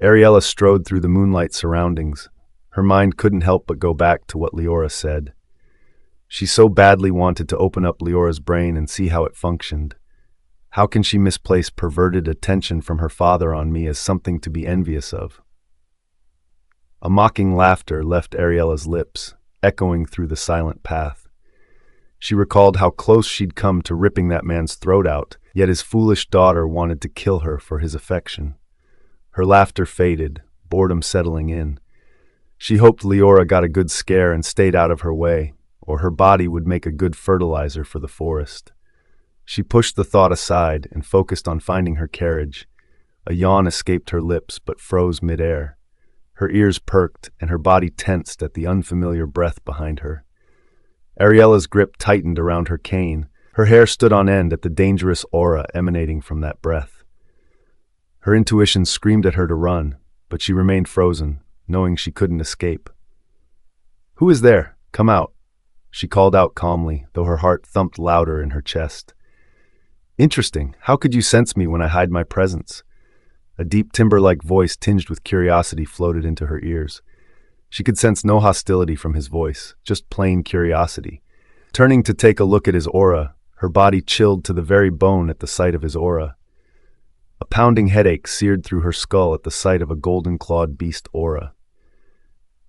Ariella strode through the moonlight surroundings. Her mind couldn't help but go back to what Leora said. She so badly wanted to open up Leora's brain and see how it functioned. How can she misplace perverted attention from her father on me as something to be envious of? A mocking laughter left Ariella's lips, echoing through the silent path. She recalled how close she'd come to ripping that man's throat out, yet his foolish daughter wanted to kill her for his affection. Her laughter faded, boredom settling in. She hoped Leora got a good scare and stayed out of her way, or her body would make a good fertilizer for the forest. She pushed the thought aside and focused on finding her carriage. A yawn escaped her lips but froze midair. Her ears perked and her body tensed at the unfamiliar breath behind her. Ariella's grip tightened around her cane. Her hair stood on end at the dangerous aura emanating from that breath. Her intuition screamed at her to run, but she remained frozen, knowing she couldn't escape. "Who is there? Come out," she called out calmly, though her heart thumped louder in her chest. "Interesting. How could you sense me when I hide my presence?" A deep timber-like voice tinged with curiosity floated into her ears. She could sense no hostility from his voice, just plain curiosity. Turning to take a look at his aura, her body chilled to the very bone at the sight of his aura. A pounding headache seared through her skull at the sight of a golden-clawed beast aura.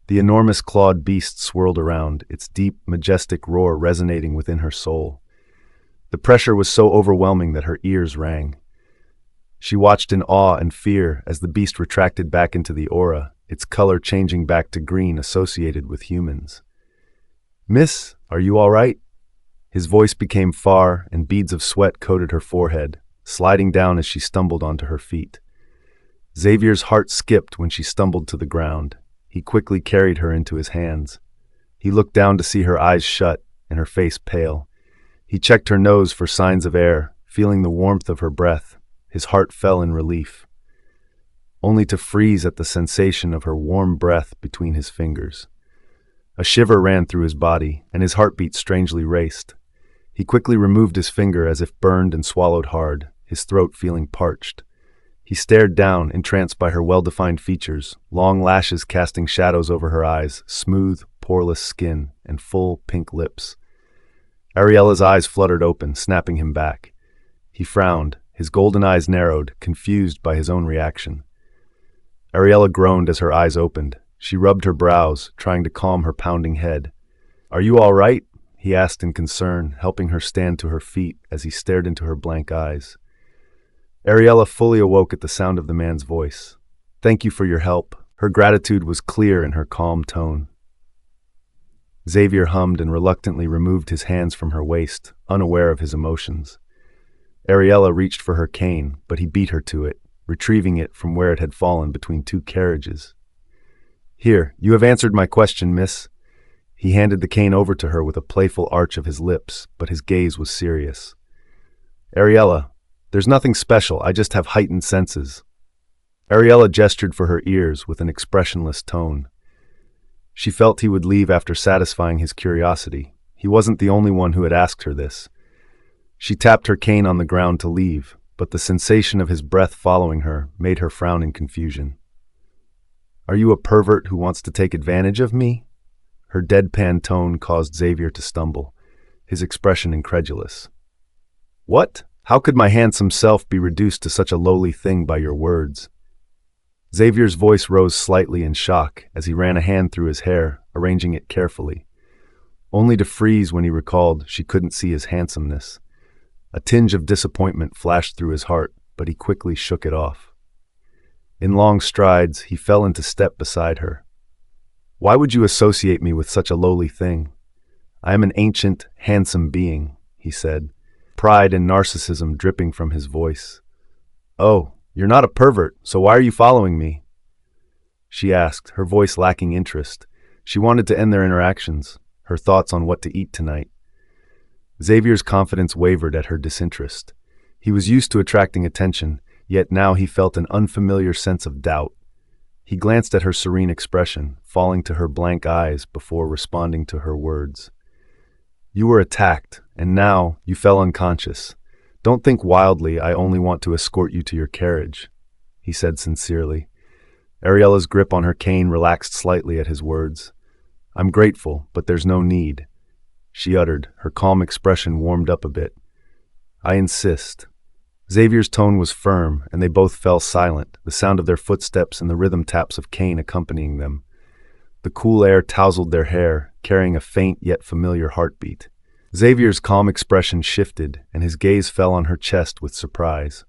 The enormous clawed beast swirled around, its deep, majestic roar resonating within her soul. The pressure was so overwhelming that her ears rang. She watched in awe and fear as the beast retracted back into the aura, its color changing back to green associated with humans. "Miss, are you all right?" His voice became far, and beads of sweat coated her forehead, sliding down as she stumbled onto her feet. Xavier's heart skipped when she stumbled to the ground. He quickly carried her into his hands. He looked down to see her eyes shut and her face pale. He checked her nose for signs of air, feeling the warmth of her breath. His heart fell in relief, only to freeze at the sensation of her warm breath between his fingers. A shiver ran through his body, and his heartbeat strangely raced. He quickly removed his finger as if burned and swallowed hard, his throat feeling parched. He stared down, entranced by her well-defined features, long lashes casting shadows over her eyes, smooth, poreless skin, and full, pink lips. Ariella's eyes fluttered open, snapping him back. He frowned, his golden eyes narrowed, confused by his own reaction. Ariella groaned as her eyes opened. She rubbed her brows, trying to calm her pounding head. "Are you all right?" he asked in concern, helping her stand to her feet as he stared into her blank eyes. Ariella fully awoke at the sound of the man's voice. "Thank you for your help." Her gratitude was clear in her calm tone. Xavier hummed and reluctantly removed his hands from her waist, unaware of his emotions. Ariella reached for her cane, but he beat her to it, retrieving it from where it had fallen between two carriages. "Here, you have answered my question, miss." He handed the cane over to her with a playful arch of his lips, but his gaze was serious. "Ariella, there's nothing special, I just have heightened senses." Ariella gestured for her ears with an expressionless tone. She felt he would leave after satisfying his curiosity. He wasn't the only one who had asked her this. She tapped her cane on the ground to leave, but the sensation of his breath following her made her frown in confusion. "Are you a pervert who wants to take advantage of me?" Her deadpan tone caused Xavier to stumble, his expression incredulous. "What? How could my handsome self be reduced to such a lowly thing by your words?" Xavier's voice rose slightly in shock as he ran a hand through his hair, arranging it carefully, only to freeze when he recalled she couldn't see his handsomeness. A tinge of disappointment flashed through his heart, but he quickly shook it off. In long strides, he fell into step beside her. "Why would you associate me with such a lowly thing? I am an ancient, handsome being," he said, pride and narcissism dripping from his voice. "Oh, you're not a pervert, so why are you following me?" she asked, her voice lacking interest. She wanted to end their interactions, her thoughts on what to eat tonight. Xavier's confidence wavered at her disinterest. He was used to attracting attention, yet now he felt an unfamiliar sense of doubt. He glanced at her serene expression, falling to her blank eyes before responding to her words. "You were attacked, and now you fell unconscious. Don't think wildly, I only want to escort you to your carriage," he said sincerely. Ariella's grip on her cane relaxed slightly at his words. "I'm grateful, but there's no need," she uttered, her calm expression warmed up a bit. "I insist." Xavier's tone was firm, and they both fell silent, the sound of their footsteps and the rhythm taps of cane accompanying them. The cool air tousled their hair, carrying a faint yet familiar heartbeat. Xavier's calm expression shifted, and his gaze fell on her chest with surprise.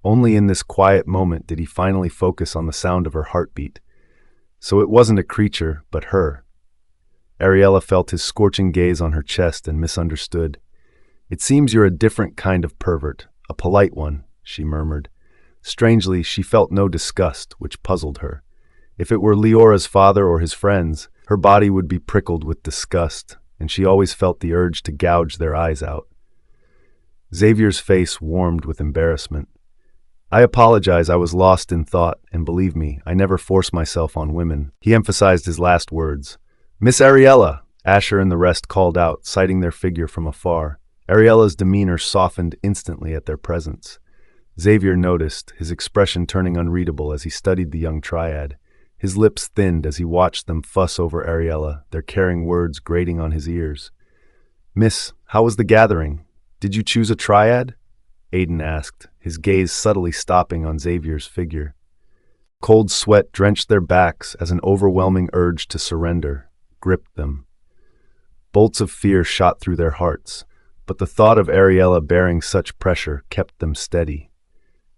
Only in this quiet moment did he finally focus on the sound of her heartbeat. So it wasn't a creature, but her. Ariella felt his scorching gaze on her chest and misunderstood. "It seems you're a different kind of pervert, a polite one," she murmured. Strangely, she felt no disgust, which puzzled her. If it were Leora's father or his friends, her body would be prickled with disgust, and she always felt the urge to gouge their eyes out. Xavier's face warmed with embarrassment. "I apologize, I was lost in thought, and believe me, I never force myself on women." He emphasized his last words. "Miss Ariella!" Asher and the rest called out, sighting their figure from afar. Ariella's demeanor softened instantly at their presence. Xavier noticed, his expression turning unreadable as he studied the young triad. His lips thinned as he watched them fuss over Ariella, their caring words grating on his ears. "Miss, how was the gathering? Did you choose a triad?" Aiden asked, his gaze subtly stopping on Xavier's figure. Cold sweat drenched their backs as an overwhelming urge to surrender gripped them. Bolts of fear shot through their hearts, but the thought of Ariella bearing such pressure kept them steady.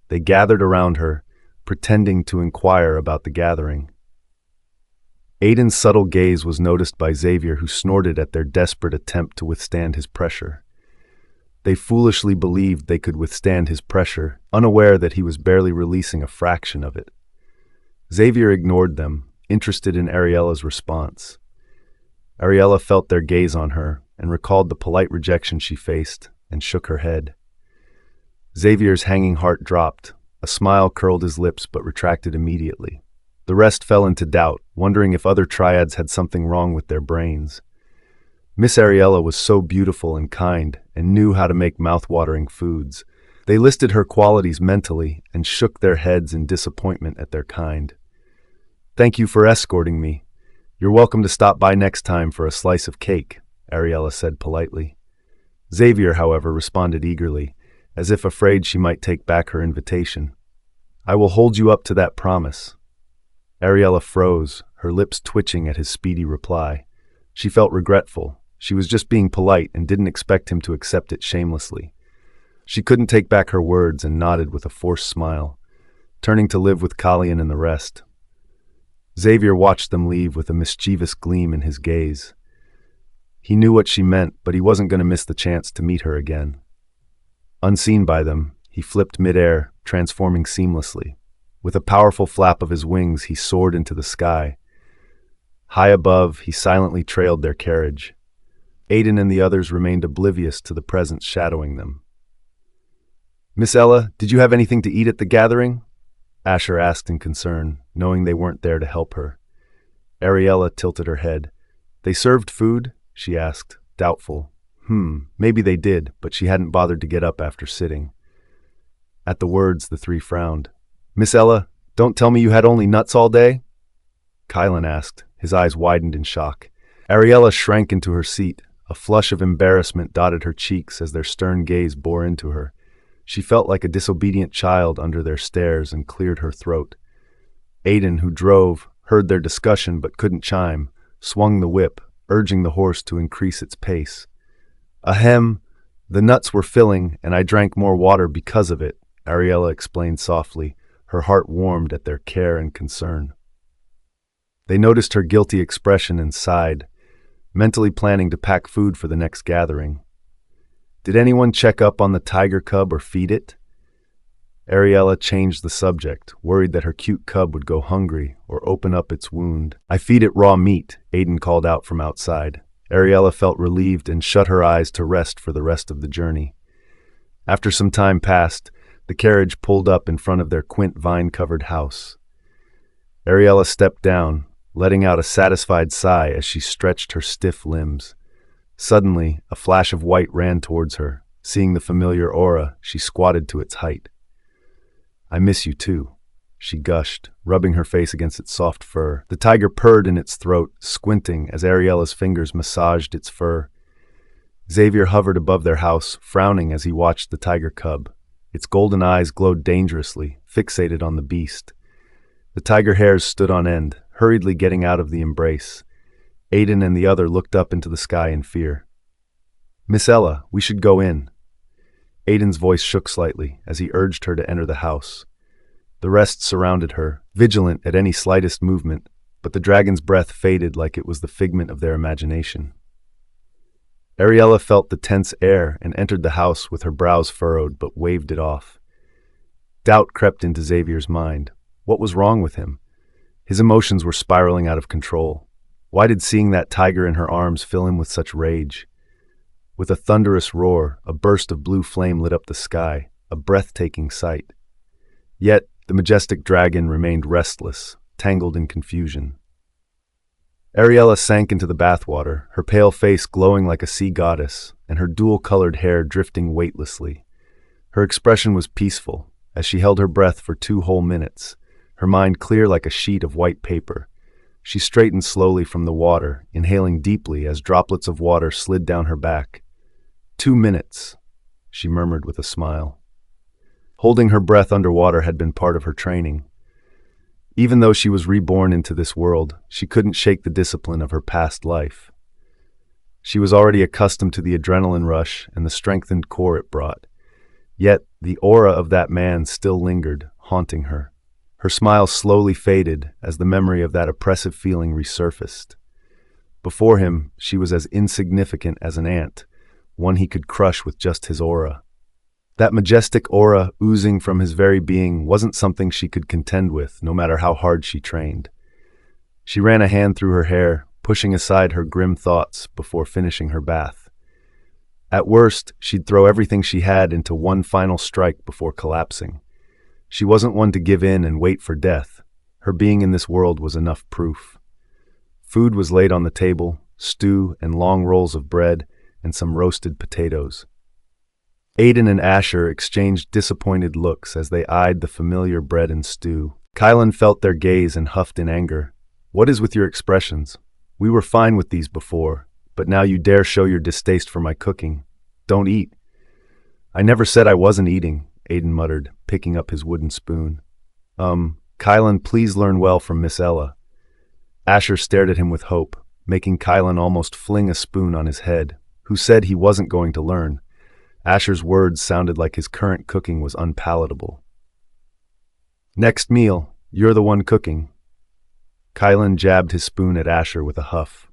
They gathered around her, pretending to inquire about the gathering. Aiden's subtle gaze was noticed by Xavier, who snorted at their desperate attempt to withstand his pressure. They foolishly believed they could withstand his pressure, unaware that he was barely releasing a fraction of it. Xavier ignored them, interested in Ariella's response. Ariella felt their gaze on her and recalled the polite rejection she faced and shook her head. Xavier's hanging heart dropped. A smile curled his lips but retracted immediately. The rest fell into doubt, wondering if other triads had something wrong with their brains. Miss Ariella was so beautiful and kind and knew how to make mouth-watering foods. They listed her qualities mentally and shook their heads in disappointment at their kind. "Thank you for escorting me. You're welcome to stop by next time for a slice of cake," Ariella said politely. Xavier, however, responded eagerly, as if afraid she might take back her invitation. "I will hold you up to that promise." Ariella froze, her lips twitching at his speedy reply. She felt regretful. She was just being polite and didn't expect him to accept it shamelessly. She couldn't take back her words and nodded with a forced smile, turning to live with Kallian and the rest. Xavier watched them leave with a mischievous gleam in his gaze. He knew what she meant, but he wasn't going to miss the chance to meet her again. Unseen by them, he flipped midair, transforming seamlessly. With a powerful flap of his wings, he soared into the sky. High above, he silently trailed their carriage. Aiden and the others remained oblivious to the presence shadowing them. "Miss Ella, did you have anything to eat at the gathering?" Asher asked in concern, knowing they weren't there to help her. Ariella tilted her head. "They served food?" she asked, doubtful. Maybe they did, but she hadn't bothered to get up after sitting. At the words, the three frowned. "Miss Ella, don't tell me you had only nuts all day?" Kylan asked, his eyes widened in shock. Ariella shrank into her seat. A flush of embarrassment dotted her cheeks as their stern gaze bore into her. She felt like a disobedient child under their stares and cleared her throat. Aiden, who drove, heard their discussion but couldn't chime, swung the whip, urging the horse to increase its pace. "Ahem, the nuts were filling, and I drank more water because of it," Ariella explained softly, her heart warmed at their care and concern. They noticed her guilty expression and sighed, mentally planning to pack food for the next gathering. "Did anyone check up on the tiger cub or feed it?" Ariella changed the subject, worried that her cute cub would go hungry or open up its wound. "I feed it raw meat," Aiden called out from outside. Ariella felt relieved and shut her eyes to rest for the rest of the journey. After some time passed, the carriage pulled up in front of their quaint vine-covered house. Ariella stepped down, letting out a satisfied sigh as she stretched her stiff limbs. Suddenly, a flash of white ran towards her. Seeing the familiar aura, she squatted to its height. "I miss you too," she gushed, rubbing her face against its soft fur. The tiger purred in its throat, squinting as Ariella's fingers massaged its fur. Xavier hovered above their house, frowning as he watched the tiger cub. Its golden eyes glowed dangerously, fixated on the beast. The tiger hairs stood on end, hurriedly getting out of the embrace. Aiden and the other looked up into the sky in fear. "Miss Ella, we should go in." Aiden's voice shook slightly as he urged her to enter the house. The rest surrounded her, vigilant at any slightest movement, but the dragon's breath faded like it was the figment of their imagination. Ariella felt the tense air and entered the house with her brows furrowed but waved it off. Doubt crept into Xavier's mind. What was wrong with him? His emotions were spiraling out of control. Why did seeing that tiger in her arms fill him with such rage? With a thunderous roar, a burst of blue flame lit up the sky, a breathtaking sight. Yet, the majestic dragon remained restless, tangled in confusion. Ariella sank into the bathwater, her pale face glowing like a sea goddess, and her dual-colored hair drifting weightlessly. Her expression was peaceful, as she held her breath for 2 whole minutes, her mind clear like a sheet of white paper. She straightened slowly from the water, inhaling deeply as droplets of water slid down her back. 2 minutes, she murmured with a smile. Holding her breath underwater had been part of her training. Even though she was reborn into this world, she couldn't shake the discipline of her past life. She was already accustomed to the adrenaline rush and the strengthened core it brought. Yet, the aura of that man still lingered, haunting her. Her smile slowly faded as the memory of that oppressive feeling resurfaced. Before him, she was as insignificant as an ant, one he could crush with just his aura. That majestic aura oozing from his very being wasn't something she could contend with, no matter how hard she trained. She ran a hand through her hair, pushing aside her grim thoughts before finishing her bath. At worst, she'd throw everything she had into one final strike before collapsing. She wasn't one to give in and wait for death. Her being in this world was enough proof. Food was laid on the table, stew and long rolls of bread, and some roasted potatoes. Aiden and Asher exchanged disappointed looks as they eyed the familiar bread and stew. Kylan felt their gaze and huffed in anger. "What is with your expressions? We were fine with these before, but now you dare show your distaste for my cooking. Don't eat." "I never said I wasn't eating," Aiden muttered, picking up his wooden spoon. Kylan, please learn well from Miss Ella." Asher stared at him with hope, making Kylan almost fling a spoon on his head. Who said he wasn't going to learn? Asher's words sounded like his current cooking was unpalatable. "Next meal, you're the one cooking." Kylan jabbed his spoon at Asher with a huff.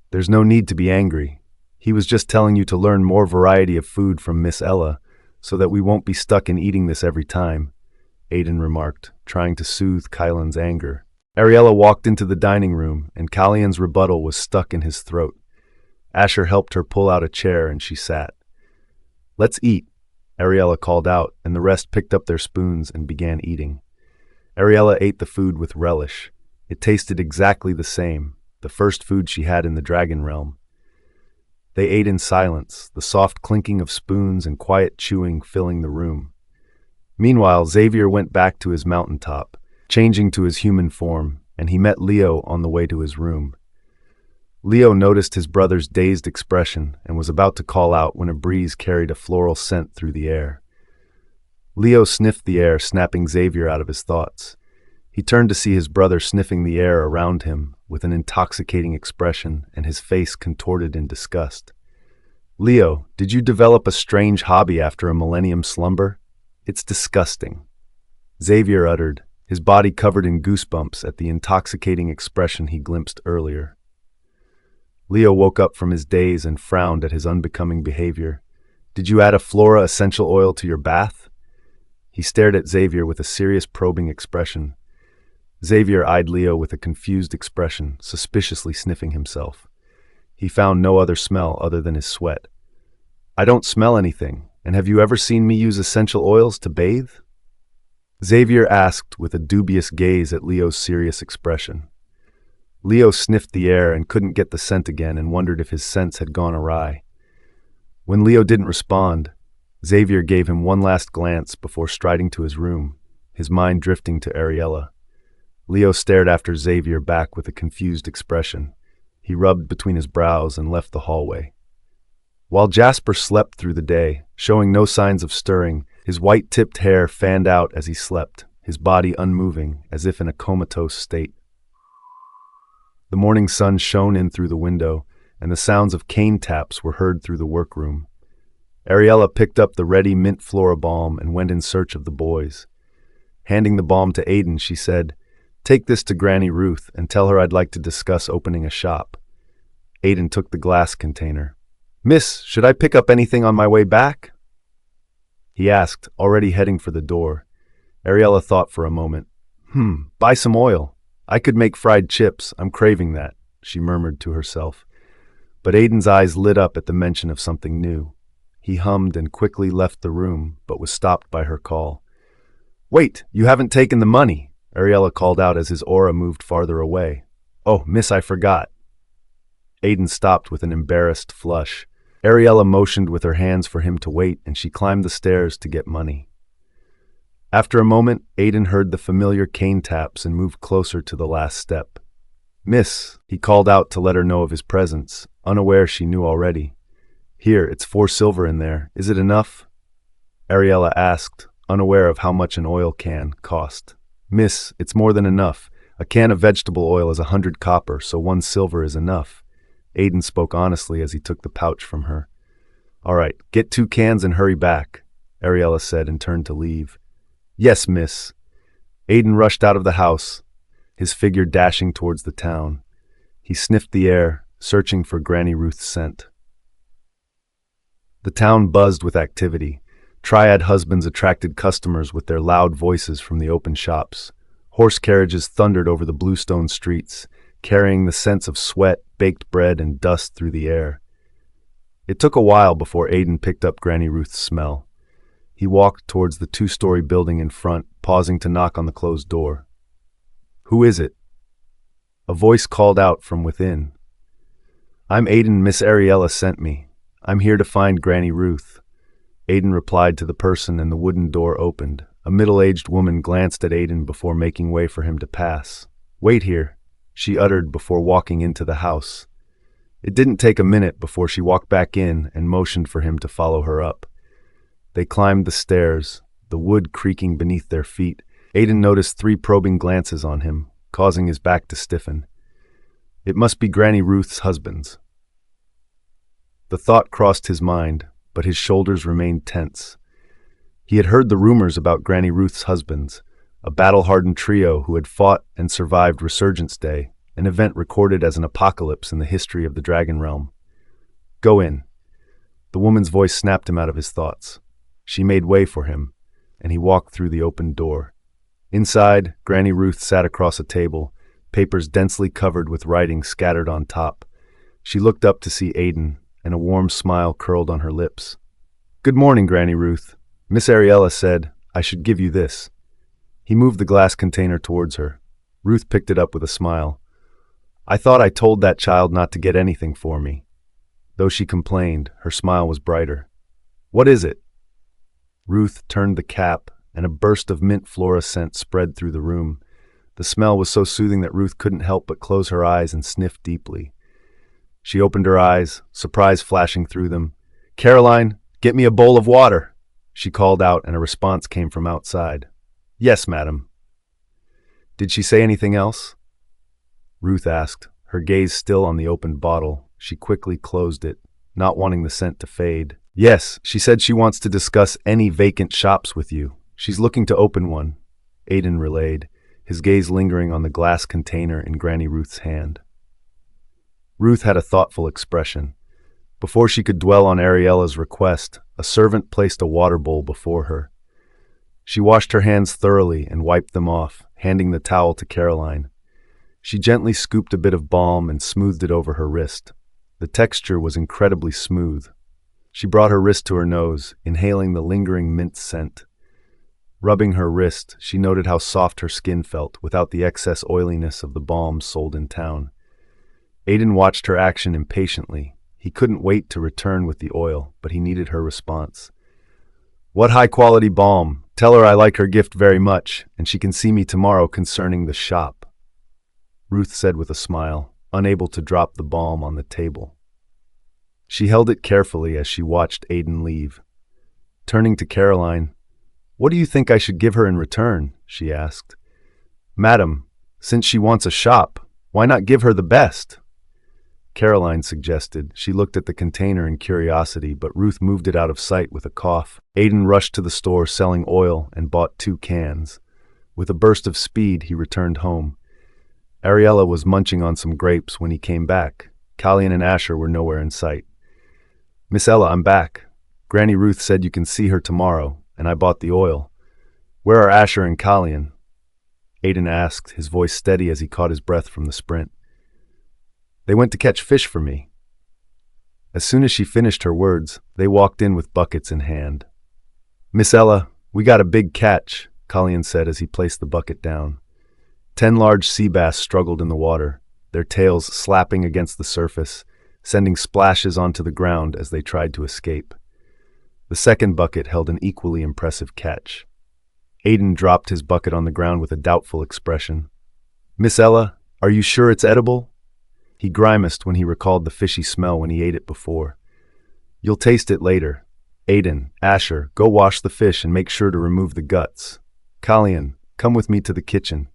"There's no need to be angry. He was just telling you to learn more variety of food from Miss Ella, so that we won't be stuck in eating this every time," Aiden remarked, trying to soothe Kylan's anger. Ariella walked into the dining room, and Kylan's rebuttal was stuck in his throat. Asher helped her pull out a chair, and she sat. "Let's eat," Ariella called out, and the rest picked up their spoons and began eating. Ariella ate the food with relish. It tasted exactly the same, the first food she had in the dragon realm. They ate in silence, the soft clinking of spoons and quiet chewing filling the room. Meanwhile, Xavier went back to his mountaintop, changing to his human form, and he met Leo on the way to his room. Leo noticed his brother's dazed expression and was about to call out when a breeze carried a floral scent through the air. Leo sniffed the air, snapping Xavier out of his thoughts. He turned to see his brother sniffing the air around him with an intoxicating expression and his face contorted in disgust. "Leo, did you develop a strange hobby after a millennium slumber? It's disgusting," Xavier uttered, his body covered in goosebumps at the intoxicating expression he glimpsed earlier. Leo woke up from his daze and frowned at his unbecoming behavior. "Did you add a flora essential oil to your bath?" He stared at Xavier with a serious probing expression. Xavier eyed Leo with a confused expression, suspiciously sniffing himself. He found no other smell other than his sweat. "I don't smell anything, and have you ever seen me use essential oils to bathe?" Xavier asked with a dubious gaze at Leo's serious expression. Leo sniffed the air and couldn't get the scent again and wondered if his sense had gone awry. When Leo didn't respond, Xavier gave him one last glance before striding to his room, his mind drifting to Ariella. Leo stared after Xavier back with a confused expression. He rubbed between his brows and left the hallway. While Jasper slept through the day, showing no signs of stirring, his white-tipped hair fanned out as he slept, his body unmoving, as if in a comatose state. The morning sun shone in through the window, and the sounds of cane taps were heard through the workroom. Ariella picked up the ready mint flora balm and went in search of the boys. Handing the balm to Aiden, she said, "Take this to Granny Ruth and tell her I'd like to discuss opening a shop." Aiden took the glass container. "Miss, should I pick up anything on my way back?" he asked, already heading for the door. Ariella thought for a moment. Buy some oil. I could make fried chips. I'm craving that," she murmured to herself. But Aiden's eyes lit up at the mention of something new. He hummed and quickly left the room, but was stopped by her call. "Wait, you haven't taken the money," Ariella called out as his aura moved farther away. "Oh, miss, I forgot." Aiden stopped with an embarrassed flush. Ariella motioned with her hands for him to wait, and she climbed the stairs to get money. After a moment, Aiden heard the familiar cane taps and moved closer to the last step. "Miss," he called out to let her know of his presence, unaware she knew already. "Here, it's 4 silver in there. Is it enough?" Ariella asked, unaware of how much an oil can cost. "Miss, it's more than enough. A can of vegetable oil is 100 copper, so 1 silver is enough." Aiden spoke honestly as he took the pouch from her. "All right, get 2 cans and hurry back," Ariella said and turned to leave. "Yes, miss." Aiden rushed out of the house, his figure dashing towards the town. He sniffed the air, searching for Granny Ruth's scent. The town buzzed with activity. Triad husbands attracted customers with their loud voices from the open shops. Horse carriages thundered over the bluestone streets, carrying the scents of sweat, baked bread, and dust through the air. It took a while before Aiden picked up Granny Ruth's smell. He walked towards the 2-story building in front, pausing to knock on the closed door. "Who is it?" A voice called out from within. "I'm Aiden. Miss Ariella sent me. I'm here to find Granny Ruth." Aiden replied to the person and the wooden door opened. A middle-aged woman glanced at Aiden before making way for him to pass. "Wait here," she uttered before walking into the house. It didn't take a minute before she walked back in and motioned for him to follow her up. They climbed the stairs, the wood creaking beneath their feet. Aiden noticed 3 probing glances on him, causing his back to stiffen. It must be Granny Ruth's husbands. The thought crossed his mind, but his shoulders remained tense. He had heard the rumors about Granny Ruth's husbands, a battle-hardened trio who had fought and survived Resurgence Day, an event recorded as an apocalypse in the history of the Dragon Realm. "Go in." The woman's voice snapped him out of his thoughts. She made way for him, and he walked through the open door. Inside, Granny Ruth sat across a table, papers densely covered with writing scattered on top. She looked up to see Aiden, and a warm smile curled on her lips. "Good morning, Granny Ruth. Miss Ariella said I should give you this." He moved the glass container towards her. Ruth picked it up with a smile. "I thought I told that child not to get anything for me." Though she complained, her smile was brighter. "What is it?" Ruth turned the cap, and a burst of mint flora scent spread through the room. The smell was so soothing that Ruth couldn't help but close her eyes and sniff deeply. She opened her eyes, surprise flashing through them. "Caroline, get me a bowl of water," she called out, and a response came from outside. "Yes, madam." "Did she say anything else?" Ruth asked, her gaze still on the opened bottle. She quickly closed it, not wanting the scent to fade. "Yes, she said she wants to discuss any vacant shops with you. She's looking to open one," Aiden relayed, his gaze lingering on the glass container in Granny Ruth's hand. Ruth had a thoughtful expression. Before she could dwell on Ariella's request, a servant placed a water bowl before her. She washed her hands thoroughly and wiped them off, handing the towel to Caroline. She gently scooped a bit of balm and smoothed it over her wrist. The texture was incredibly smooth. She brought her wrist to her nose, inhaling the lingering mint scent. Rubbing her wrist, she noted how soft her skin felt without the excess oiliness of the balms sold in town. Aiden watched her action impatiently. He couldn't wait to return with the oil, but he needed her response. "What high-quality balm?" Tell her I like her gift very much, and she can see me tomorrow concerning the shop," Ruth said with a smile, unable to drop the balm on the table. She held it carefully as she watched Aiden leave. Turning to Caroline, "What do you think I should give her in return?" she asked. "Madam, since she wants a shop, why not give her the best?" Caroline suggested. She looked at the container in curiosity, but Ruth moved it out of sight with a cough. Aiden rushed to the store selling oil and bought 2 cans. With a burst of speed, he returned home. Ariella was munching on some grapes when he came back. Callian and Asher were nowhere in sight. "Miss Ella, I'm back. Granny Ruth said you can see her tomorrow, and I bought the oil. Where are Asher and Callian?" Aiden asked, his voice steady as he caught his breath from the sprint. "They went to catch fish for me." As soon as she finished her words, they walked in with buckets in hand. "Miss Ella, we got a big catch," Callian said as he placed the bucket down. 10 large sea bass struggled in the water, their tails slapping against the surface, sending splashes onto the ground as they tried to escape. The second bucket held an equally impressive catch. Aiden dropped his bucket on the ground with a doubtful expression. "Miss Ella, are you sure it's edible?" He grimaced when he recalled the fishy smell when he ate it before. "You'll taste it later. Aiden, Asher, go wash the fish and make sure to remove the guts. Callian, come with me to the kitchen."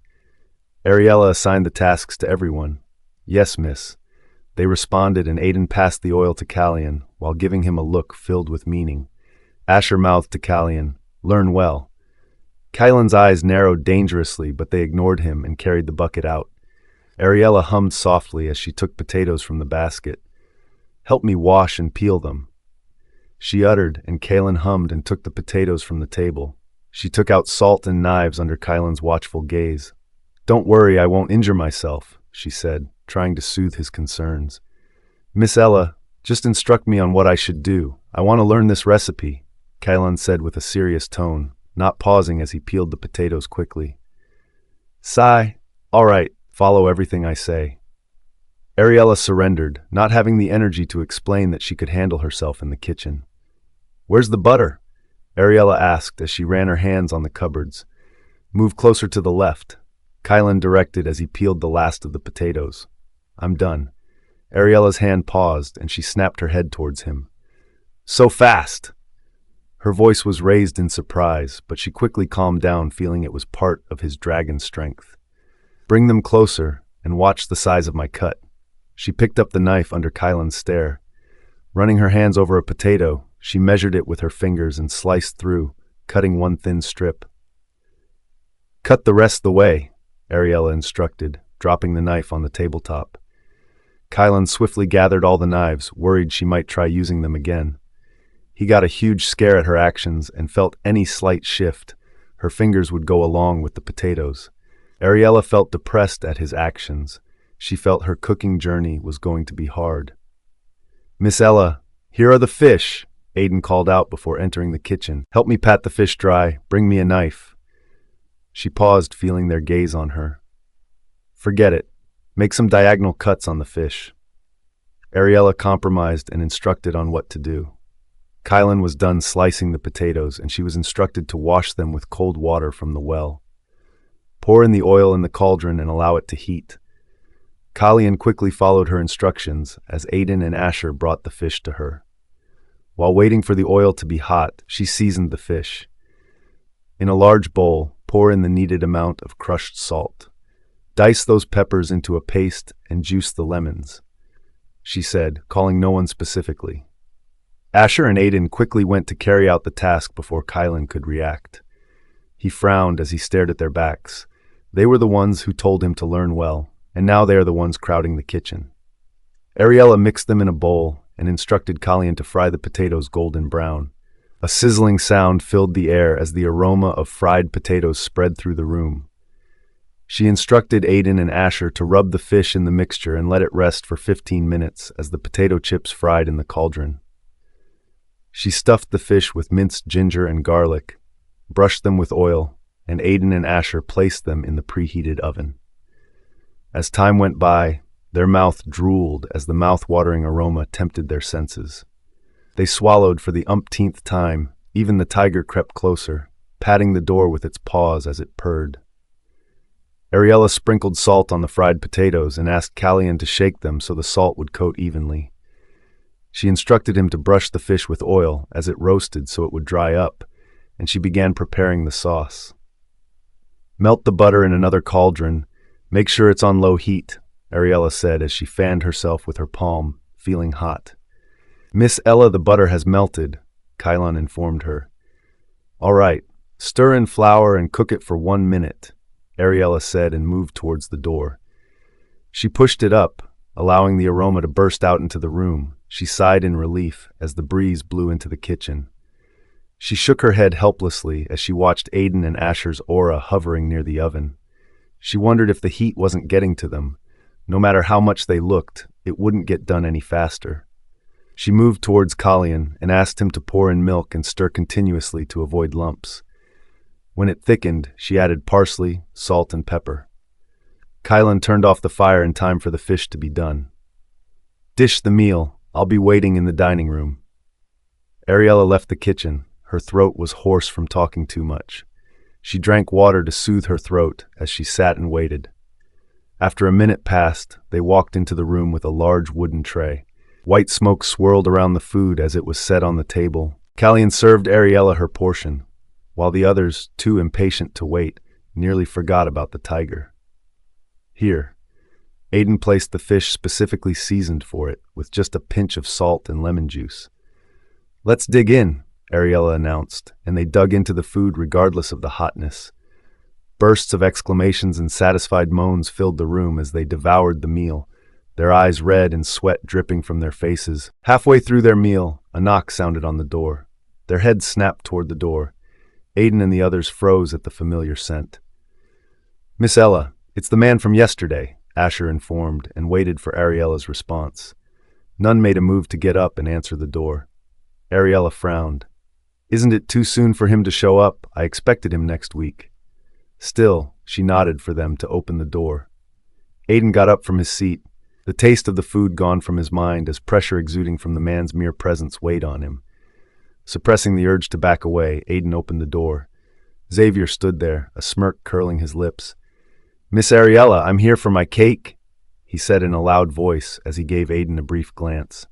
Ariella assigned the tasks to everyone. "Yes, miss." They responded, and Aiden passed the oil to Callian while giving him a look filled with meaning. Asher mouthed to Callian, "Learn well." Callian's eyes narrowed dangerously, but they ignored him and carried the bucket out. Ariella hummed softly as she took potatoes from the basket. "Help me wash and peel them." She uttered, and Callian hummed and took the potatoes from the table. She took out salt and knives under Callian's watchful gaze. "Don't worry, I won't injure myself," she said, trying to soothe his concerns. "Miss Ella, just instruct me on what I should do. I want to learn this recipe," Callian said with a serious tone, not pausing as he peeled the potatoes quickly. "Sigh. All right. Follow everything I say." Ariella surrendered, not having the energy to explain that she could handle herself in the kitchen. "Where's the butter?" Ariella asked as she ran her hands on the cupboards. "Move closer to the left," Callian directed as he peeled the last of the potatoes. "I'm done." Ariella's hand paused, and she snapped her head towards him. "So fast!" Her voice was raised in surprise, but she quickly calmed down, feeling it was part of his dragon strength. "Bring them closer, and watch the size of my cut." She picked up the knife under Callian's stare. Running her hands over a potato, she measured it with her fingers and sliced through, cutting one thin strip. "Cut the rest the way," Ariella instructed, dropping the knife on the tabletop. Callian swiftly gathered all the knives, worried she might try using them again. He got a huge scare at her actions and felt any slight shift, her fingers would go along with the potatoes. Ariella felt depressed at his actions. She felt her cooking journey was going to be hard. "Miss Ella, here are the fish," Aiden called out before entering the kitchen. "Help me pat the fish dry. Bring me a knife." She paused, feeling their gaze on her. "Forget it. Make some diagonal cuts on the fish." Ariella compromised and instructed on what to do. Callian was done slicing the potatoes, and she was instructed to wash them with cold water from the well. Pour in the oil in the cauldron and allow it to heat. Callian quickly followed her instructions as Aiden and Asher brought the fish to her. While waiting for the oil to be hot, she seasoned the fish. In a large bowl, pour in the needed amount of crushed salt. "Dice those peppers into a paste and juice the lemons," she said, calling no one specifically. Asher and Aiden quickly went to carry out the task before Callian could react. He frowned as he stared at their backs. They were the ones who told him to learn well, and now they are the ones crowding the kitchen. Ariella mixed them in a bowl and instructed Callian to fry the potatoes golden brown. A sizzling sound filled the air as the aroma of fried potatoes spread through the room. She instructed Aiden and Asher to rub the fish in the mixture and let it rest for 15 minutes as the potato chips fried in the cauldron. She stuffed the fish with minced ginger and garlic, brushed them with oil, and Aiden and Asher placed them in the preheated oven. As time went by, their mouth drooled as the mouth-watering aroma tempted their senses. They swallowed for the umpteenth time. Even the tiger crept closer. patting the door with its paws as it purred. Ariella sprinkled salt on the fried potatoes and asked Callian to shake them so the salt would coat evenly. She instructed him to brush the fish with oil as it roasted so it would dry up, and she began preparing the sauce. Melt the butter in another cauldron. Make sure it's on low heat, Ariella said as she fanned herself with her palm, feeling hot. Miss Ella, the butter has melted, Kylon informed her. All right, stir in flour and cook it for 1 minute, Ariella said and moved towards the door. She pushed it up, allowing the aroma to burst out into the room. She sighed in relief as the breeze blew into the kitchen. She shook her head helplessly as she watched Aiden and Asher's aura hovering near the oven. She wondered if the heat wasn't getting to them. No matter how much they looked, it wouldn't get done any faster. She moved towards Callian and asked him to pour in milk and stir continuously to avoid lumps. When it thickened, she added parsley, salt, and pepper. Kylan turned off the fire in time for the fish to be done. Dish the meal. I'll be waiting in the dining room. Ariella left the kitchen. Her throat was hoarse from talking too much. She drank water to soothe her throat as she sat and waited. After a minute passed, they walked into the room with a large wooden tray. White smoke swirled around the food as it was set on the table. Callian served Ariella her portion, while the others, too impatient to wait, nearly forgot about the tiger. Here, Aiden placed the fish specifically seasoned for it, with just a pinch of salt and lemon juice. Let's dig in, Ariella announced, and they dug into the food regardless of the hotness. Bursts of exclamations and satisfied moans filled the room as they devoured the meal, their eyes red and sweat dripping from their faces. Halfway through their meal, a knock sounded on the door. Their heads snapped toward the door. Aiden and the others froze at the familiar scent. Miss Ella, it's the man from yesterday, Asher informed, and waited for Ariella's response. None made a move to get up and answer the door. Ariella frowned. Isn't it too soon for him to show up? I expected him next week. Still, she nodded for them to open the door. Aiden got up from his seat, the taste of the food gone from his mind as pressure exuding from the man's mere presence weighed on him. Suppressing the urge to back away, Aiden opened the door. Xavier stood there, a smirk curling his lips. Miss Ariella, I'm here for my cake, he said in a loud voice as he gave Aiden a brief glance.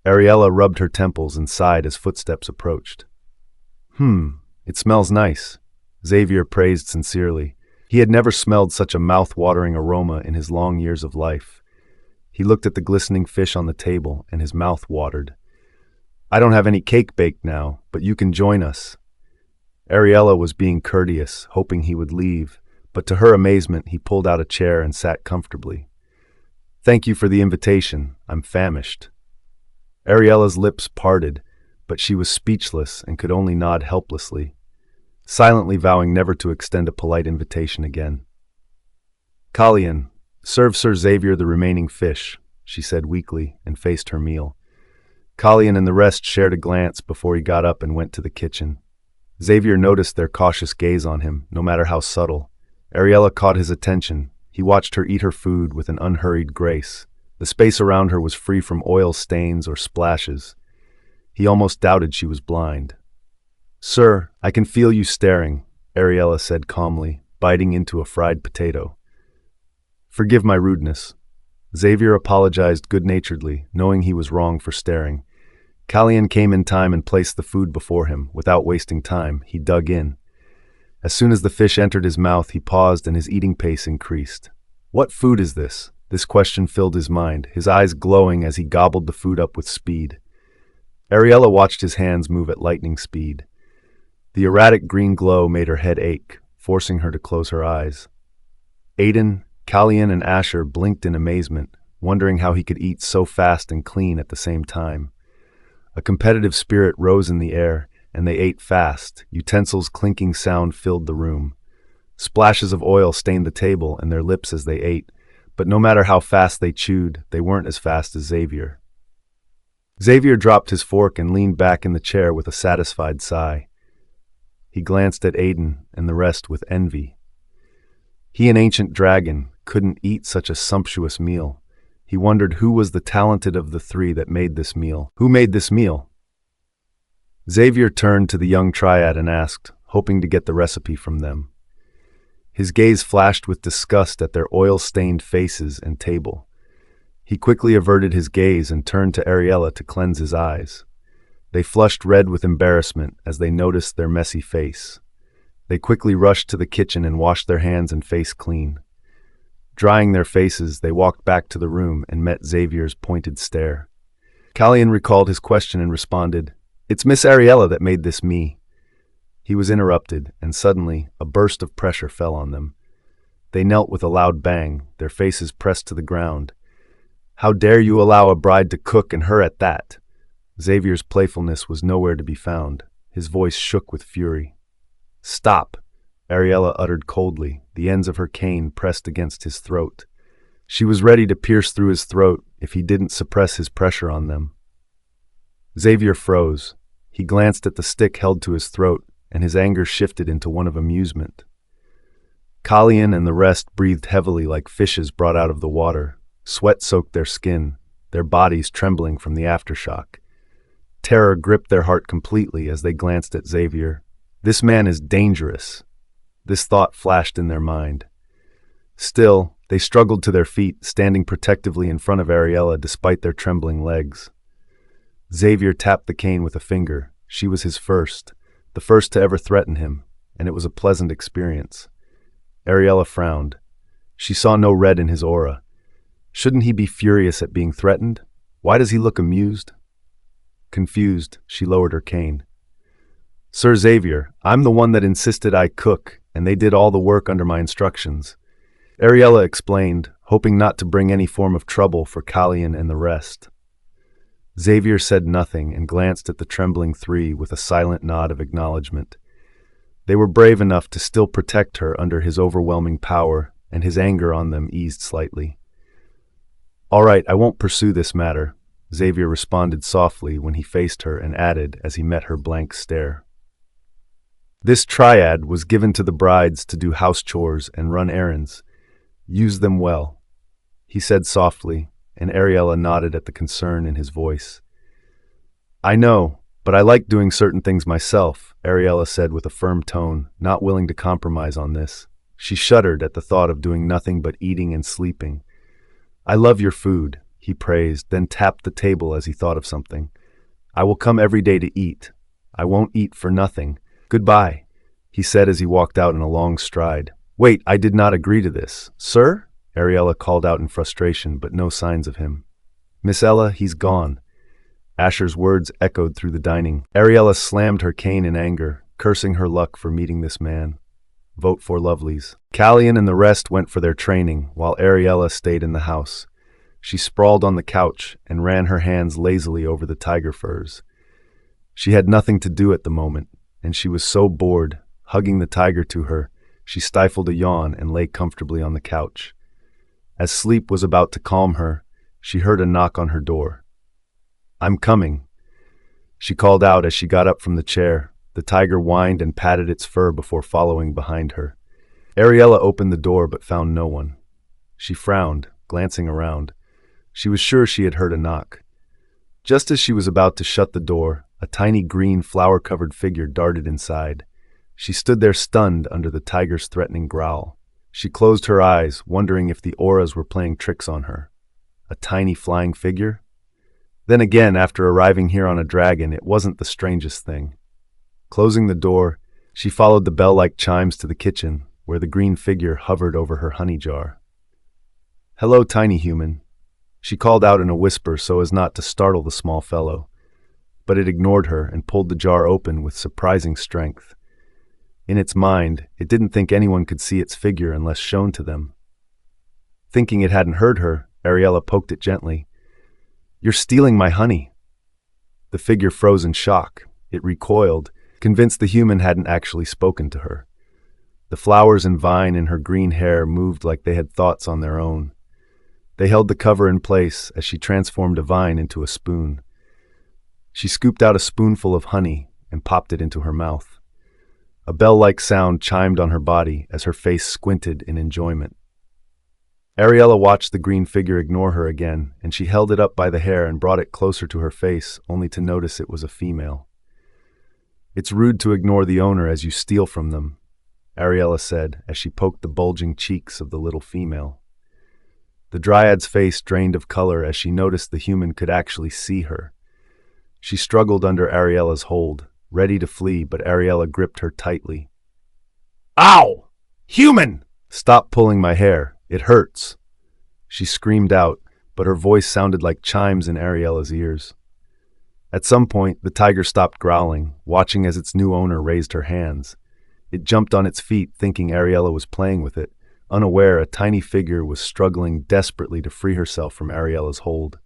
Ariella rubbed her temples and sighed as footsteps approached. It smells nice, Xavier praised sincerely. He had never smelled such a mouth-watering aroma in his long years of life. He looked at the glistening fish on the table, and his mouth watered. I don't have any cake baked now, but you can join us. Ariella was being courteous, hoping he would leave, but to her amazement, he pulled out a chair and sat comfortably. Thank you for the invitation. I'm famished. Ariella's lips parted, but she was speechless and could only nod helplessly, silently vowing never to extend a polite invitation again. Callian, serve Sir Xavier the remaining fish, she said weakly, and faced her meal. Callian and the rest shared a glance before he got up and went to the kitchen. Xavier noticed their cautious gaze on him, no matter how subtle. Ariella caught his attention. He watched her eat her food with an unhurried grace. The space around her was free from oil stains or splashes. He almost doubted she was blind. Sir, I can feel you staring, Ariella said calmly, biting into a fried potato. Forgive my rudeness. Xavier apologized good-naturedly, knowing he was wrong for staring. Callian came in time and placed the food before him. Without wasting time, he dug in. As soon as the fish entered his mouth, he paused and his eating pace increased. What food is this? This question filled his mind, his eyes glowing as he gobbled the food up with speed. Ariella watched his hands move at lightning speed. The erratic green glow made her head ache, forcing her to close her eyes. Aiden, Callian, and Asher blinked in amazement, wondering how he could eat so fast and clean at the same time. A competitive spirit rose in the air, and they ate fast. Utensils' clinking sound filled the room. Splashes of oil stained the table and their lips as they ate, but no matter how fast they chewed, they weren't as fast as Xavier. Xavier dropped his fork and leaned back in the chair with a satisfied sigh. He glanced at Aiden and the rest with envy. He, an ancient dragon, couldn't eat such a sumptuous meal. He wondered who was the talented of the three that made this meal. Who made this meal? Xavier turned to the young triad and asked, hoping to get the recipe from them. His gaze flashed with disgust at their oil-stained faces and table. He quickly averted his gaze and turned to Ariella to cleanse his eyes. They flushed red with embarrassment as they noticed their messy face. They quickly rushed to the kitchen and washed their hands and face clean. Drying their faces, they walked back to the room and met Xavier's pointed stare. Callian recalled his question and responded, "It's Miss Ariella that made this me." He was interrupted, and suddenly a burst of pressure fell on them. They knelt with a loud bang, their faces pressed to the ground. "How dare you allow a bride to cook, and her at that?" Xavier's playfulness was nowhere to be found. His voice shook with fury. "Stop," Ariella uttered coldly, the ends of her cane pressed against his throat. She was ready to pierce through his throat if he didn't suppress his pressure on them. Xavier froze. He glanced at the stick held to his throat, and his anger shifted into one of amusement. Callian and the rest breathed heavily like fishes brought out of the water. Sweat soaked their skin, their bodies trembling from the aftershock. Terror gripped their heart completely as they glanced at Xavier. This man is dangerous. This thought flashed in their mind. Still, they struggled to their feet, standing protectively in front of Ariella despite their trembling legs. Xavier tapped the cane with a finger. She was his first, the first to ever threaten him, and it was a pleasant experience. Ariella frowned. She saw no red in his aura. Shouldn't he be furious at being threatened? Why does he look amused? Confused, she lowered her cane. "Sir Xavier, I'm the one that insisted I cook, and they did all the work under my instructions," Ariella explained, hoping not to bring any form of trouble for Callian and the rest. Xavier said nothing and glanced at the trembling three with a silent nod of acknowledgement. They were brave enough to still protect her under his overwhelming power, and his anger on them eased slightly. "All right, I won't pursue this matter," Xavier responded softly when he faced her and added as he met her blank stare. "This triad was given to the brides to do house chores and run errands. Use them well," he said softly, and Ariella nodded at the concern in his voice. "I know, but I like doing certain things myself," Ariella said with a firm tone, not willing to compromise on this. She shuddered at the thought of doing nothing but eating and sleeping. "I love your food," he praised, then tapped the table as he thought of something. "I will come every day to eat. I won't eat for nothing. Goodbye," he said as he walked out in a long stride. "Wait, I did not agree to this. Sir?" Ariella called out in frustration, but no signs of him. "Miss Ella, he's gone." Asher's words echoed through the dining. Ariella slammed her cane in anger, cursing her luck for meeting this man. Vote for Lovelies. Callian and the rest went for their training, while Ariella stayed in the house. She sprawled on the couch and ran her hands lazily over the tiger furs. She had nothing to do at the moment, and she was so bored. Hugging the tiger to her, she stifled a yawn and lay comfortably on the couch. As sleep was about to calm her, she heard a knock on her door. "I'm coming," she called out as she got up from the chair. The tiger whined and patted its fur before following behind her. Ariella opened the door but found no one. She frowned, glancing around. She was sure she had heard a knock. Just as she was about to shut the door, a tiny green flower-covered figure darted inside. She stood there stunned under the tiger's threatening growl. She closed her eyes, wondering if the auras were playing tricks on her. A tiny flying figure? Then again, after arriving here on a dragon, it wasn't the strangest thing. Closing the door, she followed the bell-like chimes to the kitchen, where the green figure hovered over her honey jar. "Hello, tiny human," she called out in a whisper so as not to startle the small fellow. But it ignored her and pulled the jar open with surprising strength. In its mind, it didn't think anyone could see its figure unless shown to them. Thinking it hadn't heard her, Ariella poked it gently. "You're stealing my honey." The figure froze in shock. It recoiled, convinced the human hadn't actually spoken to her. The flowers and vine in her green hair moved like they had thoughts on their own. They held the cover in place as she transformed a vine into a spoon. She scooped out a spoonful of honey and popped it into her mouth. A bell-like sound chimed on her body as her face squinted in enjoyment. Ariella watched the green figure ignore her again, and she held it up by the hair and brought it closer to her face, only to notice it was a female. It's rude to ignore the owner as you steal from them, Ariella said as she poked the bulging cheeks of the little female. The dryad's face drained of color as she noticed the human could actually see her. She struggled under Ariella's hold, ready to flee, but Ariella gripped her tightly. Ow! Human! Stop pulling my hair. It hurts. She screamed out, but her voice sounded like chimes in Ariella's ears. At some point, the tiger stopped growling, watching as its new owner raised her hands. It jumped on its feet, thinking Ariella was playing with it. Unaware, a tiny figure was struggling desperately to free herself from Ariella's hold.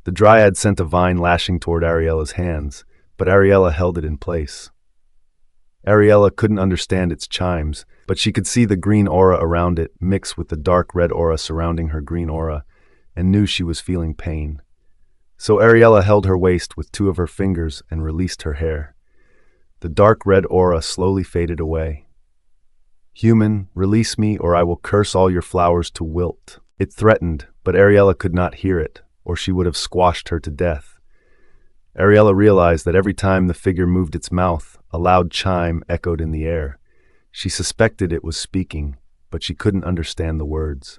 The dryad sent a vine lashing toward Ariella's hands, but Ariella held it in place. Ariella couldn't understand its chimes, but she could see the green aura around it mix with the dark red aura surrounding her green aura, and knew she was feeling pain. So Ariella held her waist with two of her fingers and released her hair. The dark red aura slowly faded away. Human, release me or I will curse all your flowers to wilt. It threatened, but Ariella could not hear it, or she would have squashed her to death. Ariella realized that every time the figure moved its mouth, a loud chime echoed in the air. She suspected it was speaking, but she couldn't understand the words.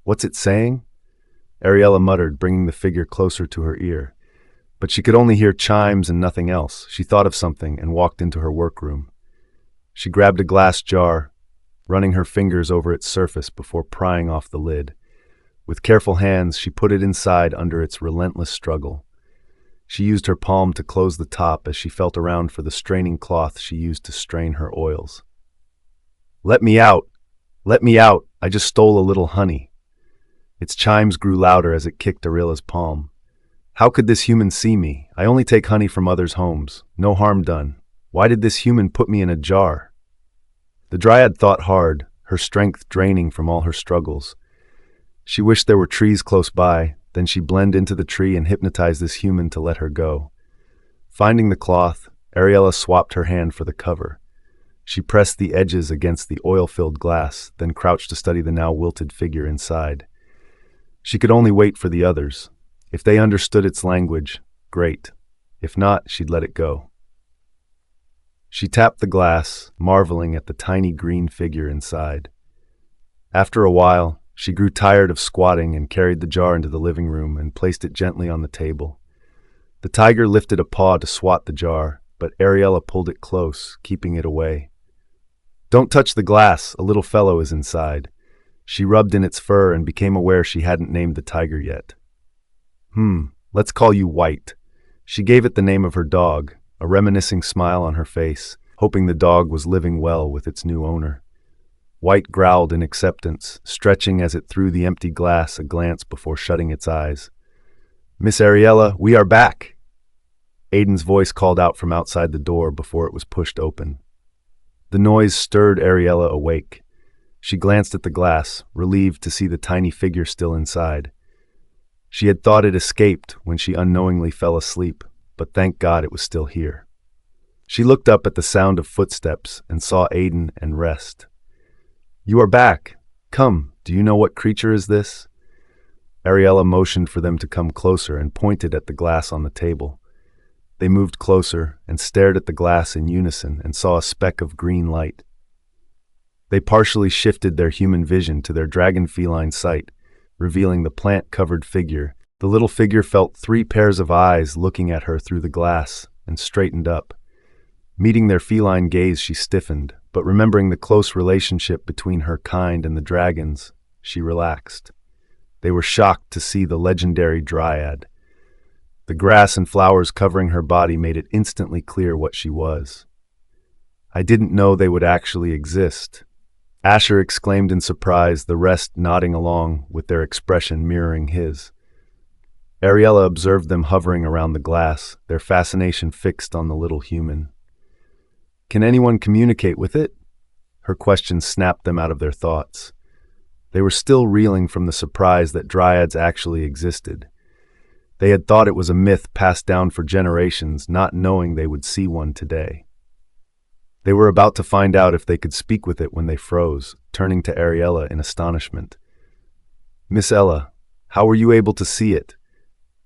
What's it saying? Ariella muttered, bringing the figure closer to her ear. But she could only hear chimes and nothing else. She thought of something and walked into her workroom. She grabbed a glass jar, running her fingers over its surface before prying off the lid. With careful hands, she put it inside under its relentless struggle. She used her palm to close the top as she felt around for the straining cloth she used to strain her oils. Let me out! Let me out! I just stole a little honey. Its chimes grew louder as it kicked Ariella's palm. How could this human see me? I only take honey from others' homes. No harm done. Why did this human put me in a jar? The dryad thought hard, her strength draining from all her struggles. She wished there were trees close by, then she blended into the tree and hypnotized this human to let her go. Finding the cloth, Ariella swapped her hand for the cover. She pressed the edges against the oil-filled glass, then crouched to study the now wilted figure inside. She could only wait for the others. If they understood its language, great. If not, she'd let it go. She tapped the glass, marveling at the tiny green figure inside. After a while, she grew tired of squatting and carried the jar into the living room and placed it gently on the table. The tiger lifted a paw to swat the jar, but Ariella pulled it close, keeping it away. Don't touch the glass, a little fellow is inside. She rubbed in its fur and became aware she hadn't named the tiger yet. Let's call you White. She gave it the name of her dog, a reminiscing smile on her face, hoping the dog was living well with its new owner. White growled in acceptance, stretching as it threw the empty glass a glance before shutting its eyes. Miss Ariella, we are back! Aiden's voice called out from outside the door before it was pushed open. The noise stirred Ariella awake. She glanced at the glass, relieved to see the tiny figure still inside. She had thought it escaped when she unknowingly fell asleep, but thank God it was still here. She looked up at the sound of footsteps and saw Aiden and Rest. You are back. Come, do you know what creature is this? Ariella motioned for them to come closer and pointed at the glass on the table. They moved closer and stared at the glass in unison and saw a speck of green light. They partially shifted their human vision to their dragon feline sight, revealing the plant-covered figure. The little figure felt 3 pairs of eyes looking at her through the glass and straightened up. Meeting their feline gaze, she stiffened, but remembering the close relationship between her kind and the dragons, she relaxed. They were shocked to see the legendary dryad. The grass and flowers covering her body made it instantly clear what she was. I didn't know they would actually exist. Asher exclaimed in surprise, the rest nodding along with their expression mirroring his. Ariella observed them hovering around the glass, their fascination fixed on the little human. Can anyone communicate with it? Her question snapped them out of their thoughts. They were still reeling from the surprise that dryads actually existed. They had thought it was a myth passed down for generations, not knowing they would see one today. They were about to find out if they could speak with it when they froze, turning to Ariella in astonishment. Miss Ella, how were you able to see it?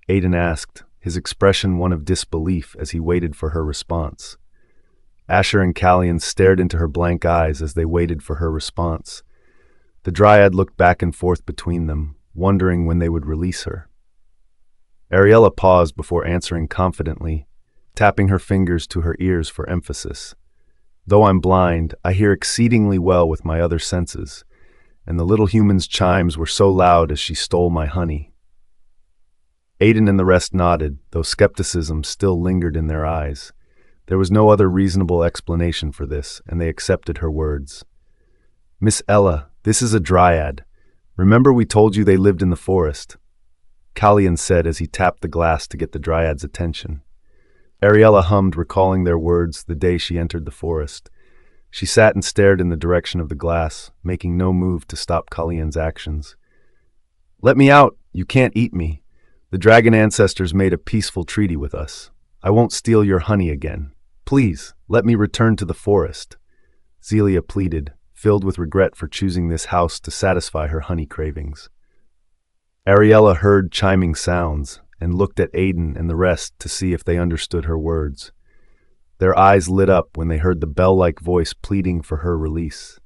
Aiden asked, his expression one of disbelief as he waited for her response. Asher and Callian stared into her blank eyes as they waited for her response. The dryad looked back and forth between them, wondering when they would release her. Ariella paused before answering confidently, tapping her fingers to her ears for emphasis. Though I'm blind, I hear exceedingly well with my other senses, and the little human's chimes were so loud as she stole my honey. Aiden and the rest nodded, though skepticism still lingered in their eyes. There was no other reasonable explanation for this, and they accepted her words. Miss Ella, this is a dryad. Remember we told you they lived in the forest? Callian said as he tapped the glass to get the dryad's attention. Ariella hummed, recalling their words the day she entered the forest. She sat and stared in the direction of the glass, making no move to stop Callian's actions. Let me out! You can't eat me. The dragon ancestors made a peaceful treaty with us. I won't steal your honey again. Please, let me return to the forest. Zelia pleaded, filled with regret for choosing this house to satisfy her honey cravings. Ariella heard chiming sounds and looked at Aiden and the rest to see if they understood her words. Their eyes lit up when they heard the bell-like voice pleading for her release.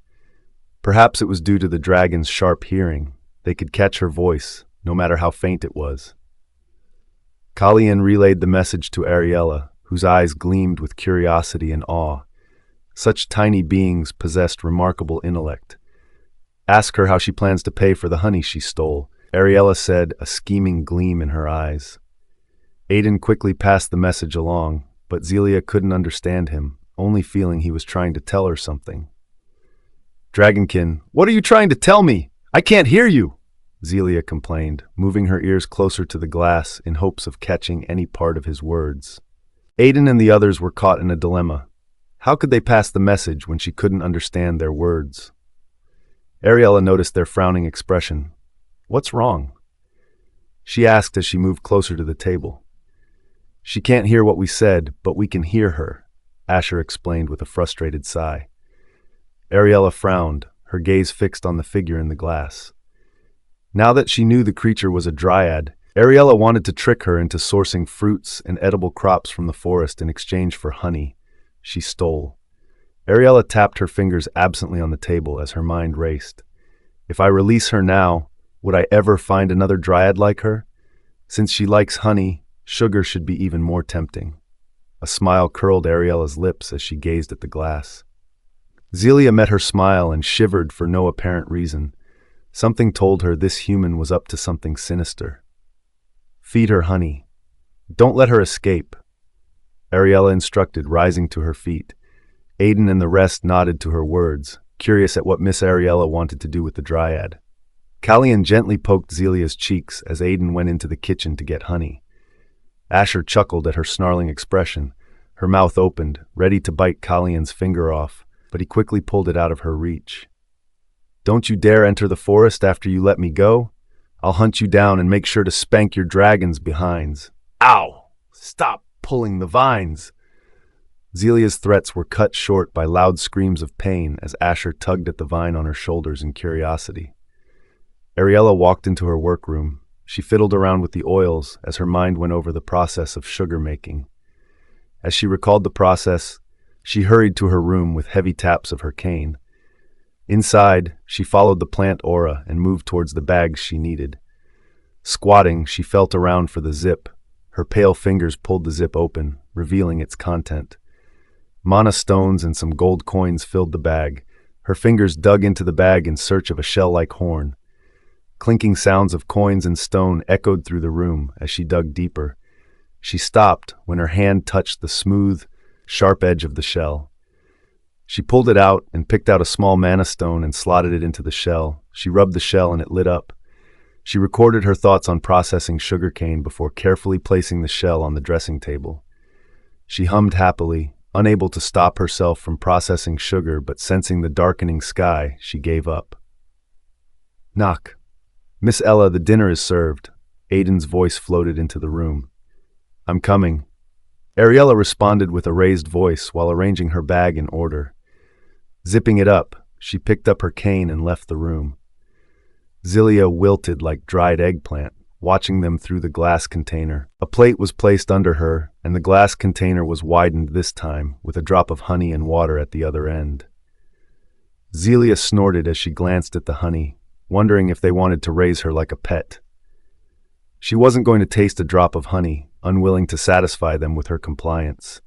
Perhaps it was due to the dragon's sharp hearing. They could catch her voice, no matter how faint it was. Callian relayed the message to Ariella, whose eyes gleamed with curiosity and awe. Such tiny beings possessed remarkable intellect. Ask her how she plans to pay for the honey she stole, Ariella said, a scheming gleam in her eyes. Aiden quickly passed the message along, but Zelia couldn't understand him, only feeling he was trying to tell her something. Dragonkin, what are you trying to tell me? I can't hear you, Zelia complained, moving her ears closer to the glass in hopes of catching any part of his words. Aiden and the others were caught in a dilemma. How could they pass the message when she couldn't understand their words? Ariella noticed their frowning expression. What's wrong? She asked as she moved closer to the table. She can't hear what we said, but we can hear her, Asher explained with a frustrated sigh. Ariella frowned, her gaze fixed on the figure in the glass. Now that she knew the creature was a dryad, Ariella wanted to trick her into sourcing fruits and edible crops from the forest in exchange for honey she stole. Ariella tapped her fingers absently on the table as her mind raced. If I release her now, would I ever find another dryad like her? Since she likes honey, sugar should be even more tempting. A smile curled Ariella's lips as she gazed at the glass. Zelia met her smile and shivered for no apparent reason. Something told her this human was up to something sinister. Feed her honey. Don't let her escape, Ariella instructed, rising to her feet. Aiden and the rest nodded to her words, curious at what Miss Ariella wanted to do with the dryad. Callian gently poked Zelia's cheeks as Aiden went into the kitchen to get honey. Asher chuckled at her snarling expression. Her mouth opened, ready to bite Callian's finger off, but he quickly pulled it out of her reach. Don't you dare enter the forest after you let me go. I'll hunt you down and make sure to spank your dragon's behinds. Ow! Stop pulling the vines! Zelia's threats were cut short by loud screams of pain as Asher tugged at the vine on her shoulders in curiosity. Ariella walked into her workroom. She fiddled around with the oils as her mind went over the process of sugar making. As she recalled the process, she hurried to her room with heavy taps of her cane. Inside, she followed the plant aura and moved towards the bags she needed. Squatting, she felt around for the zip. Her pale fingers pulled the zip open, revealing its content. Mana stones and some gold coins filled the bag. Her fingers dug into the bag in search of a shell-like horn. Clinking sounds of coins and stone echoed through the room as she dug deeper. She stopped when her hand touched the smooth, sharp edge of the shell. She pulled it out and picked out a small mana stone and slotted it into the shell. She rubbed the shell and it lit up. She recorded her thoughts on processing sugarcane before carefully placing the shell on the dressing table. She hummed happily, unable to stop herself from processing sugar, but sensing the darkening sky, she gave up. Knock. Miss Ella, the dinner is served. Aiden's voice floated into the room. I'm coming. Ariella responded with a raised voice while arranging her bag in order. Zipping it up, she picked up her cane and left the room. Zelia wilted like dried eggplant. watching them through the glass container. A plate was placed under her, and the glass container was widened this time, with a drop of honey and water at the other end. Zelia snorted as she glanced at the honey, wondering if they wanted to raise her like a pet. She wasn't going to taste a drop of honey, unwilling to satisfy them with her compliance.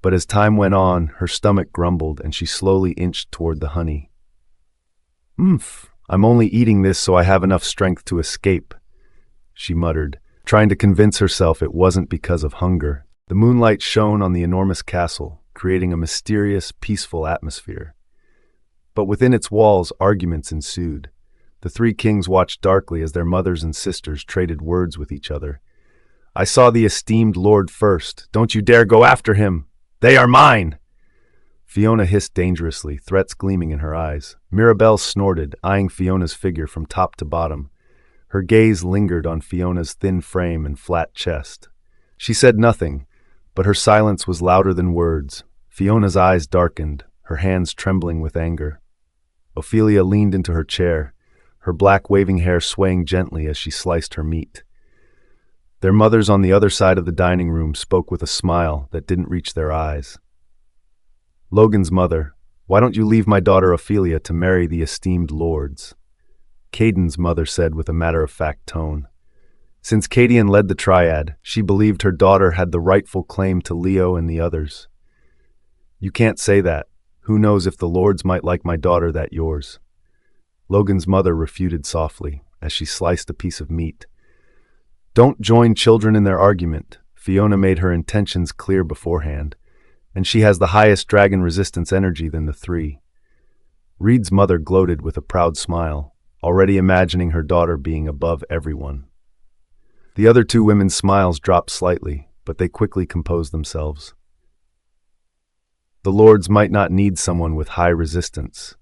But as time went on, her stomach grumbled and she slowly inched toward the honey. I'm only eating this so I have enough strength to escape," she muttered, trying to convince herself it wasn't because of hunger. The moonlight shone on the enormous castle, creating a mysterious, peaceful atmosphere. But within its walls, arguments ensued. The three kings watched darkly as their mothers and sisters traded words with each other. "I saw the esteemed lord first. Don't you dare go after him! They are mine!" Fiona hissed dangerously, threats gleaming in her eyes. Mirabelle snorted, eyeing Fiona's figure from top to bottom. Her gaze lingered on Fiona's thin frame and flat chest. She said nothing, but her silence was louder than words. Fiona's eyes darkened, her hands trembling with anger. Ophelia leaned into her chair, her black waving hair swaying gently as she sliced her meat. Their mothers on the other side of the dining room spoke with a smile that didn't reach their eyes. Logan's mother, "Why don't you leave my daughter Ophelia to marry the esteemed lords?" Caden's mother said with a matter-of-fact tone. Since Cadian led the triad, she believed her daughter had the rightful claim to Leo and the others. "You can't say that. Who knows if the lords might like my daughter that yours?" Logan's mother refuted softly, as she sliced a piece of meat. "Don't join children in their argument." Fiona made her intentions clear beforehand, and she has the highest dragon resistance energy than the three. Reed's mother gloated with a proud smile, already imagining her daughter being above everyone. The other two women's smiles dropped slightly, but they quickly composed themselves. "The lords might not need someone with high resistance."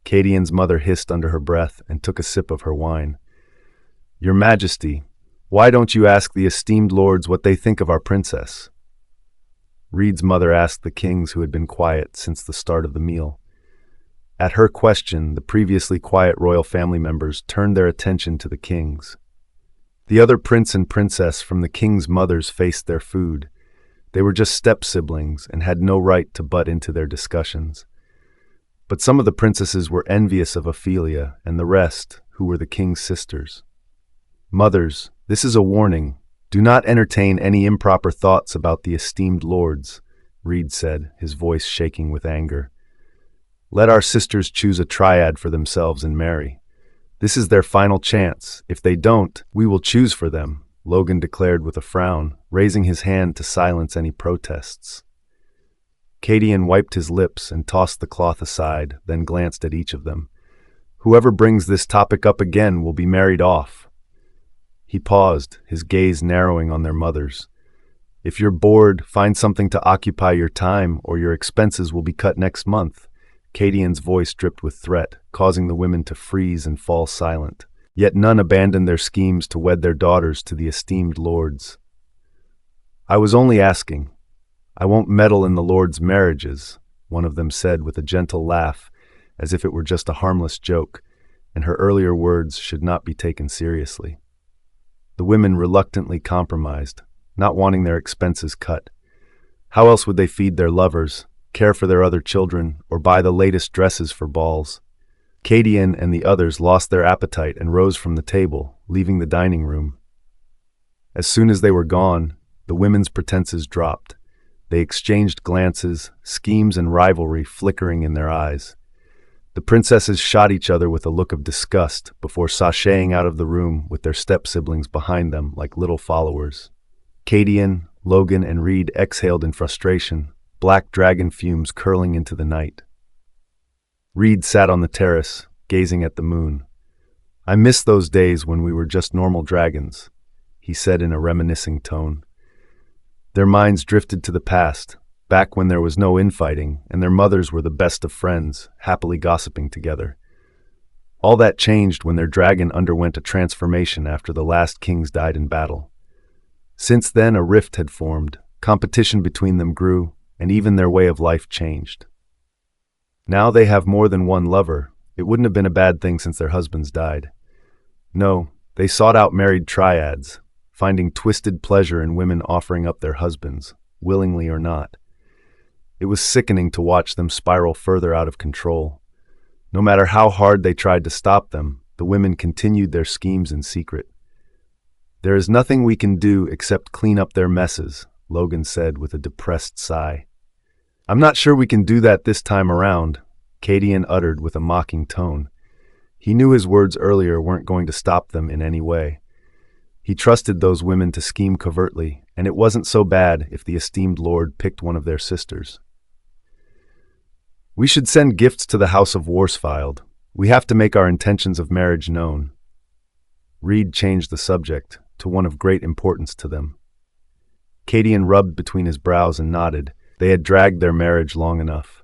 Cadian's mother hissed under her breath and took a sip of her wine. "Your Majesty, why don't you ask the esteemed lords what they think of our princess?" Reed's mother asked the kings who had been quiet since the start of the meal. At her question, the previously quiet royal family members turned their attention to the kings. The other prince and princess from the king's mothers faced their food. They were just step-siblings and had no right to butt into their discussions. But some of the princesses were envious of Ophelia and the rest, who were the king's sisters. "Mothers, this is a warning. Do not entertain any improper thoughts about the esteemed lords," Reed said, his voice shaking with anger. "Let our sisters choose a triad for themselves and marry. This is their final chance. If they don't, we will choose for them," Logan declared with a frown, raising his hand to silence any protests. Cadian wiped his lips and tossed the cloth aside, then glanced at each of them. "Whoever brings this topic up again will be married off." He paused, his gaze narrowing on their mothers. "If you're bored, find something to occupy your time, or your expenses will be cut next month." Cadian's voice dripped with threat, causing the women to freeze and fall silent. Yet none abandoned their schemes to wed their daughters to the esteemed lords. "I was only asking. I won't meddle in the lords' marriages," one of them said with a gentle laugh, as if it were just a harmless joke, and her earlier words should not be taken seriously. The women reluctantly compromised, not wanting their expenses cut. How else would they feed their lovers, care for their other children, or buy the latest dresses for balls? Cadian and the others lost their appetite and rose from the table, leaving the dining room. As soon as they were gone, the women's pretenses dropped. They exchanged glances, schemes and rivalry flickering in their eyes. The princesses shot each other with a look of disgust before sashaying out of the room with their step-siblings behind them like little followers. Cadian, Logan, and Reed exhaled in frustration, black dragon fumes curling into the night. Reed sat on the terrace, gazing at the moon. "I miss those days when we were just normal dragons," he said in a reminiscing tone. Their minds drifted to the past, back when there was no infighting and their mothers were the best of friends, happily gossiping together. All that changed when their dragon underwent a transformation after the last kings died in battle. Since then, a rift had formed, competition between them grew, and even their way of life changed. Now they have more than one lover. It wouldn't have been a bad thing since their husbands died. No, They sought out married triads, finding twisted pleasure in women offering up their husbands, willingly or not. It was sickening to watch them spiral further out of control. No matter how hard they tried to stop them, the women continued their schemes in secret. "There is nothing we can do except clean up their messes," Logan said with a depressed sigh. "I'm not sure we can do that this time around," Cadian uttered with a mocking tone. He knew his words earlier weren't going to stop them in any way. He trusted those women to scheme covertly, and it wasn't so bad if the esteemed lord picked one of their sisters. "We should send gifts to the House of Worsfield. We have to make our intentions of marriage known." Reed changed the subject to one of great importance to them. Cadian rubbed between his brows and nodded. They had dragged their marriage long enough.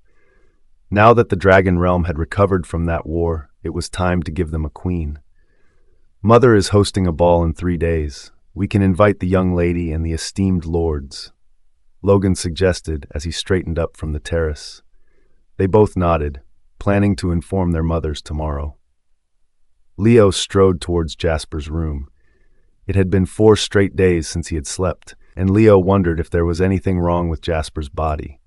Now that the Dragon Realm had recovered from that war, it was time to give them a queen. "Mother is hosting a ball in 3 days. We can invite the young lady and the esteemed lords," Logan suggested as he straightened up from the terrace. They both nodded, planning to inform their mothers tomorrow. Leo strode towards Jasper's room. It had been 4 straight days since he had slept, and Leo wondered if there was anything wrong with Jasper's body.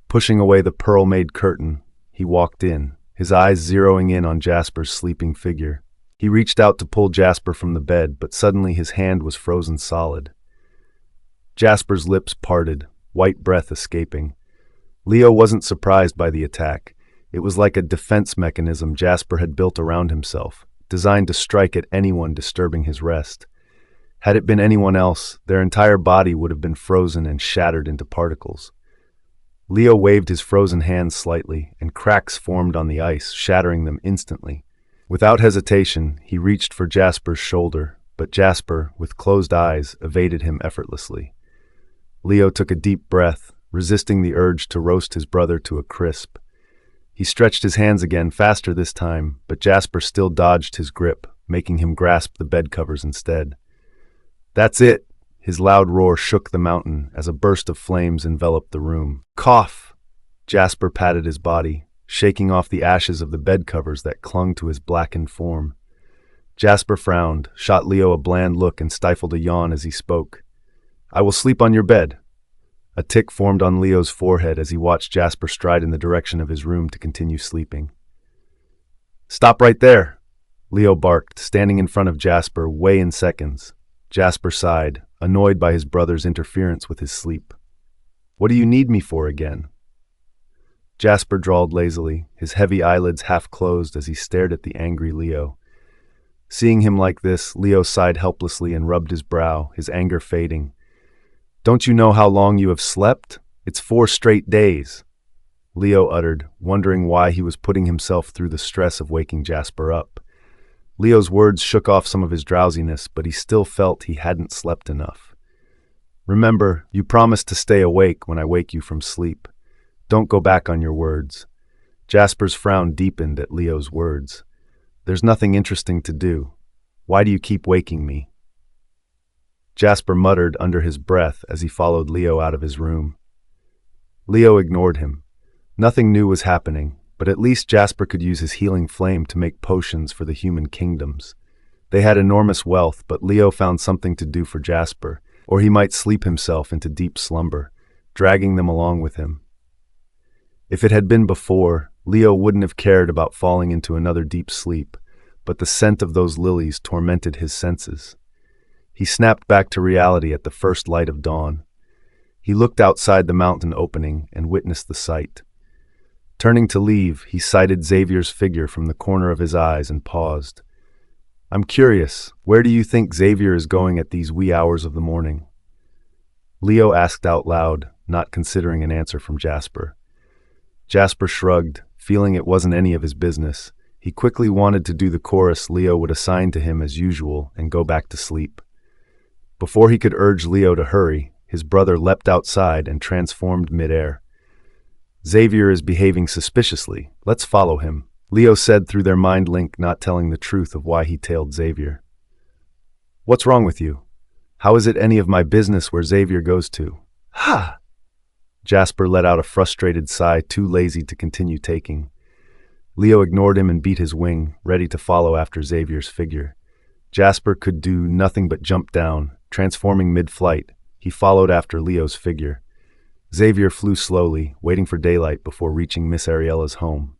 Pushing away the pearl-made curtain, he walked in, his eyes zeroing in on Jasper's sleeping figure. He reached out to pull Jasper from the bed, but suddenly his hand was frozen solid. Jasper's lips parted, white breath escaping. Leo wasn't surprised by the attack. It was like a defense mechanism Jasper had built around himself, designed to strike at anyone disturbing his rest. Had it been anyone else, their entire body would have been frozen and shattered into particles. Leo waved his frozen hands slightly, and cracks formed on the ice, shattering them instantly. Without hesitation, he reached for Jasper's shoulder, but Jasper, with closed eyes, evaded him effortlessly. Leo took a deep breath, resisting the urge to roast his brother to a crisp. He stretched his hands again, faster this time, but Jasper still dodged his grip, making him grasp the bed covers instead. "That's it!" His loud roar shook the mountain as a burst of flames enveloped the room. "Cough!" Jasper patted his body, shaking off the ashes of the bed covers that clung to his blackened form. Jasper frowned, shot Leo a bland look, and stifled a yawn as he spoke. "I will sleep on your bed." A tic formed on Leo's forehead as he watched Jasper stride in the direction of his room to continue sleeping. "Stop right there!" Leo barked, standing in front of Jasper, way in seconds. Jasper sighed, annoyed by his brother's interference with his sleep. "What do you need me for again?" Jasper drawled lazily, his heavy eyelids half closed as he stared at the angry Leo. Seeing him like this, Leo sighed helplessly and rubbed his brow, his anger fading. "Don't you know how long you have slept? It's 4 straight days." Leo uttered, wondering why he was putting himself through the stress of waking Jasper up. Leo's words shook off some of his drowsiness, but he still felt he hadn't slept enough. "Remember, you promised to stay awake when I wake you from sleep. Don't go back on your words." Jasper's frown deepened at Leo's words. "There's nothing interesting to do. Why do you keep waking me?" Jasper muttered under his breath as he followed Leo out of his room. Leo ignored him. Nothing new was happening, but at least Jasper could use his healing flame to make potions for the human kingdoms. They had enormous wealth, but Leo found something to do for Jasper, or he might sleep himself into deep slumber, dragging them along with him. If it had been before, Leo wouldn't have cared about falling into another deep sleep, but the scent of those lilies tormented his senses. He snapped back to reality at the first light of dawn. He looked outside the mountain opening and witnessed the sight. Turning to leave, he sighted Xavier's figure from the corner of his eyes and paused. "I'm curious, where do you think Xavier is going at these wee hours of the morning?" Leo asked out loud, not considering an answer from Jasper. Jasper shrugged, feeling it wasn't any of his business. He quickly wanted to do the chorus Leo would assign to him as usual and go back to sleep. Before he could urge Leo to hurry, his brother leapt outside and transformed midair. "Xavier is behaving suspiciously. Let's follow him," Leo said through their mind link, not telling the truth of why he tailed Xavier. "What's wrong with you? How is it any of my business where Xavier goes to?" "Ha!" Jasper let out a frustrated sigh, too lazy to continue taking. Leo ignored him and beat his wing, ready to follow after Xavier's figure. Jasper could do nothing but jump down, transforming mid-flight. He followed after Leo's figure. Xavier flew slowly, waiting for daylight before reaching Miss Ariella's home.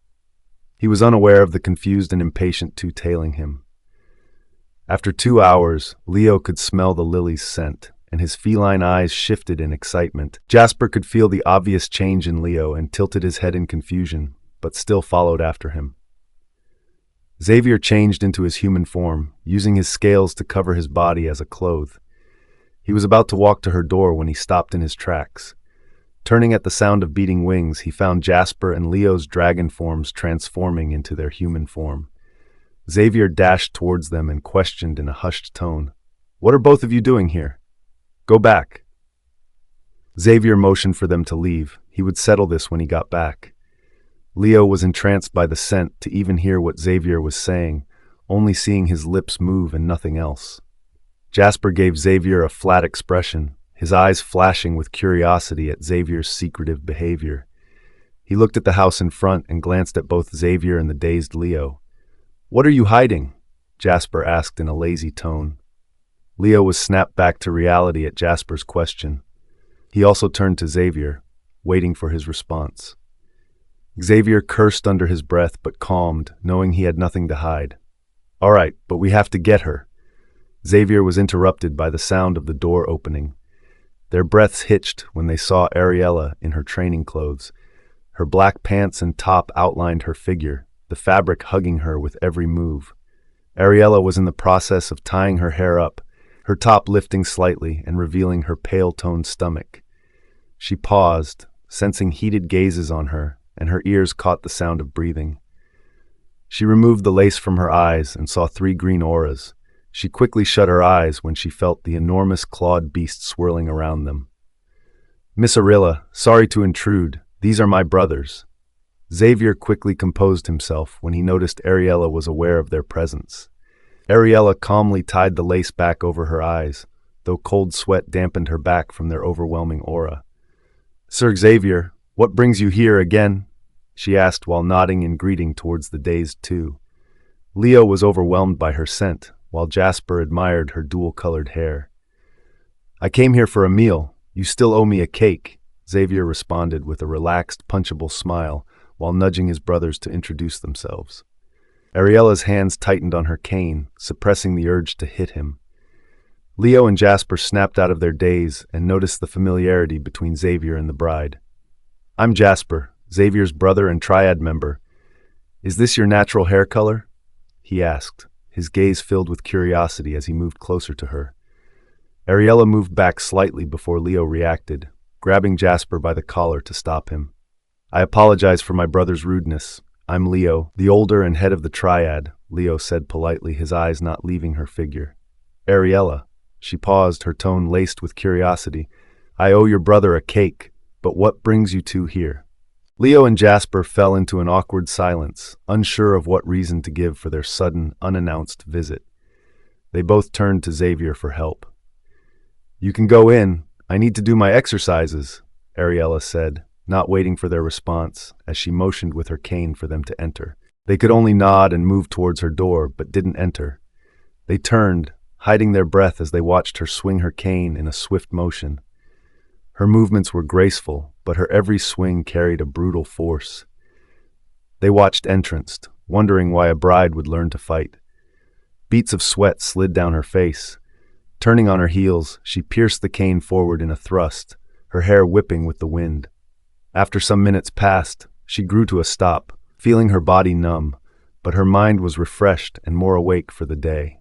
He was unaware of the confused and impatient two tailing him. After 2 hours, Leo could smell the lily's scent, and his feline eyes shifted in excitement. Jasper could feel the obvious change in Leo and tilted his head in confusion, but still followed after him. Xavier changed into his human form, using his scales to cover his body as a cloth. He was about to walk to her door when he stopped in his tracks. Turning at the sound of beating wings, he found Jasper and Leo's dragon forms transforming into their human form. Xavier dashed towards them and questioned in a hushed tone, "What are both of you doing here? Go back." Xavier motioned for them to leave. He would settle this when he got back. Leo was entranced by the scent to even hear what Xavier was saying, only seeing his lips move and nothing else. Jasper gave Xavier a flat expression, his eyes flashing with curiosity at Xavier's secretive behavior. He looked at the house in front and glanced at both Xavier and the dazed Leo. "What are you hiding?" Jasper asked in a lazy tone. Leo was snapped back to reality at Jasper's question. He also turned to Xavier, waiting for his response. Xavier cursed under his breath but calmed, knowing he had nothing to hide. "All right, but we have to get her." Xavier was interrupted by the sound of the door opening. Their breaths hitched when they saw Ariella in her training clothes. Her black pants and top outlined her figure, the fabric hugging her with every move. Ariella was in the process of tying her hair up, her top lifting slightly and revealing her pale-toned stomach. She paused, sensing heated gazes on her, and her ears caught the sound of breathing. She removed the lace from her eyes and saw 3 green auras. She quickly shut her eyes when she felt the enormous clawed beast swirling around them. "Miss Ariella, sorry to intrude. These are my brothers." Xavier quickly composed himself when he noticed Ariella was aware of their presence. Ariella calmly tied the lace back over her eyes, though cold sweat dampened her back from their overwhelming aura. "Sir Xavier, what brings you here again?" she asked while nodding in greeting towards the dazed two. Leo was overwhelmed by her scent, while Jasper admired her dual-colored hair. "I came here for a meal. You still owe me a cake," Xavier responded with a relaxed, punchable smile while nudging his brothers to introduce themselves. Ariella's hands tightened on her cane, suppressing the urge to hit him. Leo and Jasper snapped out of their daze and noticed the familiarity between Xavier and the bride. "I'm Jasper, Xavier's brother and triad member. Is this your natural hair color?" he asked, his gaze filled with curiosity as he moved closer to her. Ariella moved back slightly before Leo reacted, grabbing Jasper by the collar to stop him. "I apologize for my brother's rudeness. I'm Leo, the older and head of the triad," Leo said politely, his eyes not leaving her figure. "Ariella," she paused, her tone laced with curiosity, "I owe your brother a cake, but what brings you two here?" Leo and Jasper fell into an awkward silence, unsure of what reason to give for their sudden, unannounced visit. They both turned to Xavier for help. "You can go in. I need to do my exercises," Ariella said, not waiting for their response, as she motioned with her cane for them to enter. They could only nod and move towards her door, but didn't enter. They turned, hiding their breath as they watched her swing her cane in a swift motion. Her movements were graceful, but her every swing carried a brutal force. They watched entranced, wondering why a bride would learn to fight. Beads of sweat slid down her face. Turning on her heels, she pierced the cane forward in a thrust, her hair whipping with the wind. After some minutes passed, she grew to a stop, feeling her body numb, but her mind was refreshed and more awake for the day.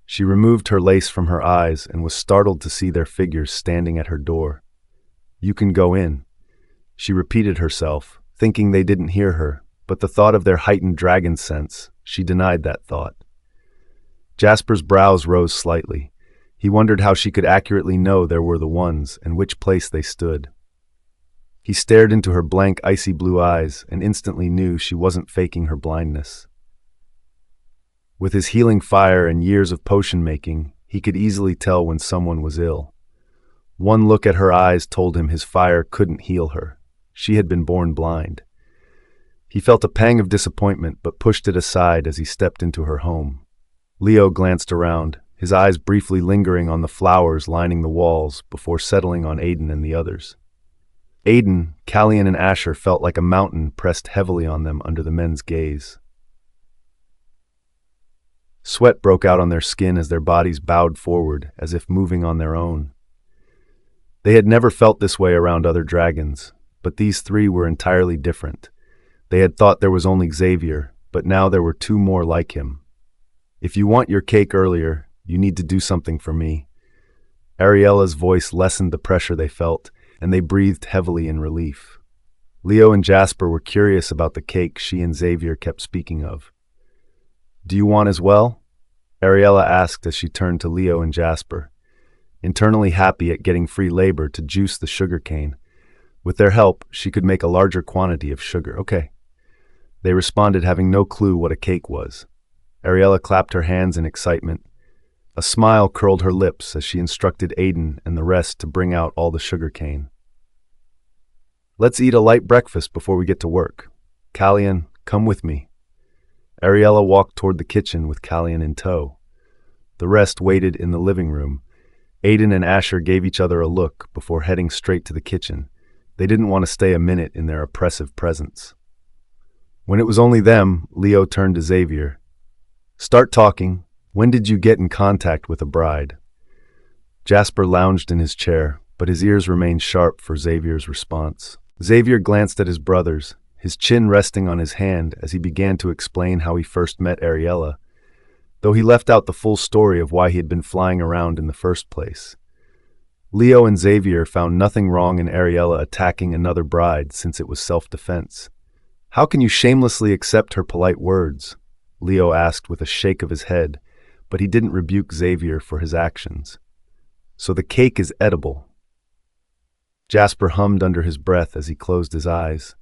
She removed her lace from her eyes and was startled to see their figures standing at her door. "You can go in," she repeated herself, thinking they didn't hear her, but the thought of their heightened dragon sense, she denied that thought. Jasper's brows rose slightly. He wondered how she could accurately know there were the ones and which place they stood. He stared into her blank, icy blue eyes and instantly knew she wasn't faking her blindness. With his healing fire and years of potion making, he could easily tell when someone was ill. One look at her eyes told him his fire couldn't heal her. She had been born blind. He felt a pang of disappointment but pushed it aside as he stepped into her home. Leo glanced around, his eyes briefly lingering on the flowers lining the walls before settling on Aiden and the others. Aiden, Callian, and Asher felt like a mountain pressed heavily on them under the men's gaze. Sweat broke out on their skin as their bodies bowed forward, as if moving on their own. They had never felt this way around other dragons, but these three were entirely different. They had thought there was only Xavier, but now there were two more like him. "If you want your cake earlier, you need to do something for me." Ariella's voice lessened the pressure they felt, and they breathed heavily in relief. Leo and Jasper were curious about the cake she and Xavier kept speaking of. "Do you want as well?" Ariella asked as she turned to Leo and Jasper, internally happy at getting free labor to juice the sugarcane. With their help, she could make a larger quantity of sugar. "Okay." They responded, having no clue what a cake was. Ariella clapped her hands in excitement. A smile curled her lips as she instructed Aiden and the rest to bring out all the sugarcane. "Let's eat a light breakfast before we get to work. Callian, come with me." Ariella walked toward the kitchen with Callian in tow. The rest waited in the living room. Aiden and Asher gave each other a look before heading straight to the kitchen. They didn't want to stay a minute in their oppressive presence. When it was only them, Leo turned to Xavier. "Start talking. When did you get in contact with a bride?" Jasper lounged in his chair, but his ears remained sharp for Xavier's response. Xavier glanced at his brothers, his chin resting on his hand as he began to explain how he first met Ariella, though he left out the full story of why he had been flying around in the first place. Leo and Xavier found nothing wrong in Ariella attacking another bride since it was self-defense. "How can you shamelessly accept her polite words?" Leo asked with a shake of his head, but he didn't rebuke Xavier for his actions. "So the cake is edible." Jasper hummed under his breath as he closed his eyes.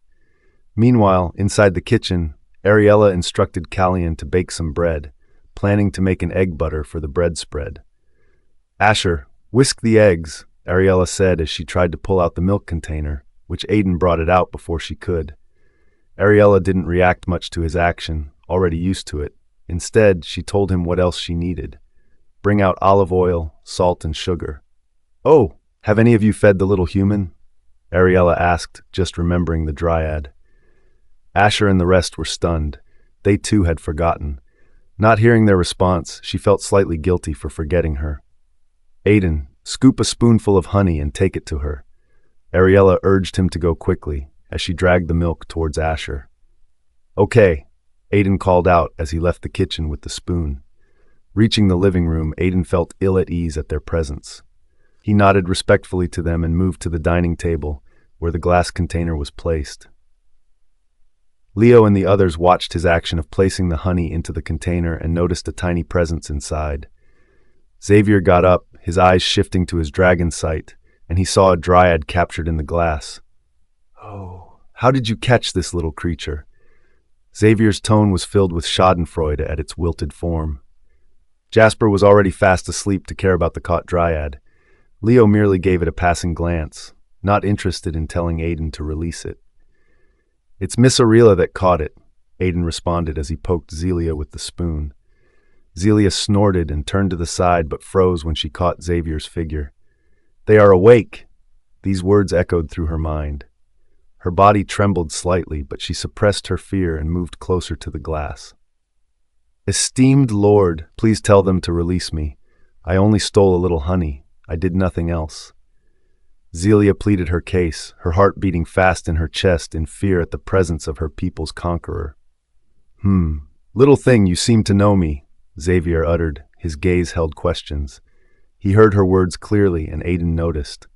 Meanwhile, inside the kitchen, Ariella instructed Callian to bake some bread, planning to make an egg butter for the bread spread. "Asher, whisk the eggs," Ariella said as she tried to pull out the milk container, which Aiden brought it out before she could. Ariella didn't react much to his action, already used to it. Instead, she told him what else she needed. "Bring out olive oil, salt, and sugar." "Oh, have any of you fed the little human?" Ariella asked, just remembering the dryad. Asher and the rest were stunned. They too had forgotten. Not hearing their response, she felt slightly guilty for forgetting her. "Aiden, scoop a spoonful of honey and take it to her." Ariella urged him to go quickly, as she dragged the milk towards Asher. "Okay," Aiden called out as he left the kitchen with the spoon. Reaching the living room, Aiden felt ill at ease at their presence. He nodded respectfully to them and moved to the dining table, where the glass container was placed. Leo and the others watched his action of placing the honey into the container and noticed a tiny presence inside. Xavier got up, his eyes shifting to his dragon sight, and he saw a dryad captured in the glass. "Oh, how did you catch this little creature?" Xavier's tone was filled with schadenfreude at its wilted form. Jasper was already fast asleep to care about the caught dryad. Leo merely gave it a passing glance, not interested in telling Aiden to release it. "It's Miss Ariella that caught it," Aiden responded as he poked Zelia with the spoon. Zelia snorted and turned to the side but froze when she caught Xavier's figure. "They are awake!" These words echoed through her mind. Her body trembled slightly, but she suppressed her fear and moved closer to the glass. "Esteemed Lord, please tell them to release me. I only stole a little honey. I did nothing else." Zelia pleaded her case, her heart beating fast in her chest in fear at the presence of her people's conqueror. Little thing, you seem to know me," Xavier uttered, his gaze held questions. He heard her words clearly, and Aiden noticed.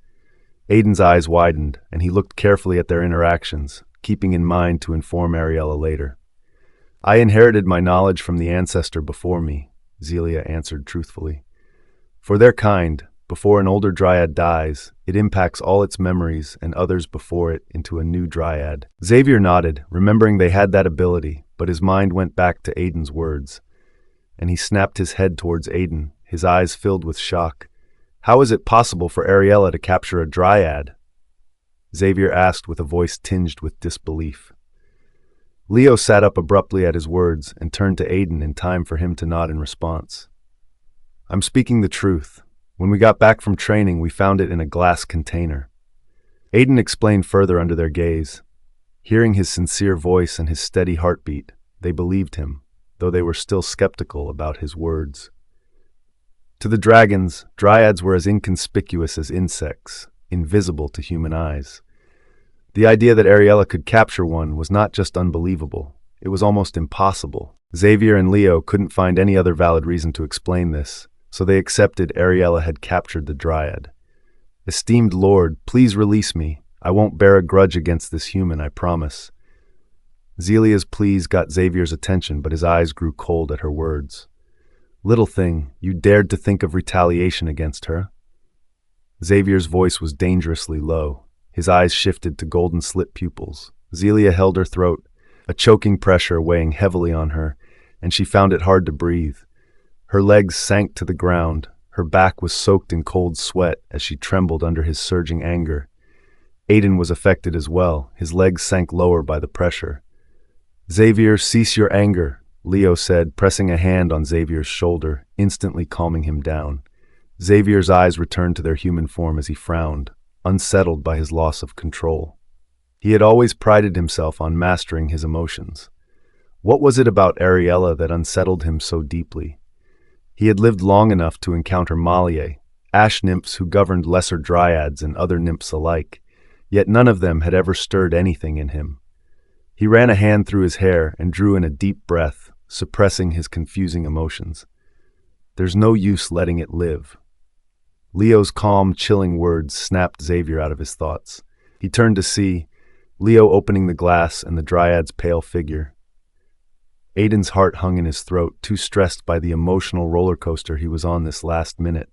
Aiden's eyes widened, and he looked carefully at their interactions, keeping in mind to inform Ariella later. "I inherited my knowledge from the ancestor before me," Zelia answered truthfully. "For their kind, before an older dryad dies, it impacts all its memories and others before it into a new dryad." Xavier nodded, remembering they had that ability, but his mind went back to Aiden's words, and he snapped his head towards Aiden, his eyes filled with shock. "How is it possible for Ariella to capture a dryad?" Xavier asked with a voice tinged with disbelief. Leo sat up abruptly at his words and turned to Aiden in time for him to nod in response. I'm speaking the truth. When we got back from training, we found it in a glass container. Aiden explained further under their gaze. Hearing his sincere voice and his steady heartbeat, they believed him, though they were still skeptical about his words. To the dragons, dryads were as inconspicuous as insects, invisible to human eyes. The idea that Ariella could capture one was not just unbelievable, it was almost impossible. Xavier and Leo couldn't find any other valid reason to explain this, so they accepted Ariella had captured the dryad. Esteemed Lord, please release me. I won't bear a grudge against this human, I promise. Zelia's pleas got Xavier's attention, but his eyes grew cold at her words. Little thing, you dared to think of retaliation against her? Xavier's voice was dangerously low. His eyes shifted to golden-slit pupils. Zelia held her throat, a choking pressure weighing heavily on her, and she found it hard to breathe. Her legs sank to the ground. Her back was soaked in cold sweat as she trembled under his surging anger. Aiden was affected as well. His legs sank lower by the pressure. Xavier, cease your anger, Leo said, pressing a hand on Xavier's shoulder, instantly calming him down. Xavier's eyes returned to their human form as he frowned, unsettled by his loss of control. He had always prided himself on mastering his emotions. What was it about Ariella that unsettled him so deeply? He had lived long enough to encounter Malie, ash nymphs who governed lesser dryads and other nymphs alike, yet none of them had ever stirred anything in him. He ran a hand through his hair and drew in a deep breath, suppressing his confusing emotions. There's no use letting it live. Leo's calm, chilling words snapped Xavier out of his thoughts. He turned to see Leo opening the glass and the dryad's pale figure. Aiden's heart hung in his throat, too stressed by the emotional roller coaster he was on this last minute.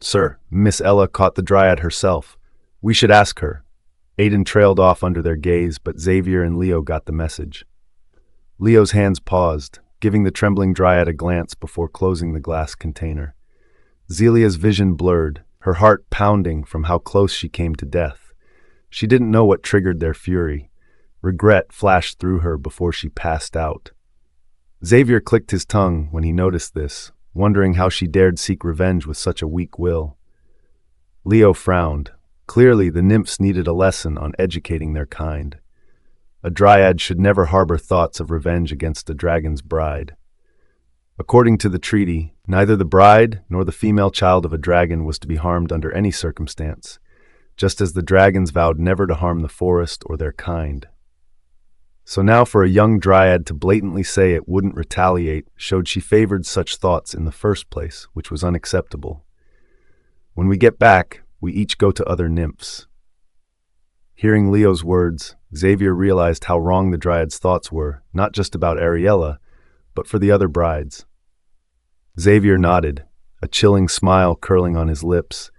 Sir, Miss Ella caught the dryad herself. We should ask her. Aiden trailed off under their gaze, but Xavier and Leo got the message. Leo's hands paused, giving the trembling dryad a glance before closing the glass container. Zelia's vision blurred, her heart pounding from how close she came to death. She didn't know what triggered their fury. Regret flashed through her before she passed out. Xavier clicked his tongue when he noticed this, wondering how she dared seek revenge with such a weak will. Leo frowned. Clearly, the nymphs needed a lesson on educating their kind. A dryad should never harbor thoughts of revenge against a dragon's bride. According to the treaty, neither the bride nor the female child of a dragon was to be harmed under any circumstance, just as the dragons vowed never to harm the forest or their kind. So now for a young dryad to blatantly say it wouldn't retaliate showed she favored such thoughts in the first place, which was unacceptable. When we get back, we each go to other nymphs. Hearing Leo's words, Xavier realized how wrong the dryad's thoughts were, not just about Ariella, but for the other brides. Xavier nodded, a chilling smile curling on his lips.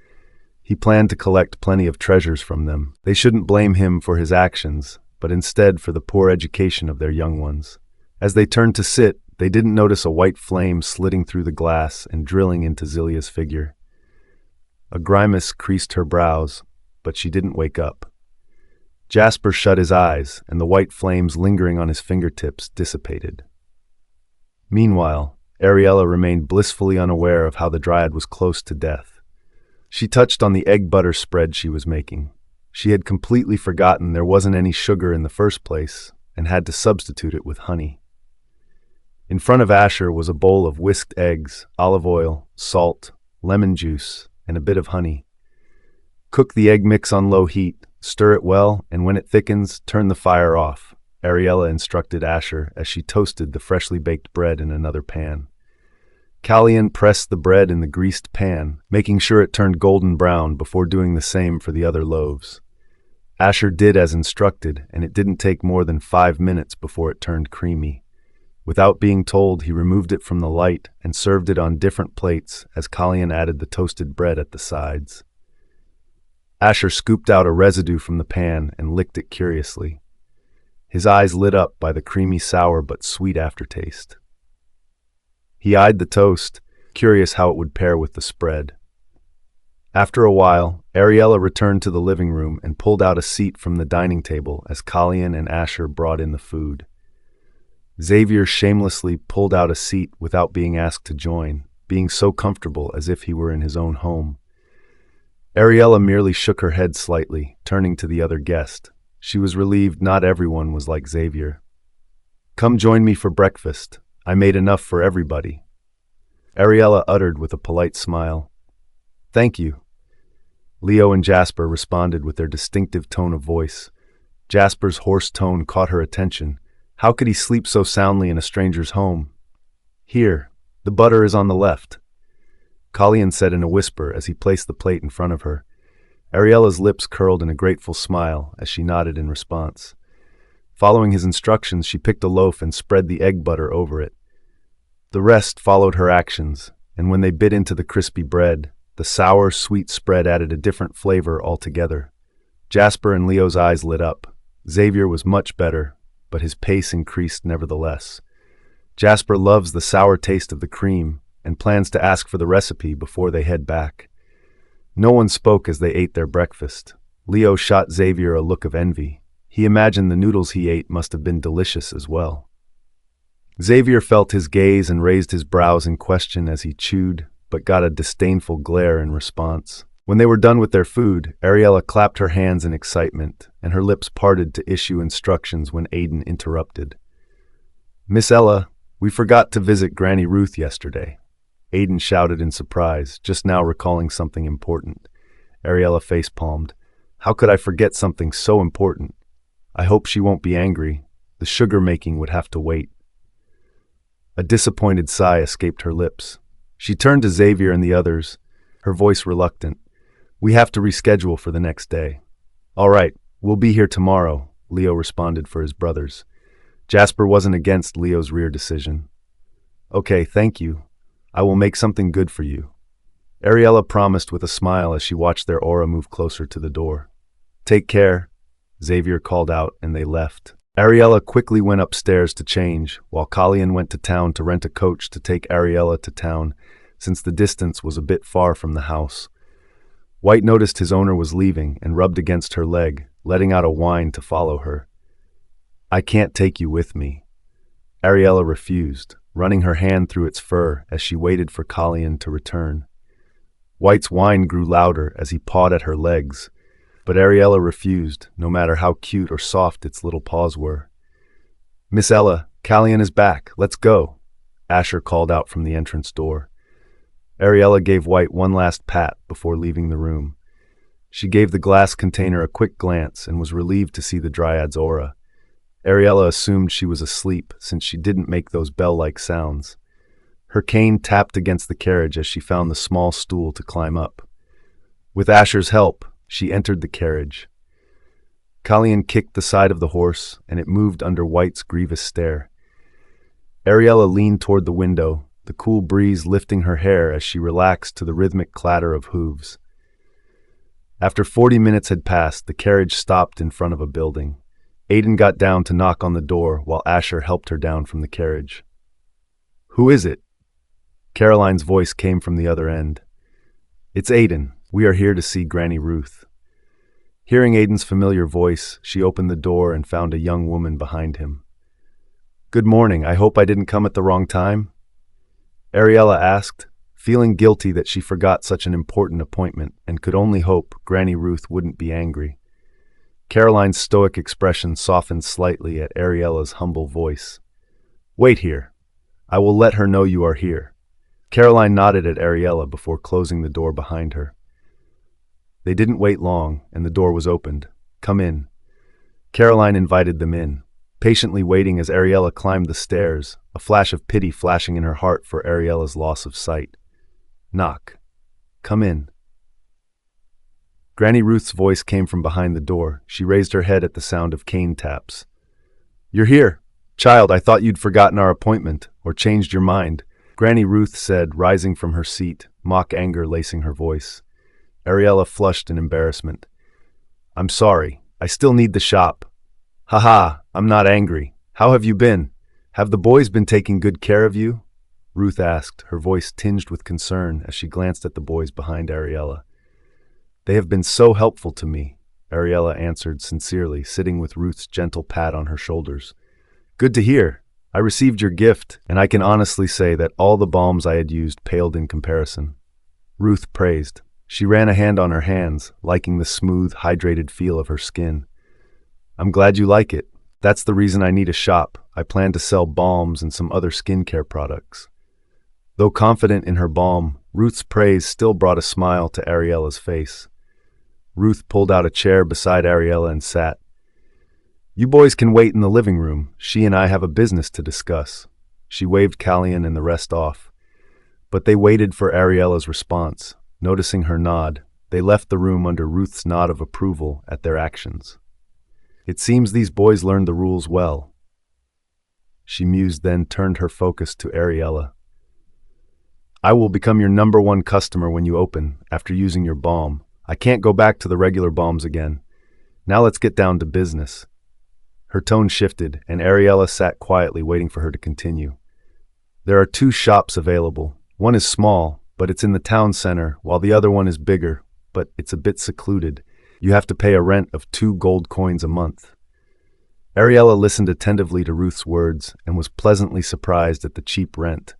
He planned to collect plenty of treasures from them. They shouldn't blame him for his actions, but instead for the poor education of their young ones. As they turned to sit, they didn't notice a white flame slitting through the glass and drilling into Zelia's figure. A grimace creased her brows, but she didn't wake up. Jasper shut his eyes, and the white flames lingering on his fingertips dissipated. Meanwhile, Ariella remained blissfully unaware of how the dryad was close to death. She touched on the egg butter spread she was making. She had completely forgotten there wasn't any sugar in the first place, and had to substitute it with honey. In front of Asher was a bowl of whisked eggs, olive oil, salt, lemon juice, and a bit of honey. Cook the egg mix on low heat, stir it well, and when it thickens, turn the fire off, Ariella instructed Asher as she toasted the freshly baked bread in another pan. Callian pressed the bread in the greased pan, making sure it turned golden brown before doing the same for the other loaves. Asher did as instructed, and it didn't take more than 5 minutes before it turned creamy. Without being told, he removed it from the light and served it on different plates as Callian added the toasted bread at the sides. Asher scooped out a residue from the pan and licked it curiously. His eyes lit up by the creamy sour but sweet aftertaste. He eyed the toast, curious how it would pair with the spread. After a while, Ariella returned to the living room and pulled out a seat from the dining table as Callian and Asher brought in the food. Xavier shamelessly pulled out a seat without being asked to join, being so comfortable as if he were in his own home. Ariella merely shook her head slightly, turning to the other guest. She was relieved not everyone was like Xavier. "Come join me for breakfast. I made enough for everybody," Ariella uttered with a polite smile. "Thank you." Leo and Jasper responded with their distinctive tone of voice. Jasper's hoarse tone caught her attention. How could he sleep so soundly in a stranger's home? "Here, the butter is on the left," Colleen said in a whisper as he placed the plate in front of her. Ariella's lips curled in a grateful smile as she nodded in response. Following his instructions, she picked a loaf and spread the egg butter over it. The rest followed her actions, and when they bit into the crispy bread, the sour, sweet spread added a different flavor altogether. Jasper and Leo's eyes lit up. Xavier was much better, but his pace increased nevertheless. Jasper loves the sour taste of the cream and plans to ask for the recipe before they head back. No one spoke as they ate their breakfast. Leo shot Xavier a look of envy. He imagined the noodles he ate must have been delicious as well. Xavier felt his gaze and raised his brows in question as he chewed, but got a disdainful glare in response. When they were done with their food, Ariella clapped her hands in excitement, and her lips parted to issue instructions when Aiden interrupted. "Miss Ella, we forgot to visit Granny Ruth yesterday," Aiden shouted in surprise, just now recalling something important. Ariella facepalmed. "How could I forget something so important? I hope she won't be angry. The sugar making would have to wait." A disappointed sigh escaped her lips. She turned to Xavier and the others, her voice reluctant. "We have to reschedule for the next day." "All right, we'll be here tomorrow," Leo responded for his brothers. Jasper wasn't against Leo's rear decision. "Okay, thank you. I will make something good for you," Ariella promised with a smile as she watched their aura move closer to the door. "Take care," Xavier called out, and they left. Ariella quickly went upstairs to change, while Colleen went to town to rent a coach to take Ariella to town, since the distance was a bit far from the house. White noticed his owner was leaving and rubbed against her leg, letting out a whine to follow her. "I can't take you with me." Ariella refused, running her hand through its fur as she waited for Colleen to return. White's whine grew louder as he pawed at her legs, but Ariella refused, no matter how cute or soft its little paws were. "Miss Ella, Colleen is back. Let's go," Asher called out from the entrance door. Ariella gave White one last pat before leaving the room. She gave the glass container a quick glance and was relieved to see the Dryad's aura. Ariella assumed she was asleep since she didn't make those bell-like sounds. Her cane tapped against the carriage as she found the small stool to climb up. With Asher's help, she entered the carriage. Colleen kicked the side of the horse, and it moved under White's grievous stare. Ariella leaned toward the window, the cool breeze lifting her hair as she relaxed to the rhythmic clatter of hooves. After 40 minutes had passed, the carriage stopped in front of a building. Aiden got down to knock on the door while Asher helped her down from the carriage. "Who is it?" Caroline's voice came from the other end. "It's Aiden. We are here to see Granny Ruth." Hearing Aiden's familiar voice, she opened the door and found a young woman behind him. "Good morning. I hope I didn't come at the wrong time?" Ariella asked, feeling guilty that she forgot such an important appointment and could only hope Granny Ruth wouldn't be angry. Caroline's stoic expression softened slightly at Ariella's humble voice. "Wait here. I will let her know you are here." Caroline nodded at Ariella before closing the door behind her. They didn't wait long, and the door was opened. "Come in." Caroline invited them in, patiently waiting as Ariella climbed the stairs, a flash of pity flashing in her heart for Ariella's loss of sight. "Knock. Come in." Granny Ruth's voice came from behind the door. She raised her head at the sound of cane taps. "You're here. Child, I thought you'd forgotten our appointment, or changed your mind," Granny Ruth said, rising from her seat, mock anger lacing her voice. Ariella flushed in embarrassment. "I'm sorry. I still need the shop." "Ha, I'm not angry. How have you been? Have the boys been taking good care of you?" Ruth asked, her voice tinged with concern as she glanced at the boys behind Ariella. "They have been so helpful to me," Ariella answered sincerely, sitting with Ruth's gentle pat on her shoulders. "Good to hear. I received your gift, and I can honestly say that all the balms I had used paled in comparison. Ruth praised. She ran a hand on her hands, liking the smooth, hydrated feel of her skin. I'm glad you like it. That's the reason I need a shop. I plan to sell balms and some other skincare products. Though confident in her balm, Ruth's praise still brought a smile to Ariella's face. Ruth pulled out a chair beside Ariella and sat. You boys can wait in the living room. She and I have a business to discuss. She waved Callian and the rest off. But they waited for Ariella's response. Noticing her nod, they left the room under Ruth's nod of approval at their actions. It seems these boys learned the rules well. She mused, then turned her focus to Ariella. I will become your #1 customer when you open, after using your balm. I can't go back to the regular balms again. Now let's get down to business. Her tone shifted, and Ariella sat quietly waiting for her to continue. There are 2 shops available. One is small, but it's in the town center, while the other one is bigger, but it's a bit secluded. You have to pay a rent of 2 gold coins a month. Ariella listened attentively to Ruth's words and was pleasantly surprised at the cheap rent.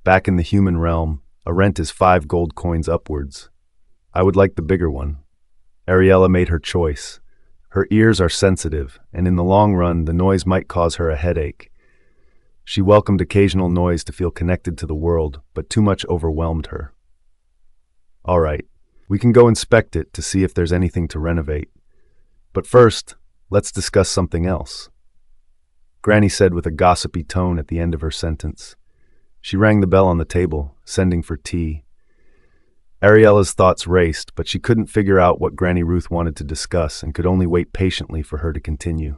Back in the human realm, a rent is 5 gold coins upwards. I would like the bigger one. Ariella made her choice. Her ears are sensitive, and in the long run, the noise might cause her a headache. She welcomed occasional noise to feel connected to the world, but too much overwhelmed her. All right, we can go inspect it to see if there's anything to renovate. But first, let's discuss something else, Granny said with a gossipy tone at the end of her sentence. She rang the bell on the table, sending for tea. Ariella's thoughts raced, but she couldn't figure out what Granny Ruth wanted to discuss and could only wait patiently for her to continue.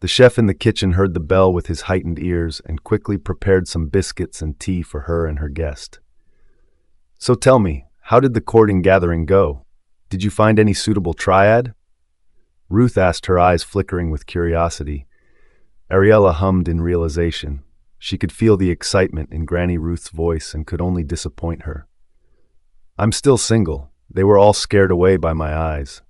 The chef in the kitchen heard the bell with his heightened ears and quickly prepared some biscuits and tea for her and her guest. So tell me, how did the courting gathering go? Did you find any suitable triad? Ruth asked, her eyes flickering with curiosity. Ariella hummed in realization. She could feel the excitement in Granny Ruth's voice and could only disappoint her. I'm still single. They were all scared away by my eyes.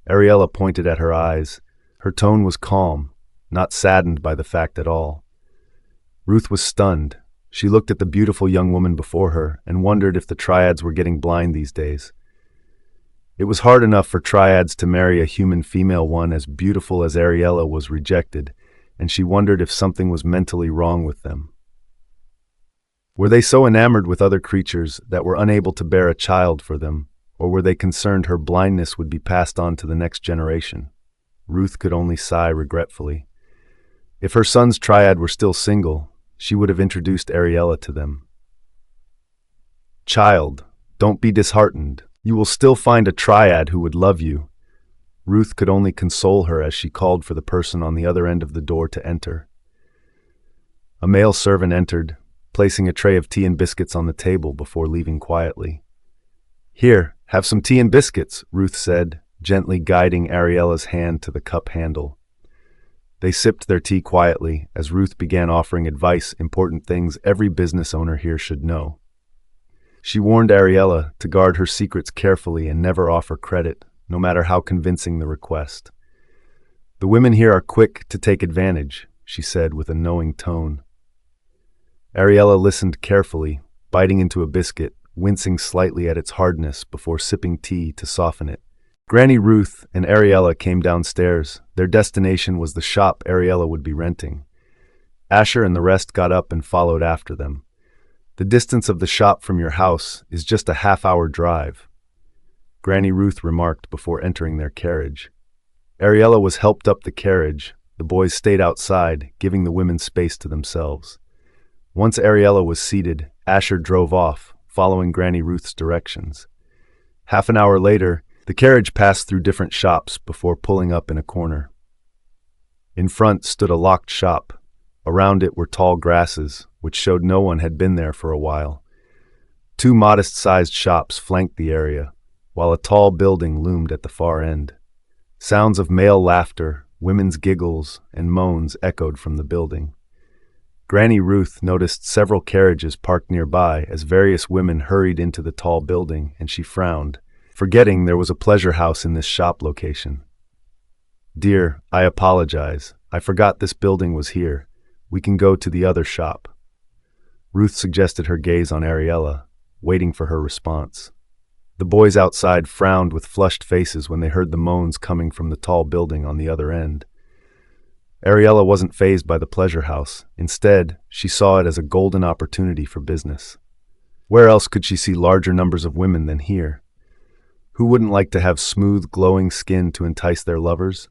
Ariella pointed at her eyes. Her tone was calm, not saddened by the fact at all. Ruth was stunned. She looked at the beautiful young woman before her and wondered if the triads were getting blind these days. It was hard enough for triads to marry a human female one as beautiful as Ariella was rejected, and she wondered if something was mentally wrong with them. Were they so enamored with other creatures that were unable to bear a child for them, or were they concerned her blindness would be passed on to the next generation? Ruth could only sigh regretfully. If her son's triad were still single, she would have introduced Ariella to them. Child, don't be disheartened. You will still find a triad who would love you. Ruth could only console her as she called for the person on the other end of the door to enter. A male servant entered, placing a tray of tea and biscuits on the table before leaving quietly. Here, have some tea and biscuits, Ruth said, gently guiding Ariella's hand to the cup handle. They sipped their tea quietly as Ruth began offering advice, important things every business owner here should know. She warned Ariella to guard her secrets carefully and never offer credit, no matter how convincing the request. The women here are quick to take advantage, she said with a knowing tone. Ariella listened carefully, biting into a biscuit, wincing slightly at its hardness before sipping tea to soften it. Granny Ruth and Ariella came downstairs. Their destination was the shop Ariella would be renting. Asher and the rest got up and followed after them. The distance of the shop from your house is just a half-hour drive, Granny Ruth remarked before entering their carriage. Ariella was helped up the carriage. The boys stayed outside, giving the women space to themselves. Once Ariella was seated, Asher drove off, following Granny Ruth's directions. Half an hour later, the carriage passed through different shops before pulling up in a corner. In front stood a locked shop. Around it were tall grasses, which showed no one had been there for a while. 2 modest-sized shops flanked the area, while a tall building loomed at the far end. Sounds of male laughter, women's giggles, and moans echoed from the building. Granny Ruth noticed several carriages parked nearby as various women hurried into the tall building, and she frowned, forgetting there was a pleasure house in this shop location. Dear, I apologize. I forgot this building was here. We can go to the other shop. Ruth suggested, her gaze on Ariella, waiting for her response. The boys outside frowned with flushed faces when they heard the moans coming from the tall building on the other end. Ariella wasn't fazed by the pleasure house. Instead, she saw it as a golden opportunity for business. Where else could she see larger numbers of women than here? Who wouldn't like to have smooth, glowing skin to entice their lovers?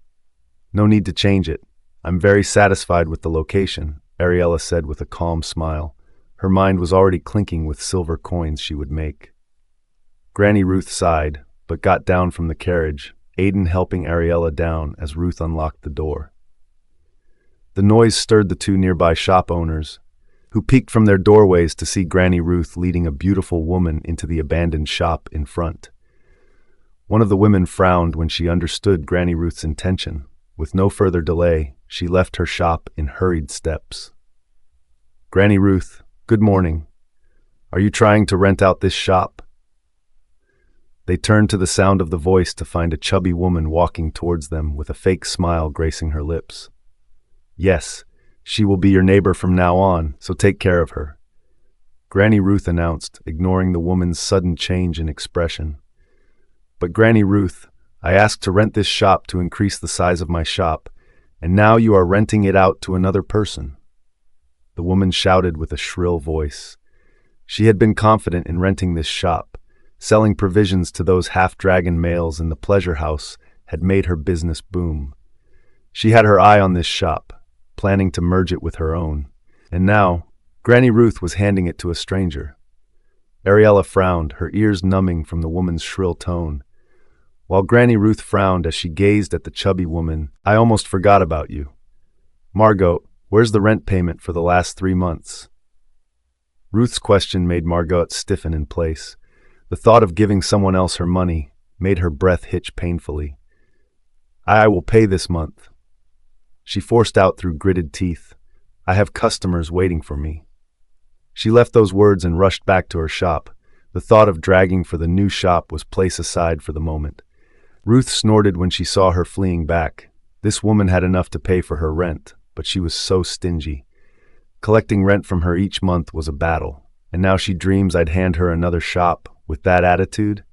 No need to change it. I'm very satisfied with the location, Ariella said with a calm smile. Her mind was already clinking with silver coins she would make. Granny Ruth sighed, but got down from the carriage, Aiden helping Ariella down as Ruth unlocked the door. The noise stirred the two nearby shop owners, who peeked from their doorways to see Granny Ruth leading a beautiful woman into the abandoned shop in front. One of the women frowned when she understood Granny Ruth's intention. With no further delay, she left her shop in hurried steps. Granny Ruth, good morning. Are you trying to rent out this shop? They turned to the sound of the voice to find a chubby woman walking towards them with a fake smile gracing her lips. Yes, she will be your neighbor from now on, so take care of her, Granny Ruth announced, ignoring the woman's sudden change in expression. But Granny Ruth, I asked to rent this shop to increase the size of my shop, and now you are renting it out to another person. The woman shouted with a shrill voice. She had been confident in renting this shop. Selling provisions to those half-dragon males in the pleasure house had made her business boom. She had her eye on this shop, planning to merge it with her own. And now, Granny Ruth was handing it to a stranger. Ariella frowned, her ears numbing from the woman's shrill tone. While Granny Ruth frowned as she gazed at the chubby woman, I almost forgot about you. Margot, where's the rent payment for the last 3 months? Ruth's question made Margot stiffen in place. The thought of giving someone else her money made her breath hitch painfully. I will pay this month. She forced out through gritted teeth. I have customers waiting for me. She left those words and rushed back to her shop. The thought of dragging for the new shop was placed aside for the moment. Ruth snorted when she saw her fleeing back. This woman had enough to pay for her rent, but she was so stingy. Collecting rent from her each month was a battle, and now she dreams I'd hand her another shop with that attitude?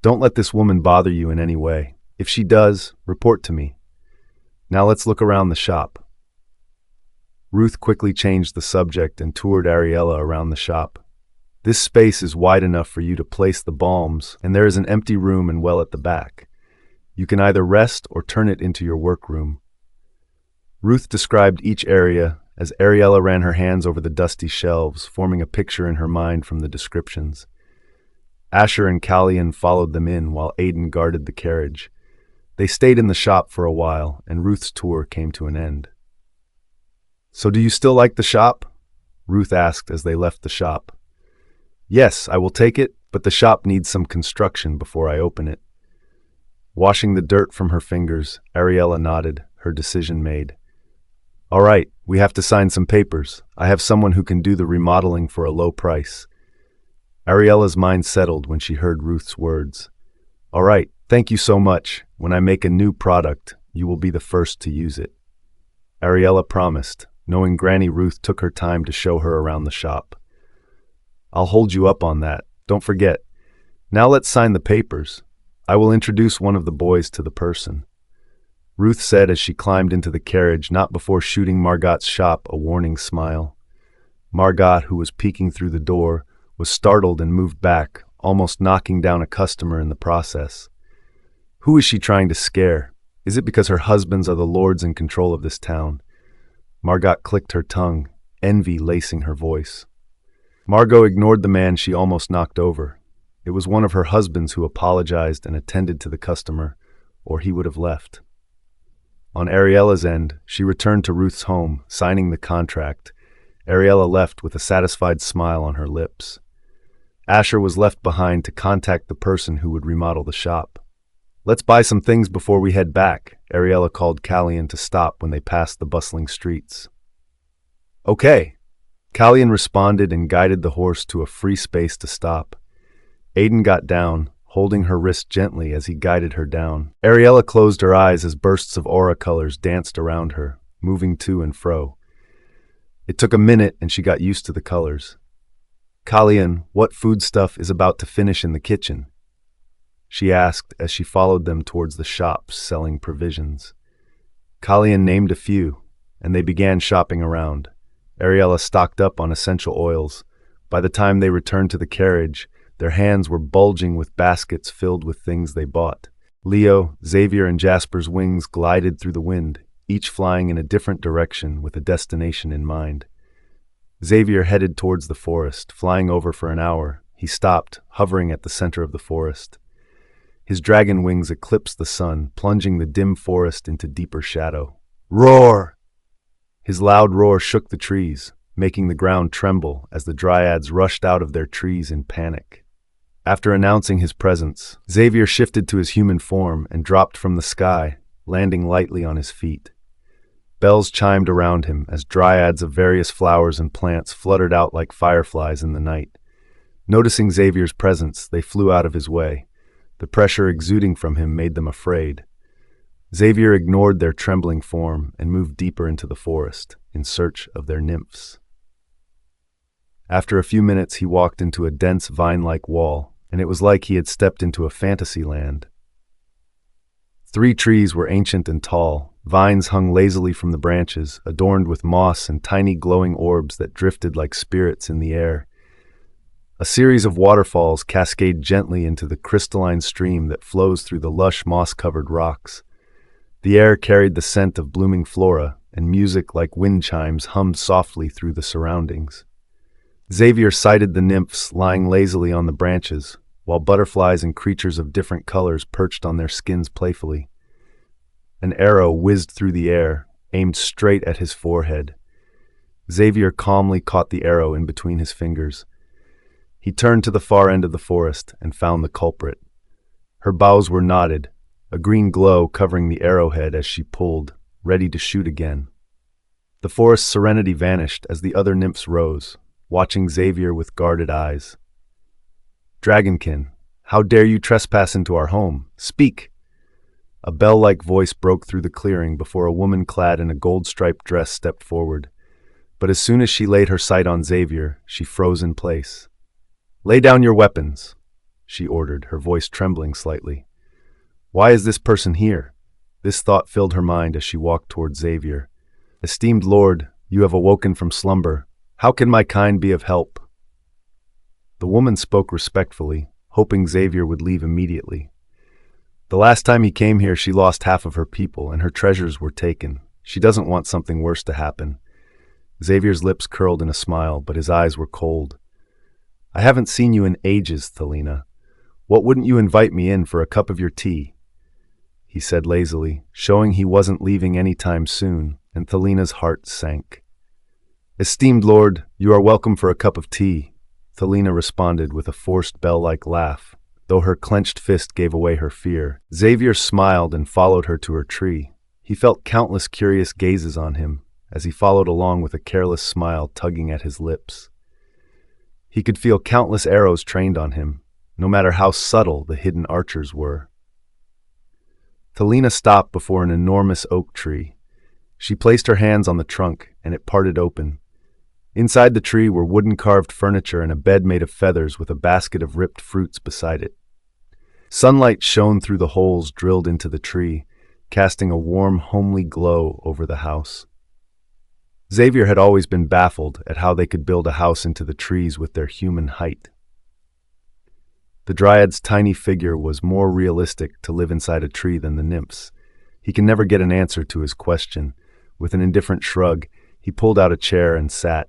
Don't let this woman bother you in any way. If she does, report to me. Now let's look around the shop. Ruth quickly changed the subject and toured Ariella around the shop. This space is wide enough for you to place the balms, and there is an empty room and well at the back. You can either rest or turn it into your workroom. Ruth described each area as Ariella ran her hands over the dusty shelves, forming a picture in her mind from the descriptions. Asher and Callian followed them in while Aiden guarded the carriage. They stayed in the shop for a while, and Ruth's tour came to an end. So do you still like the shop? Ruth asked as they left the shop. Yes, I will take it, but the shop needs some construction before I open it. Washing the dirt from her fingers, Ariella nodded, her decision made. All right, we have to sign some papers. I have someone who can do the remodeling for a low price. Ariella's mind settled when she heard Ruth's words. All right, thank you so much. When I make a new product, you will be the first to use it. Ariella promised, knowing Granny Ruth took her time to show her around the shop. I'll hold you up on that. Don't forget. Now let's sign the papers. I will introduce one of the boys to the person. Ruth said as she climbed into the carriage, not before shooting Margot's shop a warning smile. Margot, who was peeking through the door, was startled and moved back, almost knocking down a customer in the process. Who is she trying to scare? Is it because her husbands are the lords in control of this town? Margot clicked her tongue, envy lacing her voice. Margot ignored the man she almost knocked over. It was one of her husbands who apologized and attended to the customer, or he would have left. On Ariella's end, she returned to Ruth's home, signing the contract. Ariella left with a satisfied smile on her lips. Asher was left behind to contact the person who would remodel the shop. Let's buy some things before we head back, Ariella called Callian to stop when they passed the bustling streets. Okay. Callian responded and guided the horse to a free space to stop. Aiden got down, holding her wrist gently as he guided her down. Ariella closed her eyes as bursts of aura colors danced around her, moving to and fro. It took a minute and she got used to the colors. "Kalian, what foodstuff is about to finish in the kitchen?" she asked as she followed them towards the shops selling provisions. Kalian named a few, and they began shopping around. Ariella stocked up on essential oils. By the time they returned to the carriage, their hands were bulging with baskets filled with things they bought. Leo, Xavier, and Jasper's wings glided through the wind, each flying in a different direction with a destination in mind. Xavier headed towards the forest, flying over for an hour. He stopped, hovering at the center of the forest. His dragon wings eclipsed the sun, plunging the dim forest into deeper shadow. "Roar!" His loud roar shook the trees, making the ground tremble as the dryads rushed out of their trees in panic. After announcing his presence, Xavier shifted to his human form and dropped from the sky, landing lightly on his feet. Bells chimed around him as dryads of various flowers and plants fluttered out like fireflies in the night. Noticing Xavier's presence, they flew out of his way. The pressure exuding from him made them afraid. Xavier ignored their trembling form and moved deeper into the forest, in search of their nymphs. After a few minutes, he walked into a dense vine-like wall, and it was like he had stepped into a fantasy land. 3 trees were ancient and tall. Vines hung lazily from the branches, adorned with moss and tiny glowing orbs that drifted like spirits in the air. A series of waterfalls cascade gently into the crystalline stream that flows through the lush moss-covered rocks. The air carried the scent of blooming flora, and music like wind chimes hummed softly through the surroundings. Xavier sighted the nymphs lying lazily on the branches, while butterflies and creatures of different colors perched on their skins playfully. An arrow whizzed through the air, aimed straight at his forehead. Xavier calmly caught the arrow in between his fingers. He turned to the far end of the forest and found the culprit. Her bows were knotted, a green glow covering the arrowhead as she pulled, ready to shoot again. The forest's serenity vanished as the other nymphs rose, watching Xavier with guarded eyes. "Dragonkin, how dare you trespass into our home? Speak!" A bell-like voice broke through the clearing before a woman clad in a gold-striped dress stepped forward. But as soon as she laid her sight on Xavier, she froze in place. "Lay down your weapons," she ordered, her voice trembling slightly. "Why is this person here?" This thought filled her mind as she walked toward Xavier. "Esteemed Lord, you have awoken from slumber. How can my kind be of help?" The woman spoke respectfully, hoping Xavier would leave immediately. "The last time he came here, she lost half of her people, and her treasures were taken. She doesn't want something worse to happen." Xavier's lips curled in a smile, but his eyes were cold. "I haven't seen you in ages, Thelina. What wouldn't you invite me in for a cup of your tea?" he said lazily, showing he wasn't leaving any time soon, and Thelina's heart sank. "Esteemed Lord, you are welcome for a cup of tea," Thelina responded with a forced bell-like laugh, though her clenched fist gave away her fear. Xavier smiled and followed her to her tree. He felt countless curious gazes on him, as he followed along with a careless smile tugging at his lips. He could feel countless arrows trained on him, no matter how subtle the hidden archers were. Thelina stopped before an enormous oak tree. She placed her hands on the trunk, and it parted open. Inside the tree were wooden-carved furniture and a bed made of feathers with a basket of ripped fruits beside it. Sunlight shone through the holes drilled into the tree, casting a warm, homely glow over the house. Xavier had always been baffled at how they could build a house into the trees with their human height. The dryad's tiny figure was more realistic to live inside a tree than the nymphs. He can never get an answer to his question. With an indifferent shrug, he pulled out a chair and sat.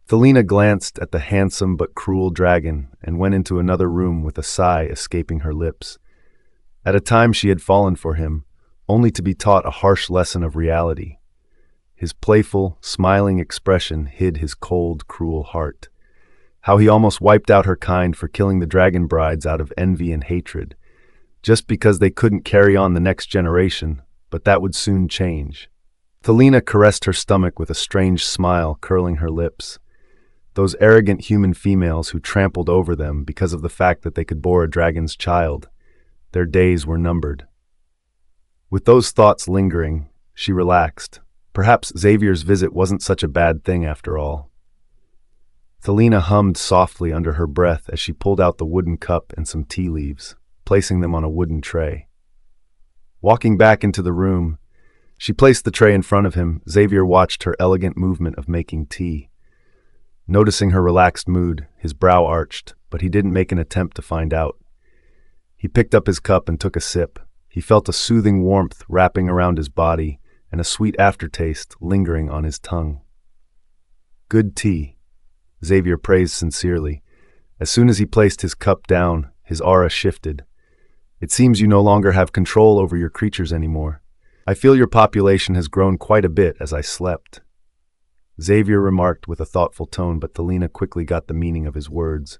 Thelina glanced at the handsome but cruel dragon and went into another room with a sigh escaping her lips. At a time she had fallen for him, only to be taught a harsh lesson of reality. His playful, smiling expression hid his cold, cruel heart. How he almost wiped out her kind for killing the dragon brides out of envy and hatred, just because they couldn't carry on the next generation, but that would soon change. Thelina caressed her stomach with a strange smile curling her lips. Those arrogant human females who trampled over them because of the fact that they could bore a dragon's child, their days were numbered. With those thoughts lingering, she relaxed, Perhaps Xavier's visit wasn't such a bad thing after all. Thelina hummed softly under her breath as she pulled out the wooden cup and some tea leaves, placing them on a wooden tray. Walking back into the room, she placed the tray in front of him. Xavier watched her elegant movement of making tea. Noticing her relaxed mood, his brow arched, but he didn't make an attempt to find out. He picked up his cup and took a sip. He felt a soothing warmth wrapping around his body and a sweet aftertaste lingering on his tongue. Good tea, Xavier praised sincerely. As soon as he placed his cup down, his aura shifted. It seems you no longer have control over your creatures anymore. I feel your population has grown quite a bit as I slept. Xavier remarked with a thoughtful tone, but Thelina quickly got the meaning of his words.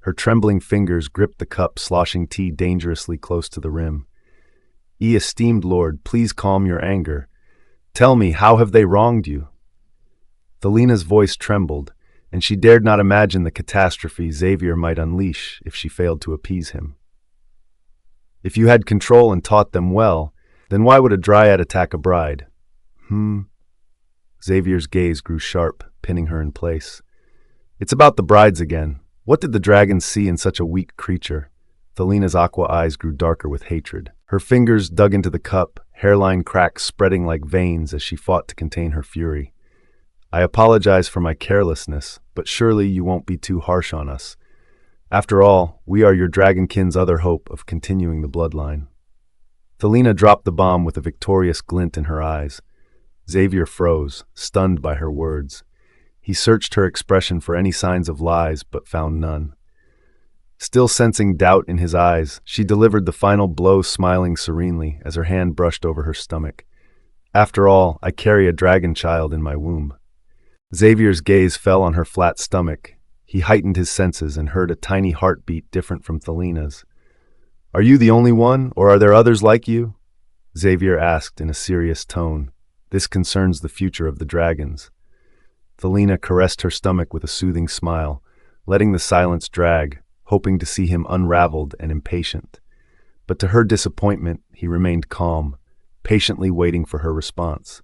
Her trembling fingers gripped the cup, sloshing tea dangerously close to the rim. Esteemed Lord, please calm your anger. Tell me, how have they wronged you? Thelina's voice trembled, and she dared not imagine the catastrophe Xavier might unleash if she failed to appease him. If you had control and taught them well, then why would a dryad attack a bride? Xavier's gaze grew sharp, pinning her in place. It's about the brides again. What did the dragons see in such a weak creature? Thelina's aqua eyes grew darker with hatred. Her fingers dug into the cup, hairline cracks spreading like veins as she fought to contain her fury. I apologize for my carelessness, but surely you won't be too harsh on us. After all, we are your dragonkin's other hope of continuing the bloodline. Thelina dropped the bomb with a victorious glint in her eyes. Xavier froze, stunned by her words. He searched her expression for any signs of lies, but found none. Still sensing doubt in his eyes, she delivered the final blow, smiling serenely as her hand brushed over her stomach. After all, I carry a dragon child in my womb. Xavier's gaze fell on her flat stomach. He heightened his senses and heard a tiny heartbeat different from Thelina's. Are you the only one, or are there others like you? Xavier asked in a serious tone. This concerns the future of the dragons. Thelina caressed her stomach with a soothing smile, letting the silence drag, hoping to see him unraveled and impatient. But to her disappointment, he remained calm, patiently waiting for her response.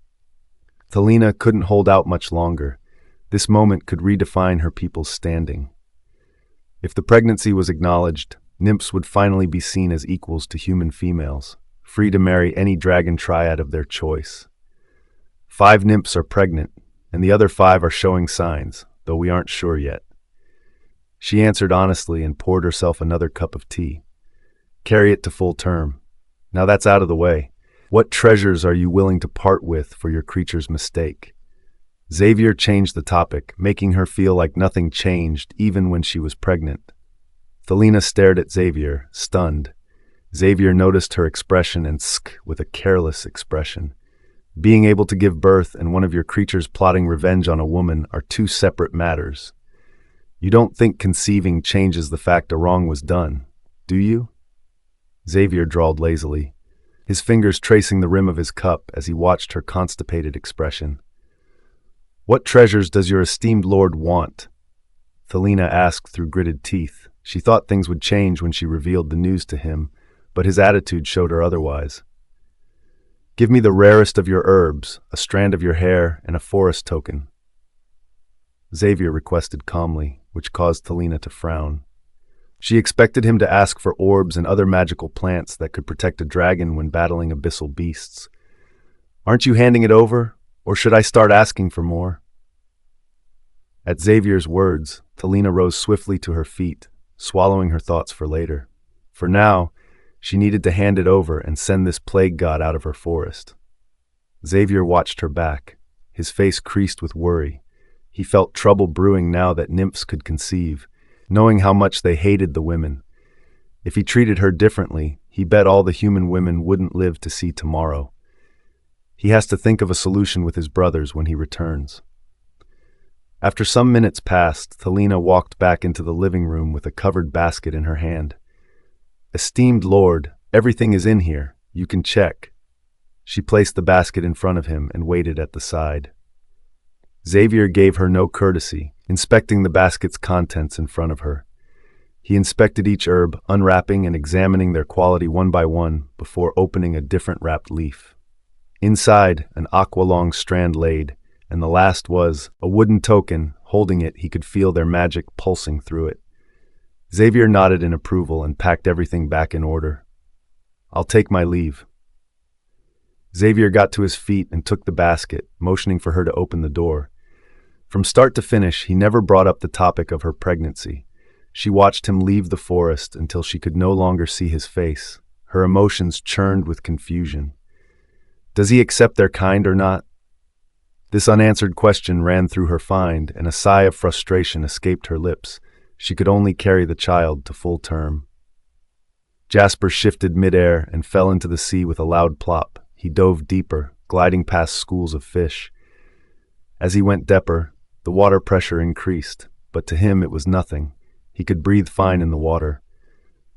Thelina couldn't hold out much longer. This moment could redefine her people's standing. If the pregnancy was acknowledged, nymphs would finally be seen as equals to human females, free to marry any dragon triad of their choice. 5 nymphs are pregnant, and the other 5 are showing signs, though we aren't sure yet. She answered honestly and poured herself another cup of tea. Carry it to full term. Now that's out of the way. What treasures are you willing to part with for your creature's mistake? Xavier changed the topic, making her feel like nothing changed even when she was pregnant. Thelina stared at Xavier, stunned. Xavier noticed her expression and with a careless expression. Being able to give birth and one of your creatures plotting revenge on a woman are 2 separate matters. You don't think conceiving changes the fact a wrong was done, do you? Xavier drawled lazily, his fingers tracing the rim of his cup as he watched her constipated expression. What treasures does your esteemed lord want? Thelina asked through gritted teeth. She thought things would change when she revealed the news to him, but his attitude showed her otherwise. Give me the rarest of your herbs, a strand of your hair, and a forest token. Xavier requested calmly, which caused Thelina to frown. She expected him to ask for orbs and other magical plants that could protect a dragon when battling abyssal beasts. Aren't you handing it over, or should I start asking for more? At Xavier's words, Thelina rose swiftly to her feet, swallowing her thoughts for later. For now, she needed to hand it over and send this plague god out of her forest. Xavier watched her back, his face creased with worry. He felt trouble brewing now that nymphs could conceive, knowing how much they hated the women. If he treated her differently, he bet all the human women wouldn't live to see tomorrow. He has to think of a solution with his brothers when he returns. After some minutes passed, Thelina walked back into the living room with a covered basket in her hand. Esteemed lord, everything is in here. You can check. She placed the basket in front of him and waited at the side. Xavier gave her no courtesy, inspecting the basket's contents in front of her. He inspected each herb, unwrapping and examining their quality one by one before opening a different wrapped leaf. Inside, an aqua-long strand laid, and the last was a wooden token. Holding it, he could feel their magic pulsing through it. Xavier nodded in approval and packed everything back in order. "I'll take my leave." Xavier got to his feet and took the basket, motioning for her to open the door. From start to finish, he never brought up the topic of her pregnancy. She watched him leave the forest until she could no longer see his face. Her emotions churned with confusion. Does he accept their kind or not? This unanswered question ran through her mind, and a sigh of frustration escaped her lips. She could only carry the child to full term. Jasper shifted midair and fell into the sea with a loud plop. He dove deeper, gliding past schools of fish. As he went deeper, the water pressure increased, but to him it was nothing. He could breathe fine in the water.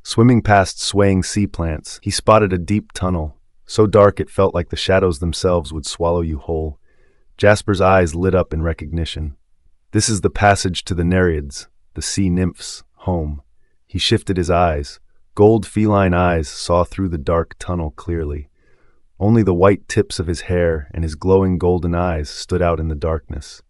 Swimming past swaying sea plants, he spotted a deep tunnel, so dark it felt like the shadows themselves would swallow you whole. Jasper's eyes lit up in recognition. This is the passage to the Nereids, the sea nymphs' home. He shifted his eyes. Gold feline eyes saw through the dark tunnel clearly. Only the white tips of his hair and his glowing golden eyes stood out in the darkness.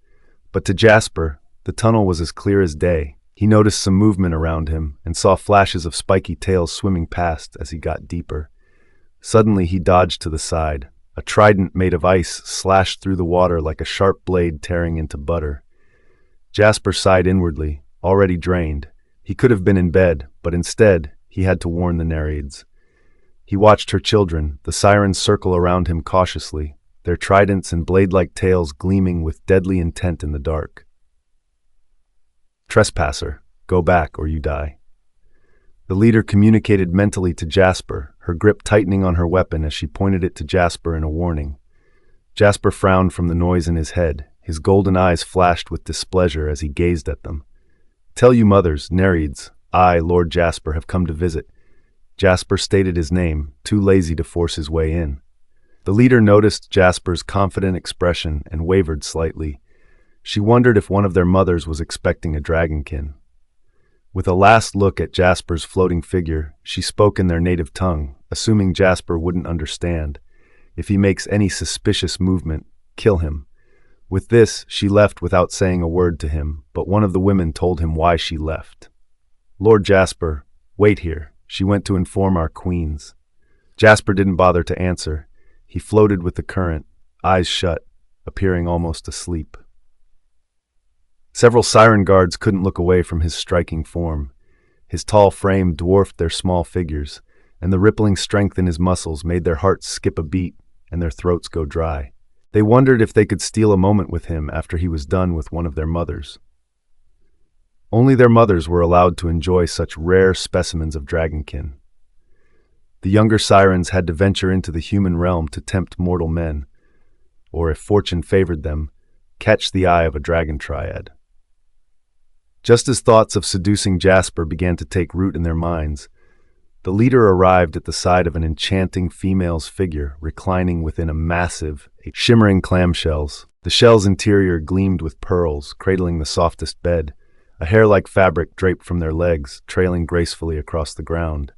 But to Jasper, the tunnel was as clear as day. He noticed some movement around him and saw flashes of spiky tails swimming past as he got deeper. Suddenly he dodged to the side. A trident made of ice slashed through the water like a sharp blade tearing into butter. Jasper sighed inwardly, already drained. He could have been in bed, but instead, he had to warn the Nereids. He watched her children, the sirens circle around him cautiously, their tridents and blade-like tails gleaming with deadly intent in the dark. "Trespasser, go back or you die." The leader communicated mentally to Jasper, her grip tightening on her weapon as she pointed it to Jasper in a warning. Jasper frowned from the noise in his head. His golden eyes flashed with displeasure as he gazed at them. "Tell you mothers, Nereids, I, Lord Jasper, have come to visit." Jasper stated his name, too lazy to force his way in. The leader noticed Jasper's confident expression and wavered slightly. She wondered if one of their mothers was expecting a dragonkin. With a last look at Jasper's floating figure, she spoke in their native tongue, assuming Jasper wouldn't understand. If he makes any suspicious movement, kill him. With this, she left without saying a word to him, but one of the women told him why she left. "Lord Jasper, wait here. She went to inform our queens." Jasper didn't bother to answer. He floated with the current, eyes shut, appearing almost asleep. Several siren guards couldn't look away from his striking form. His tall frame dwarfed their small figures, and the rippling strength in his muscles made their hearts skip a beat and their throats go dry. They wondered if they could steal a moment with him after he was done with one of their mothers. Only their mothers were allowed to enjoy such rare specimens of dragonkin. The younger sirens had to venture into the human realm to tempt mortal men, or if fortune favored them, catch the eye of a dragon triad. Just as thoughts of seducing Jasper began to take root in their minds, the leader arrived at the side of an enchanting female's figure reclining within a massive, shimmering clamshells. The shell's interior gleamed with pearls, cradling the softest bed, a hair-like fabric draped from their legs, trailing gracefully across the ground.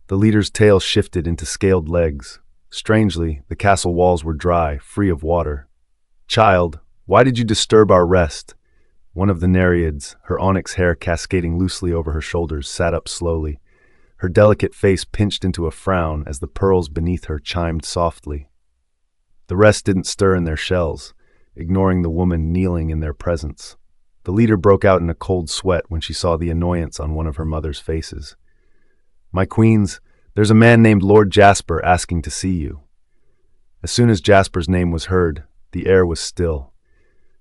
The leader's tail shifted into scaled legs. Strangely, the castle walls were dry, free of water. "Child, why did you disturb our rest?" One of the Nereids, her onyx hair cascading loosely over her shoulders, sat up slowly. Her delicate face pinched into a frown as the pearls beneath her chimed softly. The rest didn't stir in their shells, ignoring the woman kneeling in their presence. The leader broke out in a cold sweat when she saw the annoyance on one of her mother's faces. "My queens, there's a man named Lord Jasper asking to see you." As soon as Jasper's name was heard, the air was still.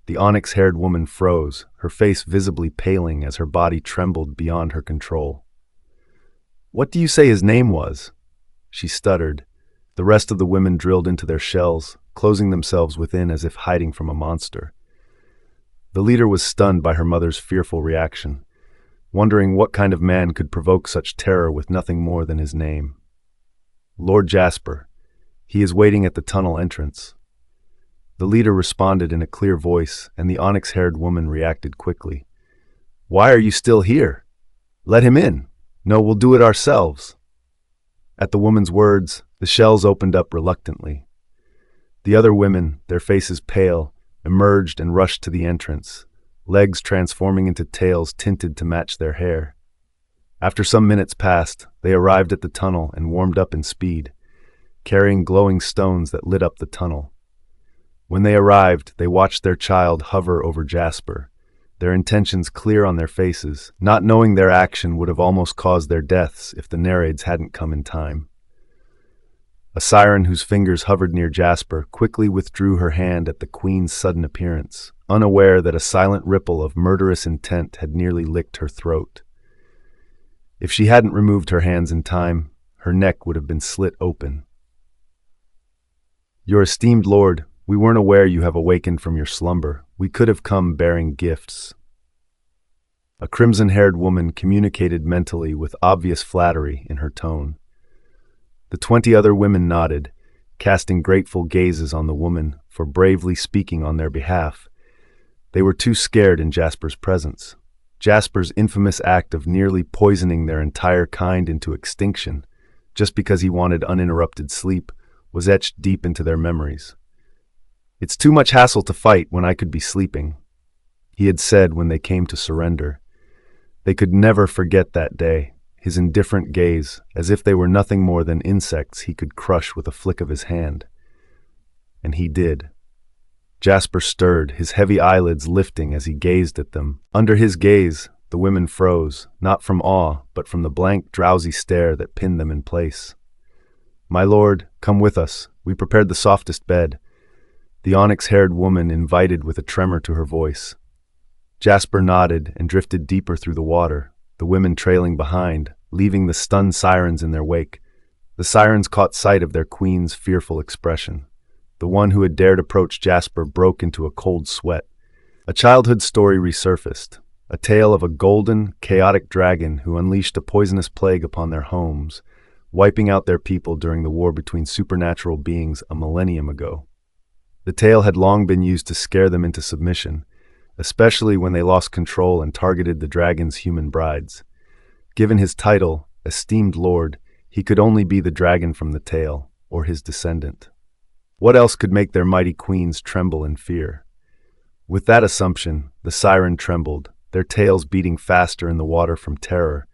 The onyx-haired woman froze, her face visibly paling as her body trembled beyond her control. "What do you say his name was?" She stuttered. The rest of the women drilled into their shells, closing themselves within as if hiding from a monster. The leader was stunned by her mother's fearful reaction, wondering what kind of man could provoke such terror with nothing more than his name. "Lord Jasper. He is waiting at the tunnel entrance." The leader responded in a clear voice, and the onyx-haired woman reacted quickly. "Why are you still here? Let him in. No, we'll do it ourselves." At the woman's words, the shells opened up reluctantly. The other women, their faces pale, emerged and rushed to the entrance, legs transforming into tails tinted to match their hair. After some minutes passed, they arrived at the tunnel and warmed up in speed, carrying glowing stones that lit up the tunnel. When they arrived, they watched their child hover over Jasper, their intentions clear on their faces, not knowing their action would have almost caused their deaths if the Nereids hadn't come in time. A siren whose fingers hovered near Jasper quickly withdrew her hand at the queen's sudden appearance, unaware that a silent ripple of murderous intent had nearly licked her throat. If she hadn't removed her hands in time, her neck would have been slit open. "Your esteemed lord, we weren't aware you have awakened from your slumber. We could have come bearing gifts." A crimson-haired woman communicated mentally with obvious flattery in her tone. The 20 other women nodded, casting grateful gazes on the woman for bravely speaking on their behalf. They were too scared in Jasper's presence. Jasper's infamous act of nearly poisoning their entire kind into extinction, just because he wanted uninterrupted sleep, was etched deep into their memories. "It's too much hassle to fight when I could be sleeping," he had said when they came to surrender. They could never forget that day, his indifferent gaze, as if they were nothing more than insects he could crush with a flick of his hand. And he did. Jasper stirred, his heavy eyelids lifting as he gazed at them. Under his gaze, the women froze, not from awe, but from the blank, drowsy stare that pinned them in place. "My lord, come with us. We prepared the softest bed," the onyx-haired woman invited with a tremor to her voice. Jasper nodded and drifted deeper through the water, the women trailing behind, leaving the stunned sirens in their wake. The sirens caught sight of their queen's fearful expression. The one who had dared approach Jasper broke into a cold sweat. A childhood story resurfaced, a tale of a golden, chaotic dragon who unleashed a poisonous plague upon their homes, wiping out their people during the war between supernatural beings a millennium ago. The tale had long been used to scare them into submission, especially when they lost control and targeted the dragon's human brides. Given his title, esteemed lord, he could only be the dragon from the tale, or his descendant. What else could make their mighty queens tremble in fear? With that assumption, the siren trembled, their tails beating faster in the water from terror.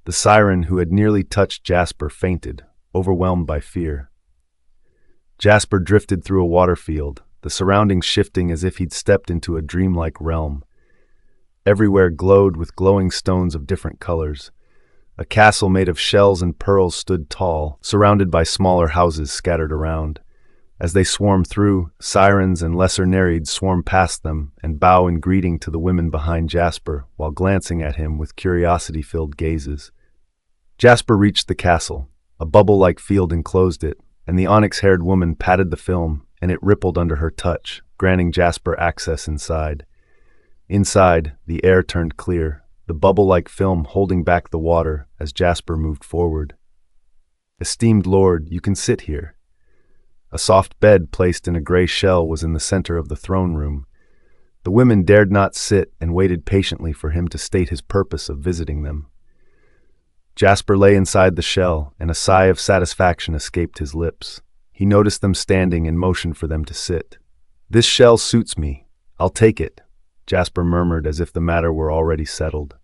The siren who had nearly touched Jasper fainted, overwhelmed by fear. Jasper drifted through a water field, the surroundings shifting as if he'd stepped into a dreamlike realm. Everywhere glowed with glowing stones of different colors. A castle made of shells and pearls stood tall, surrounded by smaller houses scattered around. As they swarmed through, sirens and lesser Nereids swarm past them and bow in greeting to the women behind Jasper while glancing at him with curiosity-filled gazes. Jasper reached the castle. A bubble-like field enclosed it, and the onyx-haired woman patted the film, and it rippled under her touch, granting Jasper access inside. Inside, the air turned clear, the bubble-like film holding back the water as Jasper moved forward. "Esteemed lord, you can sit here." A soft bed placed in a gray shell was in the center of the throne room. The women dared not sit and waited patiently for him to state his purpose of visiting them. Jasper lay inside the shell, and a sigh of satisfaction escaped his lips. He noticed them standing and motioned for them to sit. "This shell suits me. I'll take it," Jasper murmured as if the matter were already settled.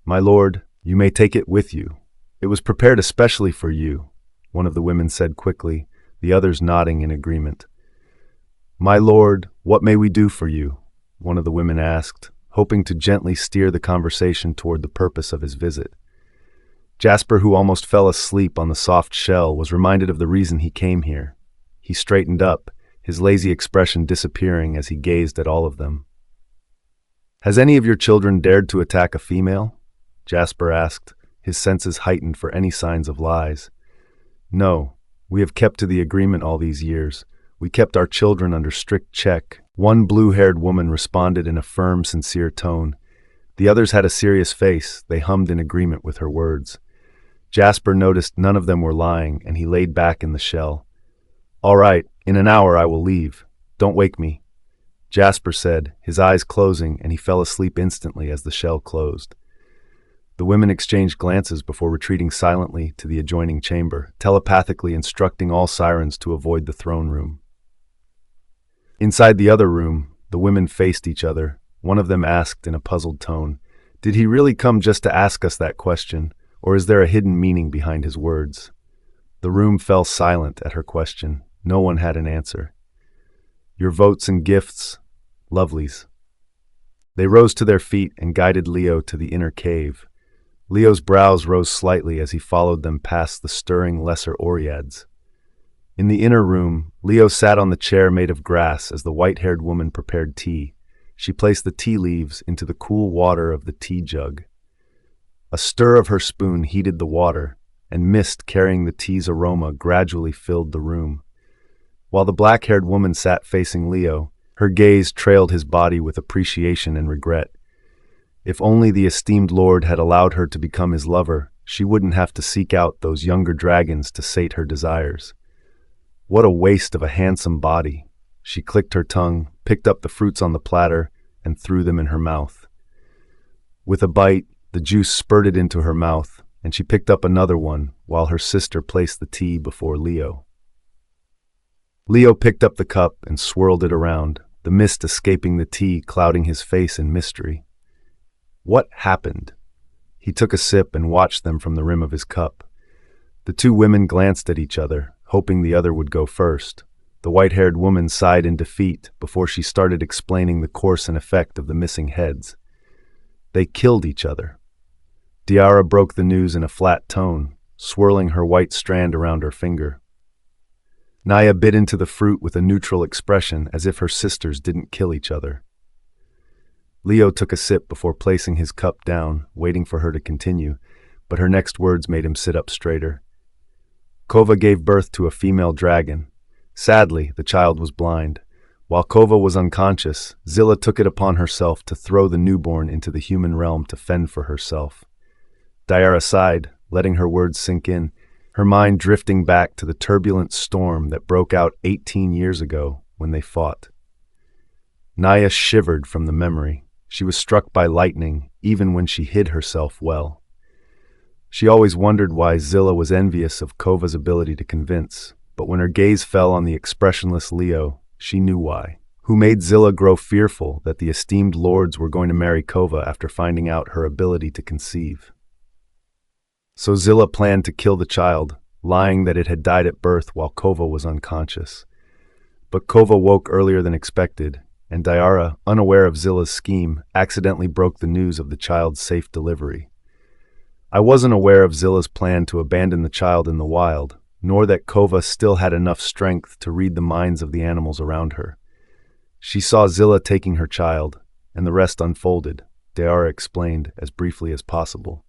"My lord, you may take it with you. It was prepared especially for you," one of the women said quickly, the others nodding in agreement. "My lord, what may we do for you?" one of the women asked, hoping to gently steer the conversation toward the purpose of his visit. Jasper, who almost fell asleep on the soft shell, was reminded of the reason he came here. He straightened up, his lazy expression disappearing as he gazed at all of them. "Has any of your children dared to attack a female?" Jasper asked, his senses heightened for any signs of lies. "No. We have kept to the agreement all these years. We kept our children under strict check," one blue-haired woman responded in a firm, sincere tone. The others had a serious face. They hummed in agreement with her words. Jasper noticed none of them were lying, and he laid back in the shell. "All right, in an hour I will leave. Don't wake me," Jasper said, his eyes closing, and he fell asleep instantly as the shell closed. The women exchanged glances before retreating silently to the adjoining chamber, telepathically instructing all sirens to avoid the throne room. Inside the other room, the women faced each other. One of them asked in a puzzled tone, "Did he really come just to ask us that question, or is there a hidden meaning behind his words?" The room fell silent at her question. No one had an answer. "Your votes and gifts, lovelies." They rose to their feet and guided Leo to the inner cave. Leo's brows rose slightly as he followed them past the stirring lesser Oreads. In the inner room, Leo sat on the chair made of grass as the white-haired woman prepared tea. She placed the tea leaves into the cool water of the tea jug. A stir of her spoon heated the water, and mist carrying the tea's aroma gradually filled the room. While the black-haired woman sat facing Leo, her gaze trailed his body with appreciation and regret. If only the esteemed lord had allowed her to become his lover, she wouldn't have to seek out those younger dragons to sate her desires. What a waste of a handsome body. She clicked her tongue, picked up the fruits on the platter, and threw them in her mouth. With a bite, the juice spurted into her mouth, and she picked up another one while her sister placed the tea before Leo. Leo picked up the cup and swirled it around, the mist escaping the tea clouding his face in mystery. What happened? He took a sip and watched them from the rim of his cup. The two women glanced at each other, hoping the other would go first. The white-haired woman sighed in defeat before she started explaining the course and effect of the missing heads. They killed each other. Diara broke the news in a flat tone, swirling her white strand around her finger. Naya bit into the fruit with a neutral expression as if her sisters didn't kill each other. Leo took a sip before placing his cup down, waiting for her to continue, but her next words made him sit up straighter. Kova gave birth to a female dragon. Sadly, the child was blind. While Kova was unconscious, Zilla took it upon herself to throw the newborn into the human realm to fend for herself. Diara sighed, letting her words sink in, her mind drifting back to the turbulent storm that broke out 18 years ago when they fought. Naya shivered from the memory. She was struck by lightning, even when she hid herself well. She always wondered why Zilla was envious of Kova's ability to convince, but when her gaze fell on the expressionless Leo, she knew why. Who made Zilla grow fearful that the esteemed lords were going to marry Kova after finding out her ability to conceive. So Zilla planned to kill the child, lying that it had died at birth while Kova was unconscious. But Kova woke earlier than expected, and Diara, unaware of Zilla's scheme, accidentally broke the news of the child's safe delivery. I wasn't aware of Zilla's plan to abandon the child in the wild, nor that Kova still had enough strength to read the minds of the animals around her. She saw Zilla taking her child, and the rest unfolded, Diara explained as briefly as possible.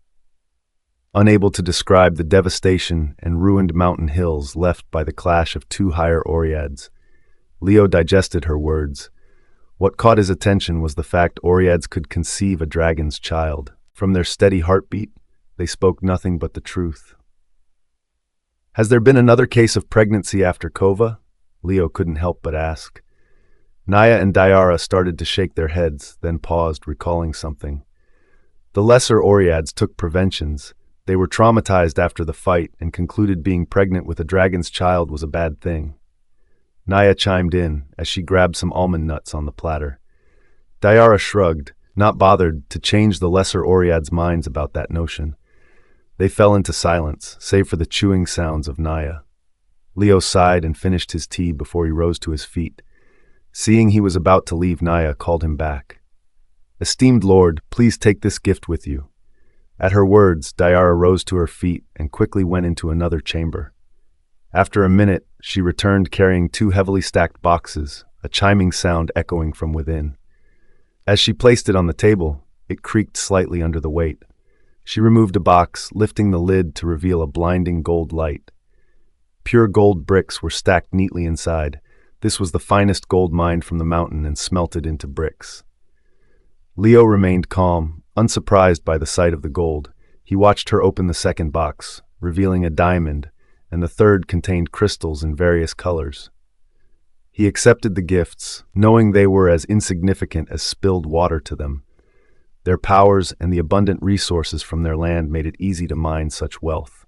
Unable to describe the devastation and ruined mountain hills left by the clash of two higher Oreads, Leo digested her words. What caught his attention was the fact Oreads could conceive a dragon's child. From their steady heartbeat, they spoke nothing but the truth. Has there been another case of pregnancy after Kova? Leo couldn't help but ask. Naya and Diara started to shake their heads, then paused, recalling something. The lesser Oreads took preventions. They were traumatized after the fight and concluded being pregnant with a dragon's child was a bad thing. Naya chimed in as she grabbed some almond nuts on the platter. Diara shrugged, not bothered to change the lesser Oreads' minds about that notion. They fell into silence, save for the chewing sounds of Naya. Leo sighed and finished his tea before he rose to his feet. Seeing he was about to leave, Naya called him back. "Esteemed lord, please take this gift with you." At her words, Diara rose to her feet and quickly went into another chamber. After a minute, she returned carrying two heavily stacked boxes, a chiming sound echoing from within. As she placed it on the table, it creaked slightly under the weight. She removed a box, lifting the lid to reveal a blinding gold light. Pure gold bricks were stacked neatly inside. This was the finest gold mined from the mountain and smelted into bricks. Leo remained calm, unsurprised by the sight of the gold. He watched her open the second box, revealing a diamond, and the third contained crystals in various colors. He accepted the gifts, knowing they were as insignificant as spilled water to them. Their powers and the abundant resources from their land made it easy to mine such wealth.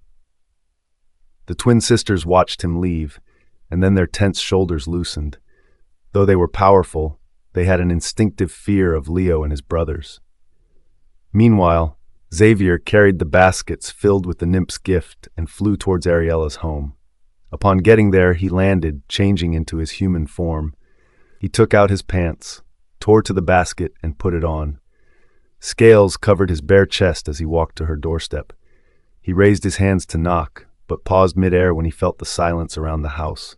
The twin sisters watched him leave, and then their tense shoulders loosened. Though they were powerful, they had an instinctive fear of Leo and his brothers. Meanwhile, Xavier carried the baskets filled with the nymph's gift and flew towards Ariella's home. Upon getting there, he landed, changing into his human form. He took out his pants, tore to the basket, and put it on. Scales covered his bare chest as he walked to her doorstep. He raised his hands to knock, but paused midair when he felt the silence around the house.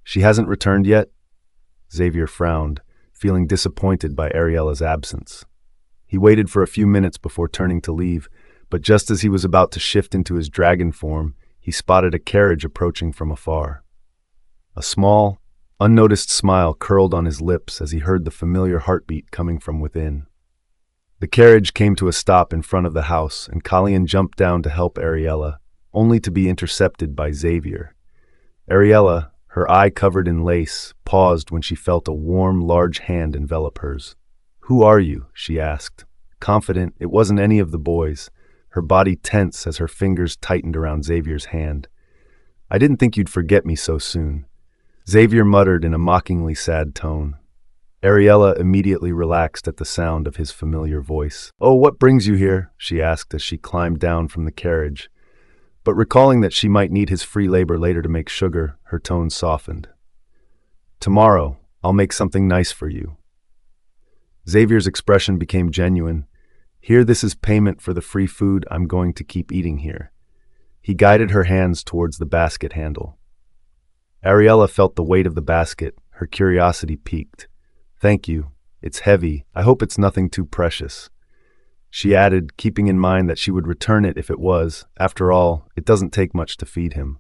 "She hasn't returned yet?" Xavier frowned, feeling disappointed by Ariella's absence. He waited for a few minutes before turning to leave, but just as he was about to shift into his dragon form, he spotted a carriage approaching from afar. A small, unnoticed smile curled on his lips as he heard the familiar heartbeat coming from within. The carriage came to a stop in front of the house, and Kallian jumped down to help Ariella, only to be intercepted by Xavier. Ariella, her eye covered in lace, paused when she felt a warm, large hand envelop hers. "Who are you?" she asked. Confident it wasn't any of the boys, her body tense as her fingers tightened around Xavier's hand. "I didn't think you'd forget me so soon," Xavier muttered in a mockingly sad tone. Ariella immediately relaxed at the sound of his familiar voice. "Oh, what brings you here?" she asked as she climbed down from the carriage. But recalling that she might need his free labor later to make sugar, her tone softened. "Tomorrow, I'll make something nice for you." Xavier's expression became genuine. "Here, this is payment for the free food I'm going to keep eating here." He guided her hands towards the basket handle. Ariella felt the weight of the basket, her curiosity piqued. "Thank you. It's heavy. I hope it's nothing too precious." She added, keeping in mind that she would return it if it was. After all, it doesn't take much to feed him.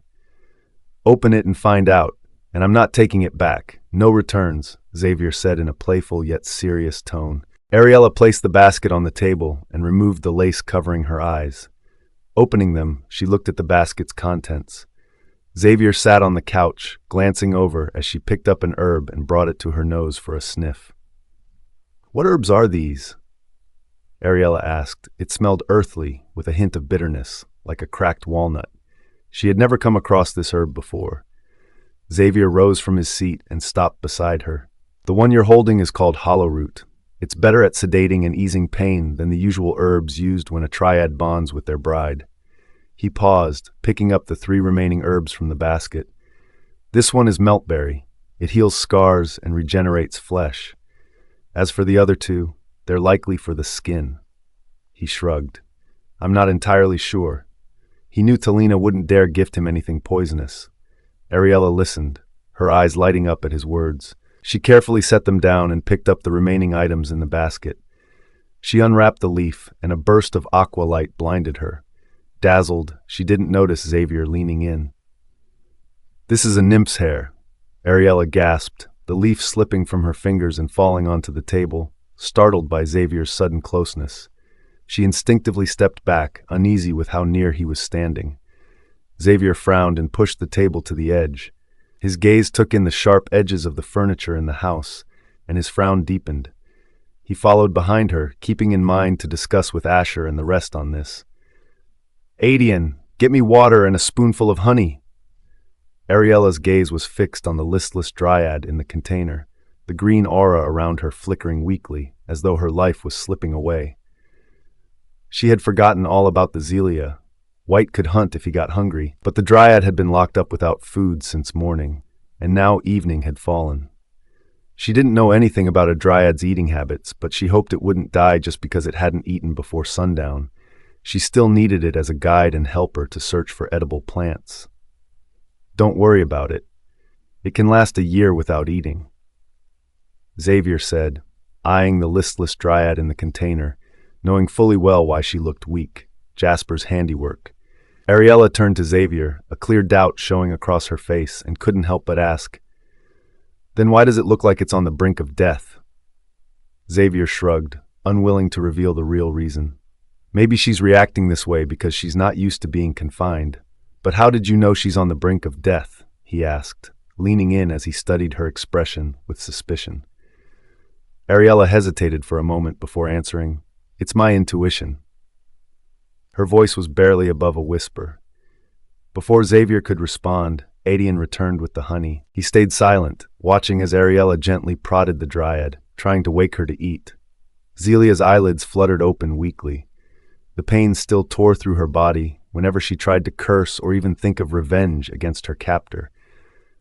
"Open it and find out, and I'm not taking it back. No returns," Xavier said in a playful yet serious tone. Ariella placed the basket on the table and removed the lace covering her eyes. Opening them, she looked at the basket's contents. Xavier sat on the couch, glancing over as she picked up an herb and brought it to her nose for a sniff. "What herbs are these?" Ariella asked. It smelled earthly, with a hint of bitterness, like a cracked walnut. She had never come across this herb before. Xavier rose from his seat and stopped beside her. "The one you're holding is called hollow root. It's better at sedating and easing pain than the usual herbs used when a triad bonds with their bride." He paused, picking up the 3 remaining herbs from the basket. "This one is meltberry. It heals scars and regenerates flesh. As for the other 2, they're likely for the skin." He shrugged. "I'm not entirely sure." He knew Talina wouldn't dare gift him anything poisonous. Ariella listened, her eyes lighting up at his words. She carefully set them down and picked up the remaining items in the basket. She unwrapped the leaf, and a burst of aqua light blinded her. Dazzled, she didn't notice Xavier leaning in. "This is a nymph's hair," Ariella gasped, the leaf slipping from her fingers and falling onto the table, startled by Xavier's sudden closeness. She instinctively stepped back, uneasy with how near he was standing. Xavier frowned and pushed the table to the edge. His gaze took in the sharp edges of the furniture in the house, and his frown deepened. He followed behind her, keeping in mind to discuss with Asher and the rest on this. "Adian, get me water and a spoonful of honey." Ariella's gaze was fixed on the listless dryad in the container, the green aura around her flickering weakly, as though her life was slipping away. She had forgotten all about the Zelia. White could hunt if he got hungry, but the dryad had been locked up without food since morning, and now evening had fallen. She didn't know anything about a dryad's eating habits, but she hoped it wouldn't die just because it hadn't eaten before sundown. She still needed it as a guide and helper to search for edible plants. "Don't worry about it. It can last a year without eating," Xavier said, eyeing the listless dryad in the container, knowing fully well why she looked weak, Jasper's handiwork. Ariella turned to Xavier, a clear doubt showing across her face, and couldn't help but ask, "Then why does it look like it's on the brink of death?" Xavier shrugged, unwilling to reveal the real reason. "Maybe she's reacting this way because she's not used to being confined. But how did you know she's on the brink of death?" he asked, leaning in as he studied her expression with suspicion. Ariella hesitated for a moment before answering, "It's my intuition." Her voice was barely above a whisper. Before Xavier could respond, Adian returned with the honey. He stayed silent, watching as Ariella gently prodded the dryad, trying to wake her to eat. Zelia's eyelids fluttered open weakly. The pain still tore through her body whenever she tried to curse or even think of revenge against her captor,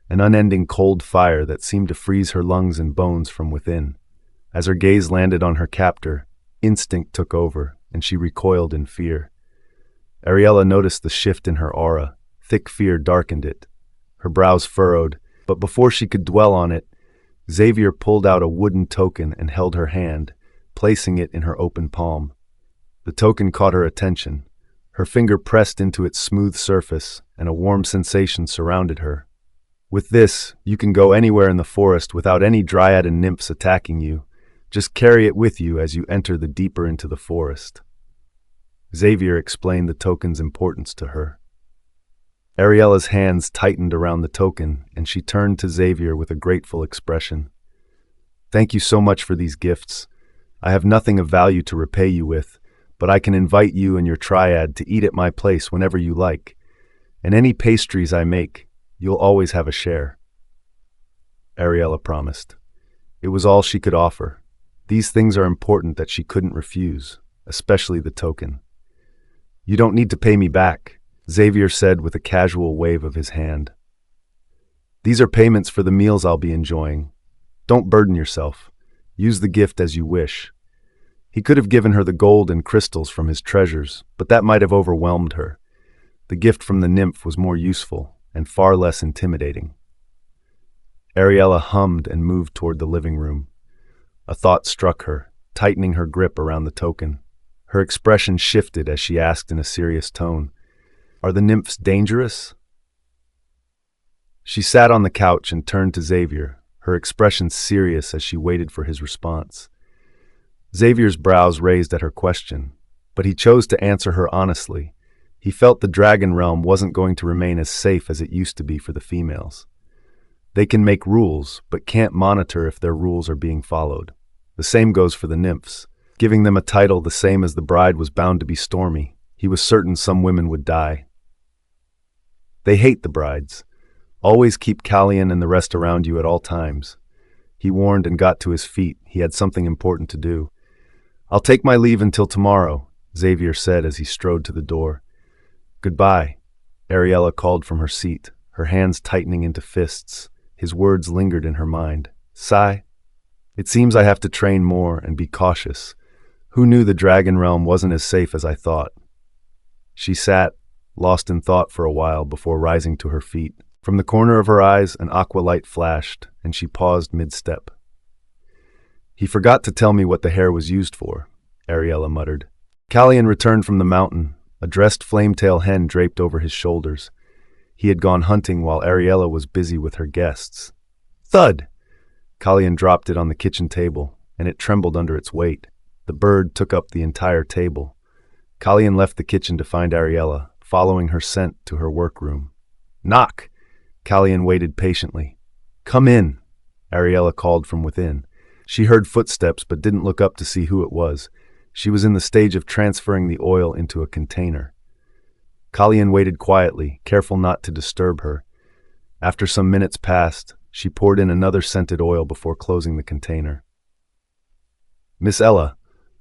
an unending cold fire that seemed to freeze her lungs and bones from within. As her gaze landed on her captor, instinct took over, and she recoiled in fear. Ariella noticed the shift in her aura. Thick fear darkened it. Her brows furrowed, but before she could dwell on it, Xavier pulled out a wooden token and held her hand, placing it in her open palm. The token caught her attention. Her finger pressed into its smooth surface, and a warm sensation surrounded her. With this, you can go anywhere in the forest without any dryad and nymphs attacking you. Just carry it with you as you enter the deeper into the forest. Xavier explained the token's importance to her. Ariella's hands tightened around the token, and she turned to Xavier with a grateful expression. Thank you so much for these gifts. I have nothing of value to repay you with, but I can invite you and your triad to eat at my place whenever you like, and any pastries I make, you'll always have a share. Ariella promised. It was all she could offer. These things are important that she couldn't refuse, especially the token. You don't need to pay me back, Xavier said with a casual wave of his hand. These are payments for the meals I'll be enjoying. Don't burden yourself. Use the gift as you wish. He could have given her the gold and crystals from his treasures, but that might have overwhelmed her. The gift from the nymph was more useful and far less intimidating. Ariella hummed and moved toward the living room. A thought struck her, tightening her grip around the token. Her expression shifted as she asked in a serious tone, "Are the nymphs dangerous?" She sat on the couch and turned to Xavier, her expression serious as she waited for his response. Xavier's brows raised at her question, but he chose to answer her honestly. He felt the dragon realm wasn't going to remain as safe as it used to be for the females. They can make rules, but can't monitor if their rules are being followed. The same goes for the nymphs. Giving them a title the same as the bride was bound to be stormy. He was certain some women would die. They hate the brides. Always keep Callian and the rest around you at all times. He warned and got to his feet. He had something important to do. I'll take my leave until tomorrow, Xavier said as he strode to the door. Goodbye, Ariella called from her seat, her hands tightening into fists. His words lingered in her mind. Sigh. It seems I have to train more and be cautious. Who knew the dragon realm wasn't as safe as I thought? She sat, lost in thought for a while before rising to her feet. From the corner of her eyes, an aqua light flashed, and she paused mid-step. He forgot to tell me what the hair was used for, Ariella muttered. Callian returned from the mountain, a dressed flametail hen draped over his shoulders. He had gone hunting while Ariella was busy with her guests. Thud! Callian dropped it on the kitchen table, and it trembled under its weight. The bird took up the entire table. Callian left the kitchen to find Ariella, following her scent to her workroom. Knock! Callian waited patiently. Come in, Ariella called from within. She heard footsteps but didn't look up to see who it was. She was in the stage of transferring the oil into a container. Callian waited quietly, careful not to disturb her. After some minutes passed, she poured in another scented oil before closing the container. Miss Ella,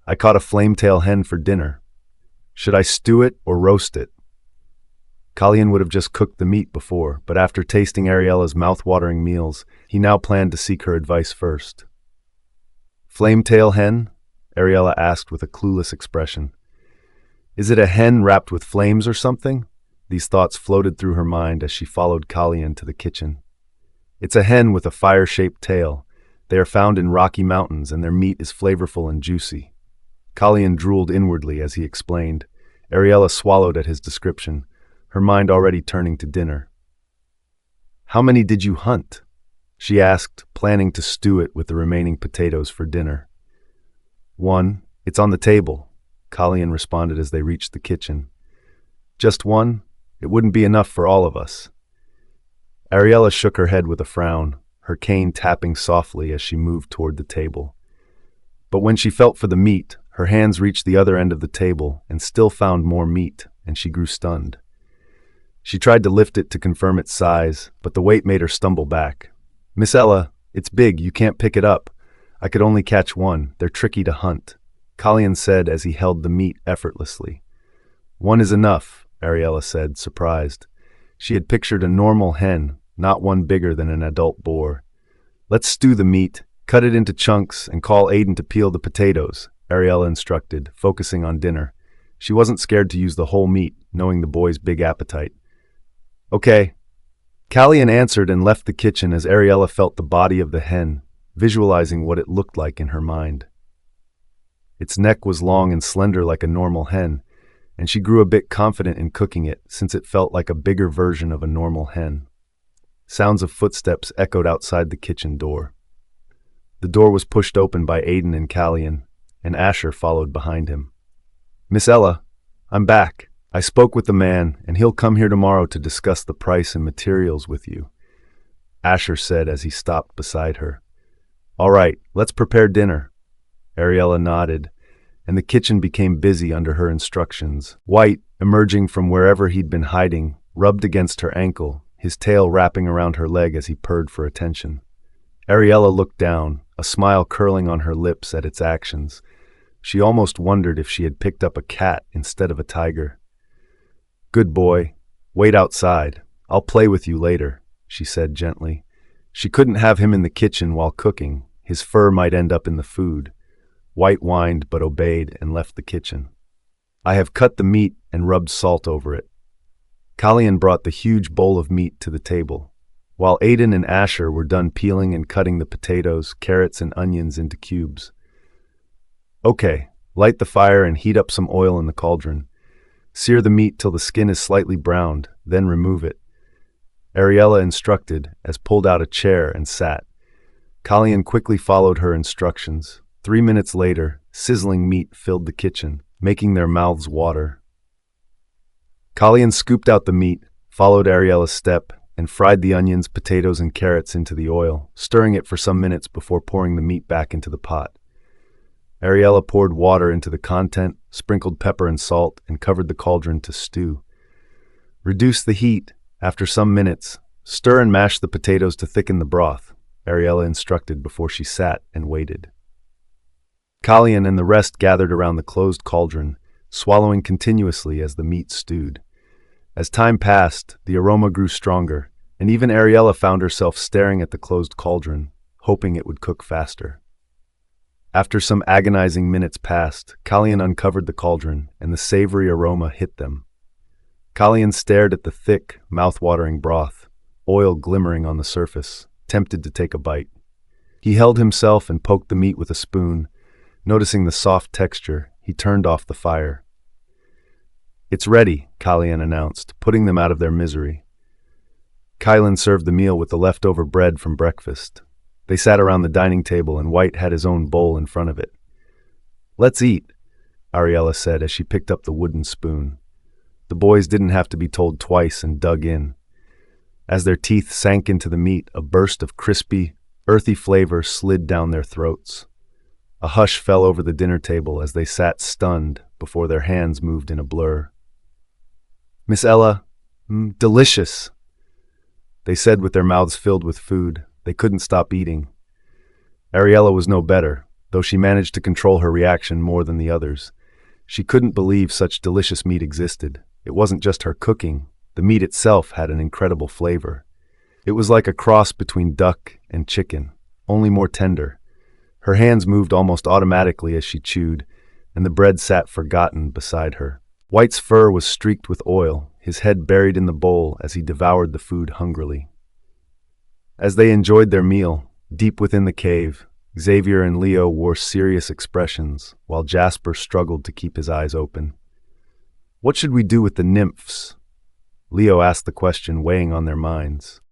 I caught a flametail hen for dinner. Should I stew it or roast it? Callian would have just cooked the meat before, but after tasting Ariella's mouth-watering meals, he now planned to seek her advice first. Flametail hen? Ariella asked with a clueless expression. Is it a hen wrapped with flames or something? These thoughts floated through her mind as she followed Callian to the kitchen. It's a hen with a fire-shaped tail. They are found in rocky mountains, and their meat is flavorful and juicy. Callian drooled inwardly as he explained. Ariella swallowed at his description, her mind already turning to dinner. How many did you hunt? She asked, planning to stew it with the remaining potatoes for dinner. One. It's on the table, Callian responded as they reached the kitchen. Just one? It wouldn't be enough for all of us. Ariella shook her head with a frown, her cane tapping softly as she moved toward the table. But when she felt for the meat, her hands reached the other end of the table and still found more meat, and she grew stunned. She tried to lift it to confirm its size, but the weight made her stumble back. "Miss Ella, it's big, you can't pick it up. I could only catch one, they're tricky to hunt," Kalyan said as he held the meat effortlessly. "One is enough," Ariella said, surprised. She had pictured a normal hen, not one bigger than an adult boar. "Let's stew the meat, cut it into chunks, and call Aiden to peel the potatoes," Ariella instructed, focusing on dinner. She wasn't scared to use the whole meat, knowing the boy's big appetite. "Okay." Kalyan answered and left the kitchen as Ariella felt the body of the hen, visualizing what it looked like in her mind. Its neck was long and slender like a normal hen, and she grew a bit confident in cooking it since it felt like a bigger version of a normal hen. Sounds of footsteps echoed outside the kitchen door. The door was pushed open by Aiden and Kalyan, and Asher followed behind him. "Miss Ella, I'm back. I spoke with the man, and he'll come here tomorrow to discuss the price and materials with you," Asher said as he stopped beside her. "All right, let's prepare dinner." Ariella nodded, and the kitchen became busy under her instructions. White, emerging from wherever he'd been hiding, rubbed against her ankle, his tail wrapping around her leg as he purred for attention. Ariella looked down, a smile curling on her lips at its actions. She almost wondered if she had picked up a cat instead of a tiger. "Good boy. Wait outside. I'll play with you later," she said gently. She couldn't have him in the kitchen while cooking. His fur might end up in the food. White whined but obeyed and left the kitchen. "I have cut the meat and rubbed salt over it." Kalyan brought the huge bowl of meat to the table, while Aiden and Asher were done peeling and cutting the potatoes, carrots, and onions into cubes. "Okay, light the fire and heat up some oil in the cauldron. Sear the meat till the skin is slightly browned, then remove it," Ariella instructed as pulled out a chair and sat. Kalyan quickly followed her instructions. 3 minutes later, sizzling meat filled the kitchen, making their mouths water. Kalyan scooped out the meat, followed Ariella's step, and fried the onions, potatoes, and carrots into the oil, stirring it for some minutes before pouring the meat back into the pot. Ariella poured water into the content, sprinkled pepper and salt, and covered the cauldron to stew. "Reduce the heat. After some minutes, stir and mash the potatoes to thicken the broth," Ariella instructed before she sat and waited. Kalyan and the rest gathered around the closed cauldron, swallowing continuously as the meat stewed. As time passed, the aroma grew stronger, and even Ariella found herself staring at the closed cauldron, hoping it would cook faster. After some agonizing minutes passed, Kalyan uncovered the cauldron, and the savory aroma hit them. Kalyan stared at the thick, mouth-watering broth, oil glimmering on the surface, tempted to take a bite. He held himself and poked the meat with a spoon. Noticing the soft texture, he turned off the fire. "It's ready," Kalyan announced, putting them out of their misery. Kylan served the meal with the leftover bread from breakfast. They sat around the dining table and White had his own bowl in front of it. "Let's eat," Ariella said as she picked up the wooden spoon. The boys didn't have to be told twice and dug in. As their teeth sank into the meat, a burst of crispy, earthy flavor slid down their throats. A hush fell over the dinner table as they sat stunned before their hands moved in a blur. "Miss Ella, delicious," they said with their mouths filled with food. They couldn't stop eating. Ariella was no better, though she managed to control her reaction more than the others. She couldn't believe such delicious meat existed. It wasn't just her cooking. The meat itself had an incredible flavor. It was like a cross between duck and chicken, only more tender. Her hands moved almost automatically as she chewed, and the bread sat forgotten beside her. White's fur was streaked with oil, his head buried in the bowl as he devoured the food hungrily. As they enjoyed their meal, deep within the cave, Xavier and Leo wore serious expressions, while Jasper struggled to keep his eyes open. "What should we do with the nymphs?" Leo asked the question weighing on their minds.